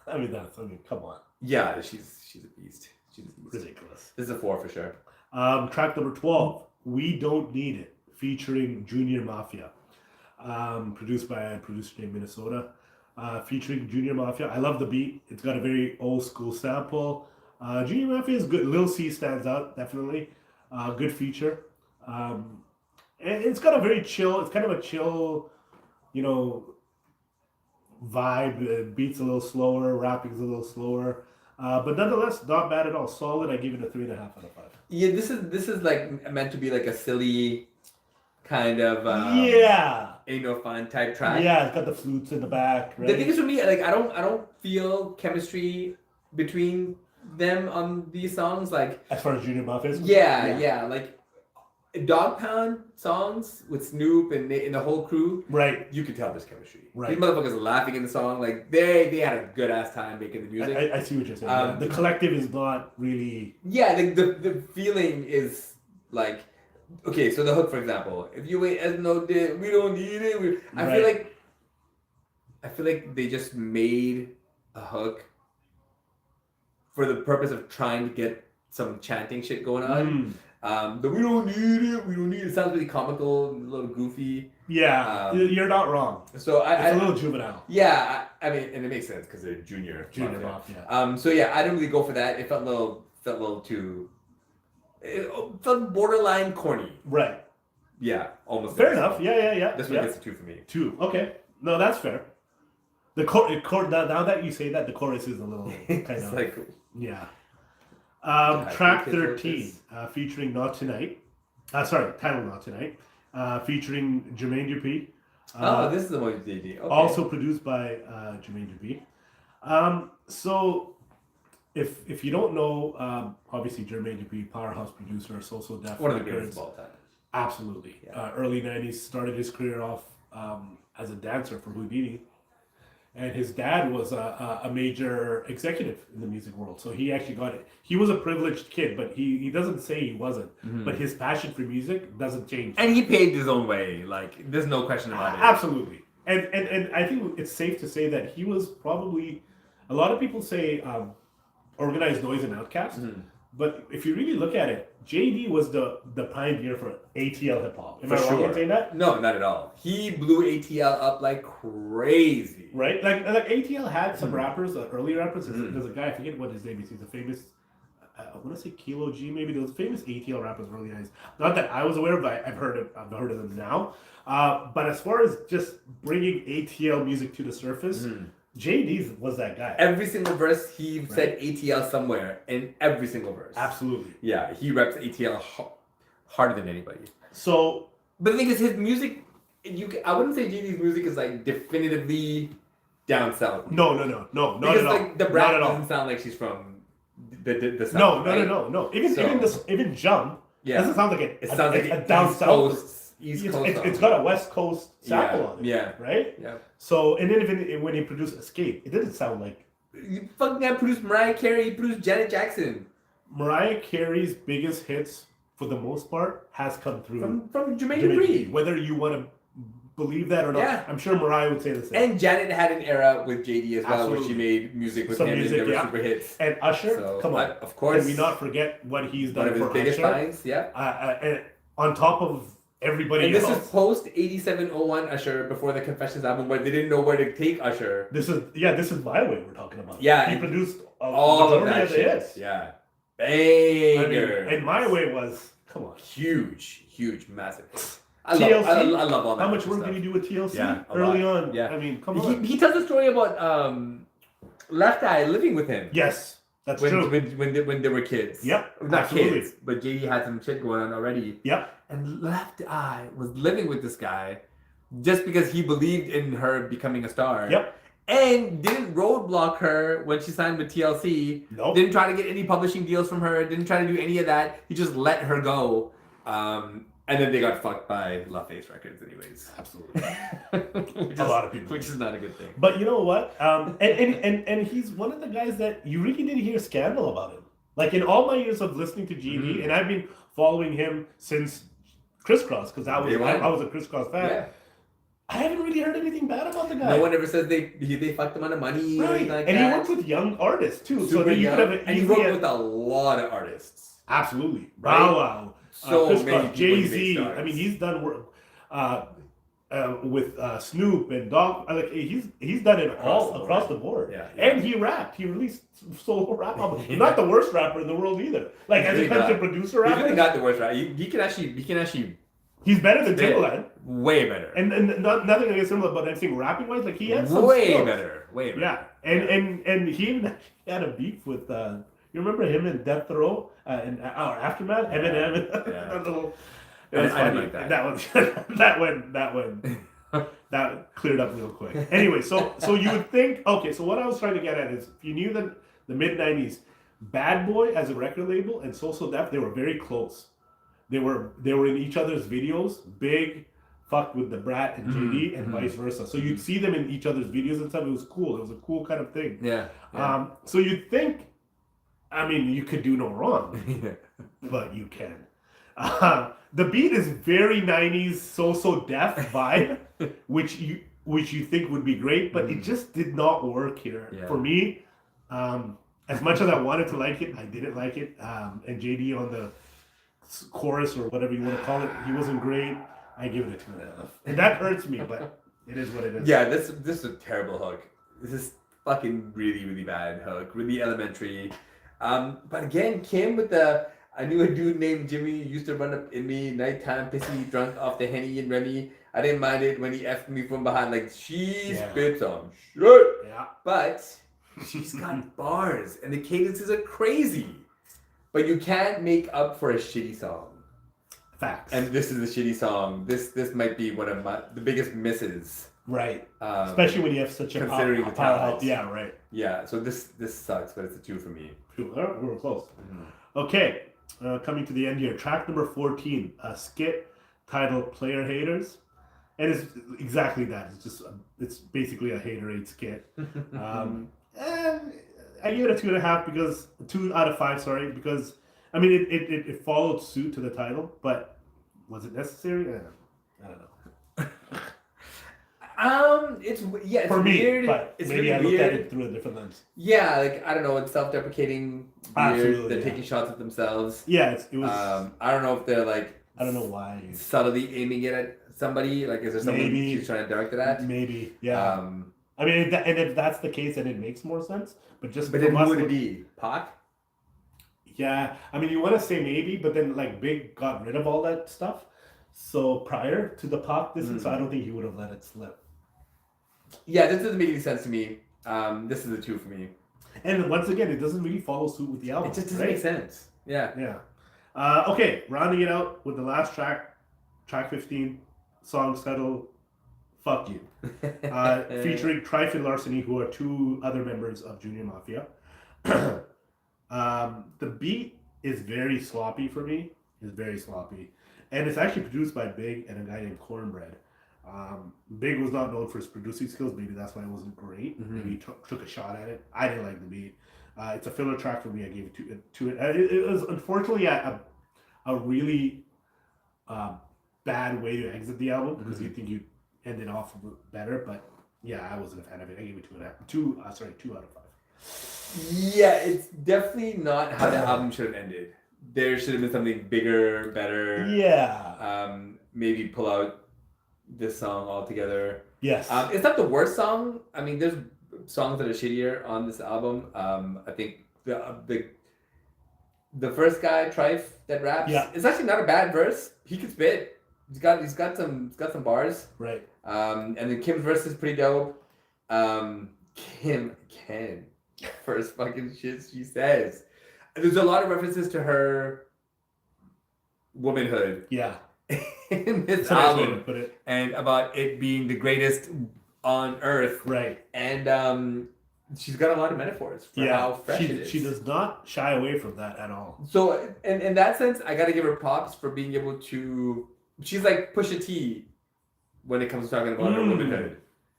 I mean, come on. yeah, she's a beast. She's a beast. Ridiculous. This is a 4 for sure. Track number 12, We Don't Need It, featuring Junior Mafia. Produced by a producer named Minnesota. Featuring Junior Mafia. I love the beat. It's got a very old school sample. Junior Mafia is good. Lil C stands out, definitely. Good feature. And it's got a very chill, it's kind of a chill, vibe. Beat's a little slower, rapping's a little slower. But nonetheless, not bad at all. Solid. I give it a 3.5 out of 5. Yeah, this is like meant to be like a silly kind of ain't no fun type track. Yeah, it's got the flutes in the back. Right? The thing is for me, like I don't feel chemistry between them on these songs. Like as far as Junior Mafia is concerned? Yeah. Like Dog Pound songs with Snoop and the whole crew. Right. You could tell there's chemistry. Right. These motherfuckers are laughing in the song. Like they had a good ass time making the music. I see what you're saying. The collective is not really. Yeah, the feeling is like. Okay, so the hook, for example, if you ain't as no did, we don't need it. I feel like they just made a hook for the purpose of trying to get some chanting shit going on. The we don't need it sounds really comical, a little goofy. Yeah, you're not wrong. So it's a little juvenile. Yeah, I mean, and it makes sense because they're junior mafia. So yeah, I didn't really go for that. It felt a little too. It felt borderline corny. Right. Yeah, almost. Fair enough. Yeah. This one gets a 2 for me. 2. Okay. No, that's fair. The now that you say that, the chorus is a little kind of like yeah. Track 13, featuring Not Tonight. Title Not Tonight. Featuring Jermaine Dupri. This is the one with JD. Okay. Also produced by Jermaine Dupri. So. If you don't know, obviously Jermaine Dupri, powerhouse producer, So Def. One of the greatest of all time. Absolutely. Yeah. Early 90s, started his career off as a dancer for Houdini. And his dad was a major executive in the music world. So he actually got it. He was a privileged kid, but he doesn't say he wasn't. Mm-hmm. But his passion for music doesn't change. And he paved his own way. Like, there's no question about it. Absolutely. And I think it's safe to say that he was probably, a lot of people say, Organized Noise and Outkast. Mm-hmm. But if you really look at it, JD was the pioneer for ATL hip hop. Am I wrong in saying that? No, not at all. He blew ATL up like crazy. Right? Like ATL had some rappers, early rappers. There's a guy, I forget what his name is. He's a famous, I want to say Kilo G maybe. There was famous ATL rappers early 90s. Not that I was aware of, but I've heard of them now. But as far as just bringing ATL music to the surface, JD was that guy. Every single verse, he said ATL somewhere in every single verse. Absolutely. Yeah, he reps ATL harder than anybody. So, but the thing is, his music, I wouldn't say JD's music is like definitively down south. No, not at all. Because like the rap doesn't sound like she's from the south. No. Even Jump doesn't sound like it sounds like a down south. East Coast. It's got a West Coast sample on it. Yeah. Right? Yeah. So, and then even when he produced Escape, it didn't sound like. You fucking guy produced Mariah Carey, he produced Janet Jackson. Mariah Carey's biggest hits, for the most part, has come through from Jermaine Dupri. Whether you want to believe that or not, I'm sure Mariah would say the same. And Janet had an era with JD as well, where she made music with him and they were super hits. And Usher, come on. Of course. Can we not forget what he's done for Usher? One of his biggest finds, and on top of everybody else. And this is post 8701 Usher, before the Confessions album, where they didn't know where to take Usher. This is My Way we're talking about. Yeah. He produced all of that shit. Yeah. Banger. And My Way was, come on. Huge, massive. TLC. I love all that. How much work stuff. did he do with TLC Yeah, early lot. on? Yeah. I mean, come on. He tells a story about Left Eye living with him. Yes, that's true. When they were kids. Yep, Not absolutely. kids, but JD had some shit going on already. Yep. And Left Eye was living with this guy just because he believed in her becoming a star. Yep. And didn't roadblock her when she signed with TLC. Nope. Didn't try to get any publishing deals from her. Didn't try to do any of that. He just let her go. And then they got fucked by LaFace Records anyways. Absolutely. A lot of people. Which is not a good thing. But you know what? And he's one of the guys that you really didn't hear scandal about him. Like in all my years of listening to GD, and I've been following him since Crisscross, because I was a Crisscross fan. Yeah. I haven't really heard anything bad about the guy. No one ever says they fucked him out of money or anything like and that. he worked with young artists too. Super so you young. could have And he worked with a lot of artists. Absolutely. Right? Bow Wow. So many Jay-Z. I mean, he's done work with Snoop and Dog. Like he's done it across the board. Yeah. And he rapped. He released solo rap albums. Not the worst rapper in the world either. Like as it comes to producer He's rappers, really not the worst rapper. He can actually. He's better than Timbaland. Way better. And nothing against Timbaland, but I'm saying rapping wise, like he has some way skills. better. Yeah, and he even actually had a beef with. You remember him in Death Row and our Aftermath? Yeah. Eminem. Yeah. That little. I didn't like that. That one. That cleared up real quick. Anyway, so you would think, okay, so what I was trying to get at is, if you knew that the mid '90s, Bad Boy as a record label and So Def, they were very close. They were in each other's videos. Big fucked with the Brat and JD and vice versa. So you'd see them in each other's videos and stuff. It was cool. It was a cool kind of thing. Yeah. So you'd think, I mean, you could do no wrong, but you can. The beat is very '90s So Def vibe, which you think would be great, but it just did not work here for me. As much as I wanted to like it, I didn't like it. And JD on the chorus or whatever you want to call it, he wasn't great. I give it a 2.5, and that hurts me, but it is what it is. Yeah, this is a terrible hook. This is fucking really bad hook, really elementary. But again, Kim with I knew a dude named Jimmy used to run up in me nighttime, pissy, drunk off the Henny and Remy. I didn't mind it when he effed me from behind. Like, she spits on shit. Yeah. But she's got bars, and the cadences are crazy. But you can't make up for a shitty song. Facts. And this is a shitty song. This might be one of the biggest misses. Right. Especially when you have such a considering the talent. Yeah, right. Yeah, so this sucks, but it's a 2 for me. We were close. Okay, coming to the end here. Track number 14, a skit titled "Player Haters," and it's exactly that. It's basically a haterade skit. And I give it a 2.5 because 2 out of 5. Sorry, because I mean it followed suit to the title, but was it necessary? I don't know. It's for me, weird. But it's maybe really I looked weird. at it through a different lens. Yeah, like I don't know, it's self-deprecating. Absolutely, They're taking shots at themselves. Yeah, it was. I don't know if they're like. I don't know why. Subtly aiming it at somebody. Like, is there somebody she's trying to direct it at? Maybe, yeah. I mean, if that's the case, then it makes more sense. But then who would it be? Pac? Yeah, I mean, you want to say maybe, but then like Big got rid of all that stuff. So prior to the Pac distance, so I don't think he would have let it slip. Yeah, this doesn't make any sense to me. This is a 2 for me. And once again, it doesn't really follow suit with the album. It just doesn't make sense. Yeah. Yeah. Okay, rounding it out with the last track 15, song titled "Fuck You," featuring Trife and Larceny, who are 2 other members of Junior Mafia. The beat is very sloppy for me. It's very sloppy, and it's actually produced by Big and a guy named Cornbread. Big was not known for his producing skills. Maybe that's why it wasn't great. Maybe he took a shot at it. I didn't like the beat. It's a filler track for me. I gave it 2. It was unfortunately a really bad way to exit the album because you think you ended off better. But yeah, I wasn't a fan of it. I gave it 2 out of 5. Yeah, it's definitely not how the album should have ended. There should have been something bigger, better. Yeah. Maybe pull out this song altogether. Yes. It's not the worst song. I mean, there's songs that are shittier on this album. I think the the first guy, Trife, that raps, Yeah. it's actually not a bad verse. He can spit. He's got some bars. Right. And then Kim's verse is pretty dope. Kim first fucking shit she says. There's a lot of references to her womanhood Yeah. in this That's a nice way to album, put it. and about it being the greatest on earth. Right. And she's got a lot of metaphors for how fresh it is. She does not shy away from that at all. So in that sense, I gotta give her props for being able to. She's like Pusha T when it comes to talking about her womanhood.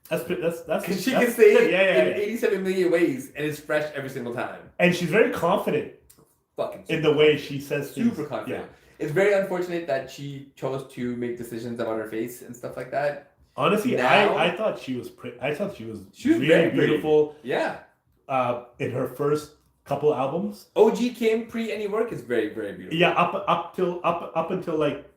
That's Because she can say it in yeah. 87 million ways, and it's fresh every single time. And she's very confident in the way she says things. Super confident. It's very unfortunate that she chose to make decisions about her face and stuff like that. Honestly, Now, I thought she was pretty. I thought she was very really beautiful. Yeah. In her first couple albums. OG Kim pre any work is very, very beautiful. Yeah, up until like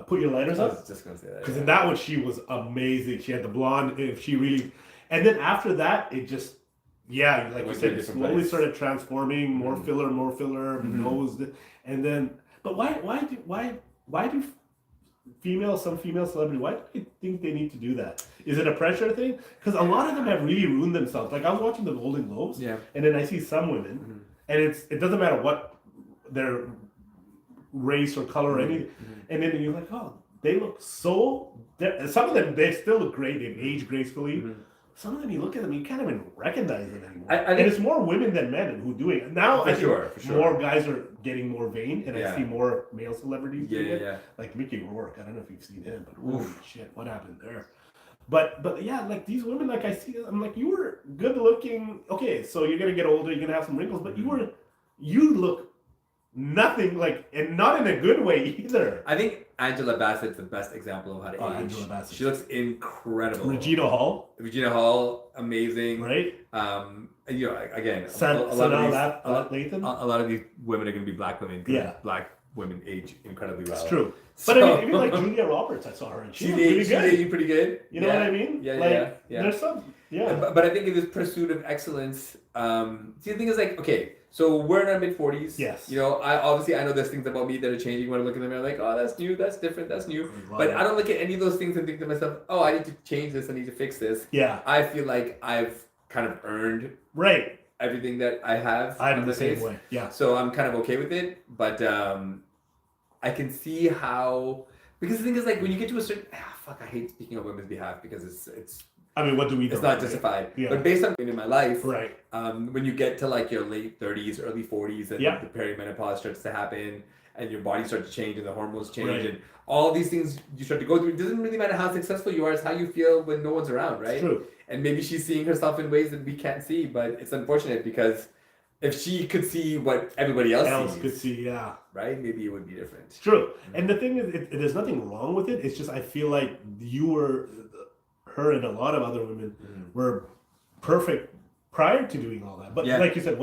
Put Your Lighters Up. I was just gonna say that. Because in that one she was amazing. She had the blonde. If she really, and then after that it just like you said, it slowly started transforming. More filler, nose, and then. But why do some female celebrities, why do you think they need to do that? Is it a pressure thing? Because a lot of them have really ruined themselves. Like I was watching the Golden Globes, and then I see some women, and it doesn't matter what their race or color or anything, and then you're like, oh, they look so. Some of them they still look great. They've aged gracefully. Some of them, you look at them, you can't even recognize them anymore. And it's more women than men who do it. Now, I think more guys are getting more vain, and I see more male celebrities doing it. Like Mickey Rourke. I don't know if you've seen him, but holy shit, what happened there? But yeah, like these women, like I see them, I'm like, you were good looking. Okay, so you're gonna get older, you're gonna have some wrinkles, but you look nothing like, and not in a good way either. I think Angela Bassett's the best example of how to age. Angela Bassett. She looks incredible. Regina Hall, amazing. Right? You know, again, a lot of these women are going to be black women. Yeah. Black women age incredibly well. It's true. But I mean, even like Julia Roberts, I saw her, and she's aging pretty good. You know what I mean? Yeah. There's some. Yeah. But I think in this pursuit of excellence, see, the thing is like, okay, so we're in our mid-40s. Yes. You know, I know there's things about me that are changing when I look in the mirror, like, oh, that's new, that's different, that's new. But I don't look at any of those things and think to myself, oh, I need to change this, I need to fix this. Yeah. I feel like I've kind of earned everything that I have. I'm the same way. Yeah. So I'm kind of okay with it, but I can see how, because the thing is like when you get to a certain, I hate speaking on women's behalf because it's. I mean, what do we do? It's not justified. Yeah. But based on in my life, right. When you get to like your late 30s, early 40s, and the perimenopause starts to happen, and your body starts to change, and the hormones change, and all these things you start to go through. It doesn't really matter how successful you are; it's how you feel when no one's around, right? It's true. And maybe she's seeing herself in ways that we can't see, but it's unfortunate because if she could see what everybody else sees, could see, right? Maybe it would be different. It's true. And the thing is, there's nothing wrong with it. It's just I feel like her and a lot of other women were perfect prior to doing all that. But like you said,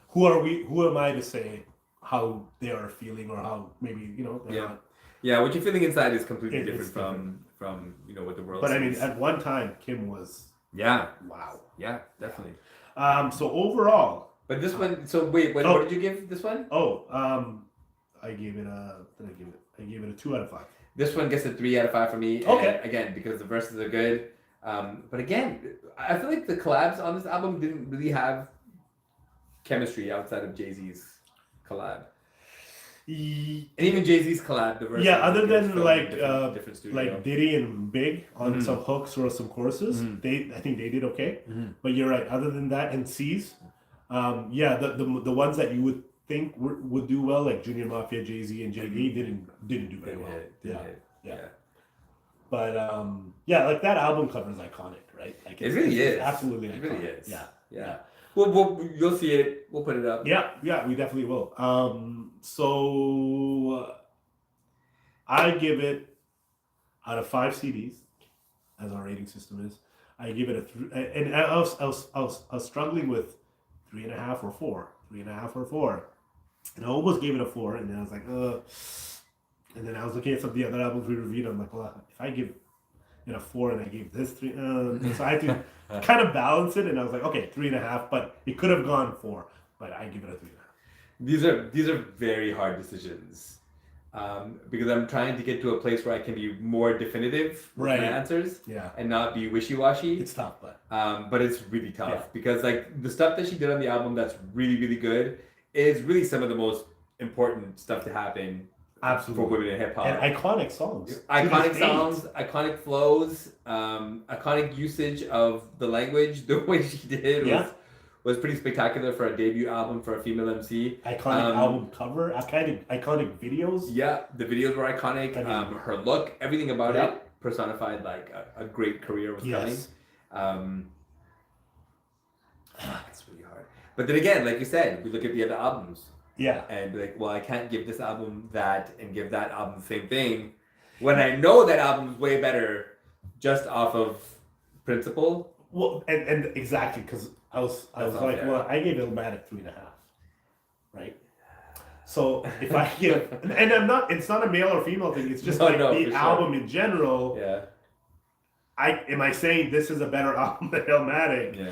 who am I to say how they are feeling or how maybe, they're not. Yeah, what you're feeling inside is completely different from what the world But sees. I mean, at one time, Kim was... Yeah. Wow. Yeah, definitely. So overall... But this one, so wait, what did you give this one? I gave it a 2 out of 5. This one gets a 3 out of 5 for me. Okay. And again, because the verses are good. But again, I feel like the collabs on this album didn't really have chemistry outside of Jay-Z's collab. And even Jay-Z's collab, the verses. Yeah, other than like different studio. like Diddy and Big on some hooks or some choruses, I think they did okay. But you're right. Other than that, and C's, the ones that you would think would do well, like Junior Mafia, Jay-Z, and Jay-Z, didn't do very well. Yeah. But like that album cover is iconic, right? Like it really is. Absolutely iconic. It really is. Yeah. Well, you'll see it. We'll put it up. Yeah, we definitely will. So I give it, out of 5 CDs, as our rating system is, I give it a 3. And I was struggling with 3.5 or 4. 3.5 or 4. And I almost gave it a 4, and then I was like, And then I was looking at some of the other albums we reviewed. I'm like, well, if I give it a 4 and I gave this 3, so I had to kind of balance it. And I was like, okay, 3.5, but it could have gone 4, but I give it a 3.5. These are very hard decisions, because I'm trying to get to a place where I can be more definitive with Right. my answers, Yeah. and not be wishy-washy. It's tough, but But it's really tough Yeah. because like the stuff that she did on the album that's really really good is really some of the most important stuff to happen absolutely. for women in hip hop. And iconic songs. Iconic To this songs, date. iconic flows, iconic usage of the language. The way she did Yeah. was pretty spectacular for a debut album for a female MC. Iconic album cover, iconic videos. Yeah, the videos were iconic. I mean, Her look, everything about Yeah. it personified like a great career was coming. Yes. It's really hard. But then again, like you said, we look at the other albums Yeah. and be like, well, I can't give this album that and give that album the same thing when I know that album's way better just off of principle. Well, and exactly, because I was That's like, unfair. well, I gave Illmatic 3.5, right? So if I give, and I'm not, it's not a male or female thing. It's just No, like no, the for sure. album in general. Yeah. Am I saying this is a better album than Illmatic? Yeah.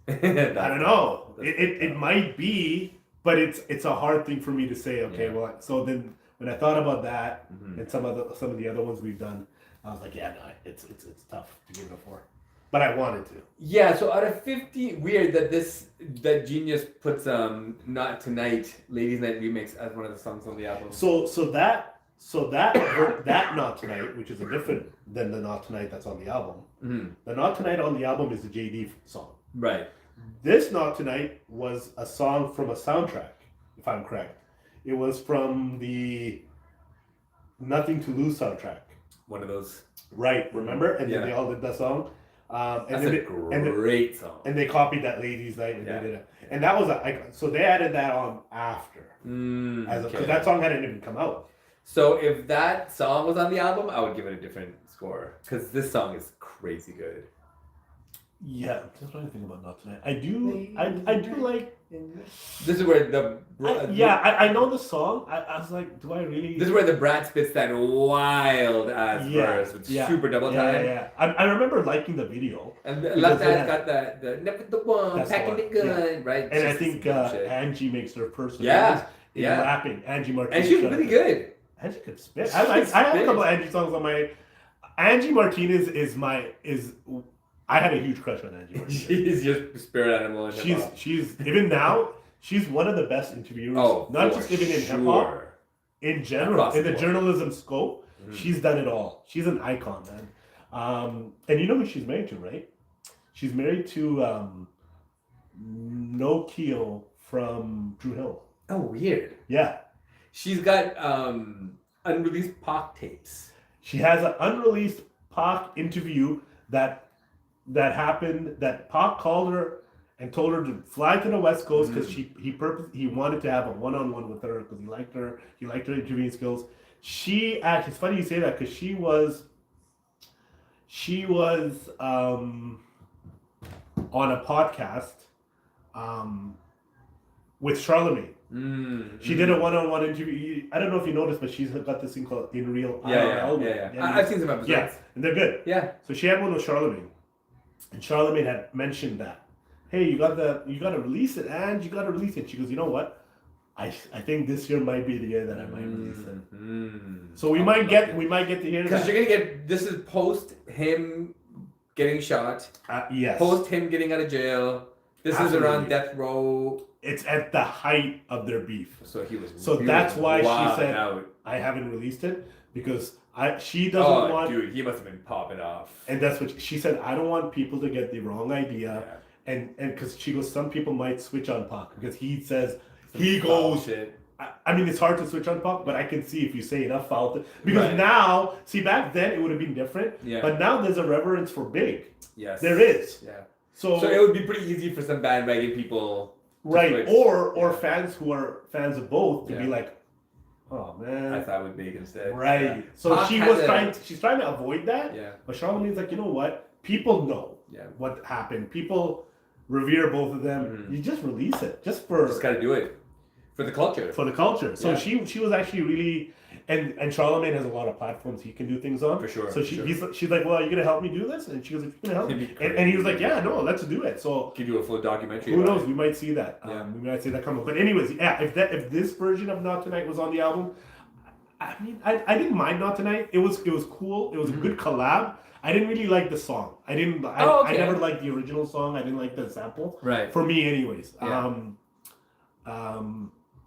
I don't know. That's It might be, but it's a hard thing for me to say. Okay, Yeah. well, so then when I thought about that Mhm. and some of the other ones we've done, I was like, yeah, no, it's tough to give it a 4, but I wanted to. Yeah, so out of 50, weird that Genius puts Not Tonight, Ladies Night Remix as one of the songs on the album. So that Not Tonight, which is a different than the Not Tonight that's on the album. Mhm. The Not Tonight on the album is the JD song. Right. This Not Tonight was a song from a soundtrack, if I'm correct. It was from the Nothing to Lose soundtrack. One of those. Right, remember? And Yeah. then they all did that song. And That's then a they, great song. and they copied that Ladies Night and Yeah. they did it. And that was so they added that on after. Because Okay. that song hadn't even come out. So if that song was on the album, I would give it a different score because this song is crazy good. Yeah, just trying to think about Not Tonight. I do like. This is where the I know the song. I was like, do I really? This is where the brat spits that wild ass verse with super double time. Yeah. I remember liking the video. And the Because left they hand's got the never the one That's the packing the one, gun, right? And I Just think some shit. Angie makes her person. Yeah, in yeah. rapping. Angie Martinez. And she was really good. Angie could spit. She I could have a spit. couple of Angie songs on my. Angie Martinez is. I had a huge crush on Angie Martinez. She's your spirit animal in hip hop. She's even now. She's one of the best interviewers. Oh, not for just even in hip hop, sure. in general, Across in the the board. journalism scope. Mhm. She's done it all. She's an icon, man. And you know who she's married to, right? She's married to No Keel from Drew Hill. Oh, weird. Yeah. She's got unreleased Pac tapes. She has an unreleased Pac interview that happened. That Pac called her and told her to fly to the West Coast because he wanted to have a one-on-one with her because he liked her interviewing skills. It's funny you say that because she was on a podcast with Charlemagne. She did a one-on-one interview. I don't know if you noticed, but she's got this thing called In Real IRL. Yeah. I've seen some episodes. Yeah, and they're good. Yeah. So she had one with Charlemagne, and Charlemagne had mentioned that, hey, you got to release it, and you got to release it. She goes, you know what? I think this year might be the year that I might release it. So we might get to hear Because that. you're gonna get this is post him getting shot, Yes. post him getting out of jail. This is around Absolutely. death row. It's at the height of their beef. So he was. So he that's was why she wild said, out. I haven't released it because she doesn't want. Dude, he must have been popping off. And that's what she said. I don't want people to get the wrong idea. Yeah. And because she goes, some people might switch on Pac because he says Some he foul goes. shit. I mean, it's hard to switch on Pac, but I can see if you say enough foul. Because Right. now, see, back then it would have been different. Yeah. But now there's a reverence for Big. Yes. There is. Yeah. So it would be pretty easy for some bandwagon people. to right, switch. or fans who are fans of both to Yeah. be like, oh man, I thought with Big instead. right. Yeah. So Pac she's trying to avoid that. Yeah. But Charlemagne's like, you know what? People know Yeah. what happened. People revere both of them. Mhm. You just release it, just for Just gotta do it. For the culture. For the culture. So Yeah. she was actually really, and Charlemagne has a lot of platforms he can do things on. For sure. So she's like, well, are you gonna help me do this? And she goes, if you're gonna help me, and he was like, yeah, no, let's do it. So Can do a full documentary. who about knows? it. We might see that. Yeah. We might see that coming. But anyways, yeah. If this version of Not Tonight was on the album, I mean, I didn't mind Not Tonight. It was cool. It was a good collab. I didn't really like the song. I never liked the original song. I didn't like the sample. Right. For me, anyways. Yeah.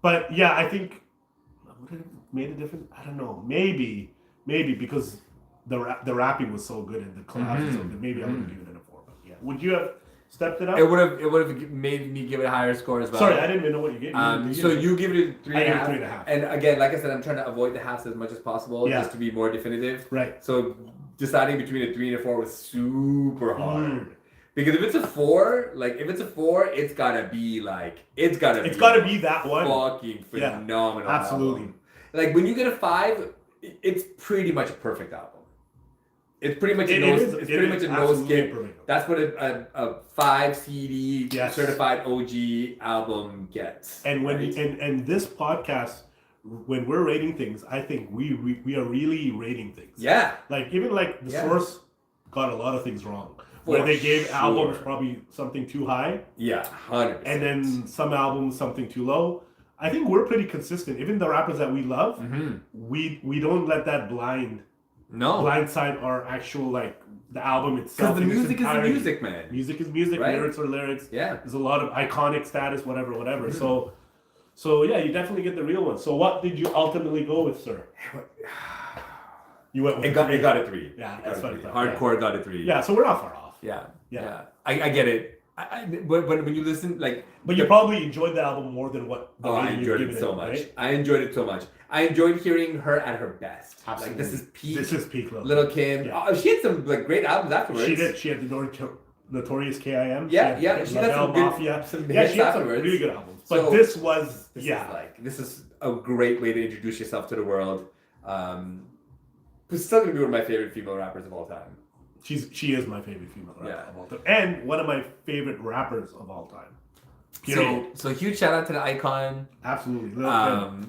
But yeah, I think would it have made a difference? I don't know. Maybe because the rapping was so good and the collab was so good. Maybe I would have given it a 4. But yeah, would you have stepped it up? It would have made me give it a higher score as well. Sorry, I didn't even know what you gave. So you give it a 3.5. I gave it 3.5. And again, like I said, I'm trying to avoid the halves as much as possible, just to be more definitive. Right. So deciding between a 3 and a 4 was super hard. Because if it's a 4, it's gotta be that one. Fucking phenomenal. Absolutely. Album. Like when you get a 5, it's pretty much a perfect album. It's pretty much a no skip. That's what a 5 CD certified OG album gets. And when and this podcast, when we're rating things, I think we are really rating things. Yeah. Like even like the Source got a lot of things wrong. Where they gave albums probably something too high. Yeah, 100%. And then some albums something too low. I think we're pretty consistent. Even the rappers that we love, we don't let that blindside our actual like the album itself. Because the music is the music, man. Music is music. Right? Lyrics are lyrics. Yeah. There's a lot of iconic status, whatever. So yeah, you definitely get the real one. So what did you ultimately go with, sir? You went with it got a 3. Yeah, that's funny. Hardcore got a 3. Yeah, so we're not far off. Yeah. I get it. But when you listen, like... But you probably enjoyed the album more than what... I enjoyed it so much. Right? I enjoyed it so much. I enjoyed hearing her at her best. Absolutely. Like, this is peak Lil Kim. Yeah. She had some like great albums afterwards. She did. She had the Notorious KIM. She had some Mafia. Some she had afterwards. some really good albums. But this was... This is a great way to introduce yourself to the world. She's still going to be one of my favorite female rappers of all time. She is my favorite female rapper of all time. And one of my favorite rappers of all time. Period. So huge shout out to the icon. Absolutely.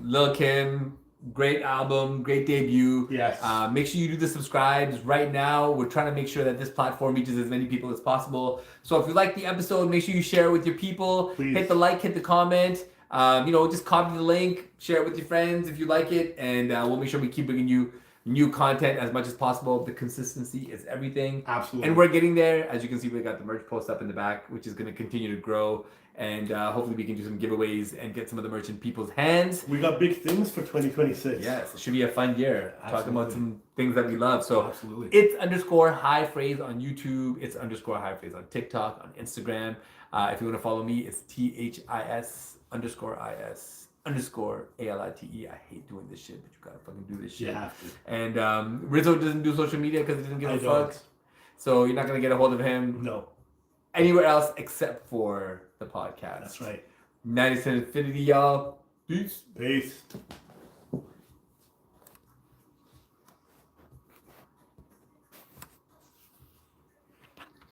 Lil Kim. Great album, great debut. Yes. Make sure you do the subscribes right now. We're trying to make sure that this platform reaches as many people as possible. So if you like the episode, make sure you share it with your people. Please. Hit the like, hit the comment. Just copy the link, share it with your friends if you like it, and we'll make sure we keep bringing you new content as much as possible. The consistency is everything. Absolutely. And we're getting there. As you can see, we got the merch post up in the back, which is going to continue to grow. And hopefully we can do some giveaways and get some of the merch in people's hands. We got big things for 2026. Yes, it should be a fun year. Absolutely. Talking about some things that we love. So Absolutely. It's _high phrase on YouTube. It's _high phrase on TikTok, on Instagram. If you want to follow me, it's THIS _IS_ALITE. I hate doing this shit, but you gotta fucking do this shit. You have to. And Rizzo doesn't do social media because he doesn't give a fuck. So you're not gonna get a hold of him. No. Anywhere else except for the podcast. That's right. 90 to infinity, y'all. Peace. Peace.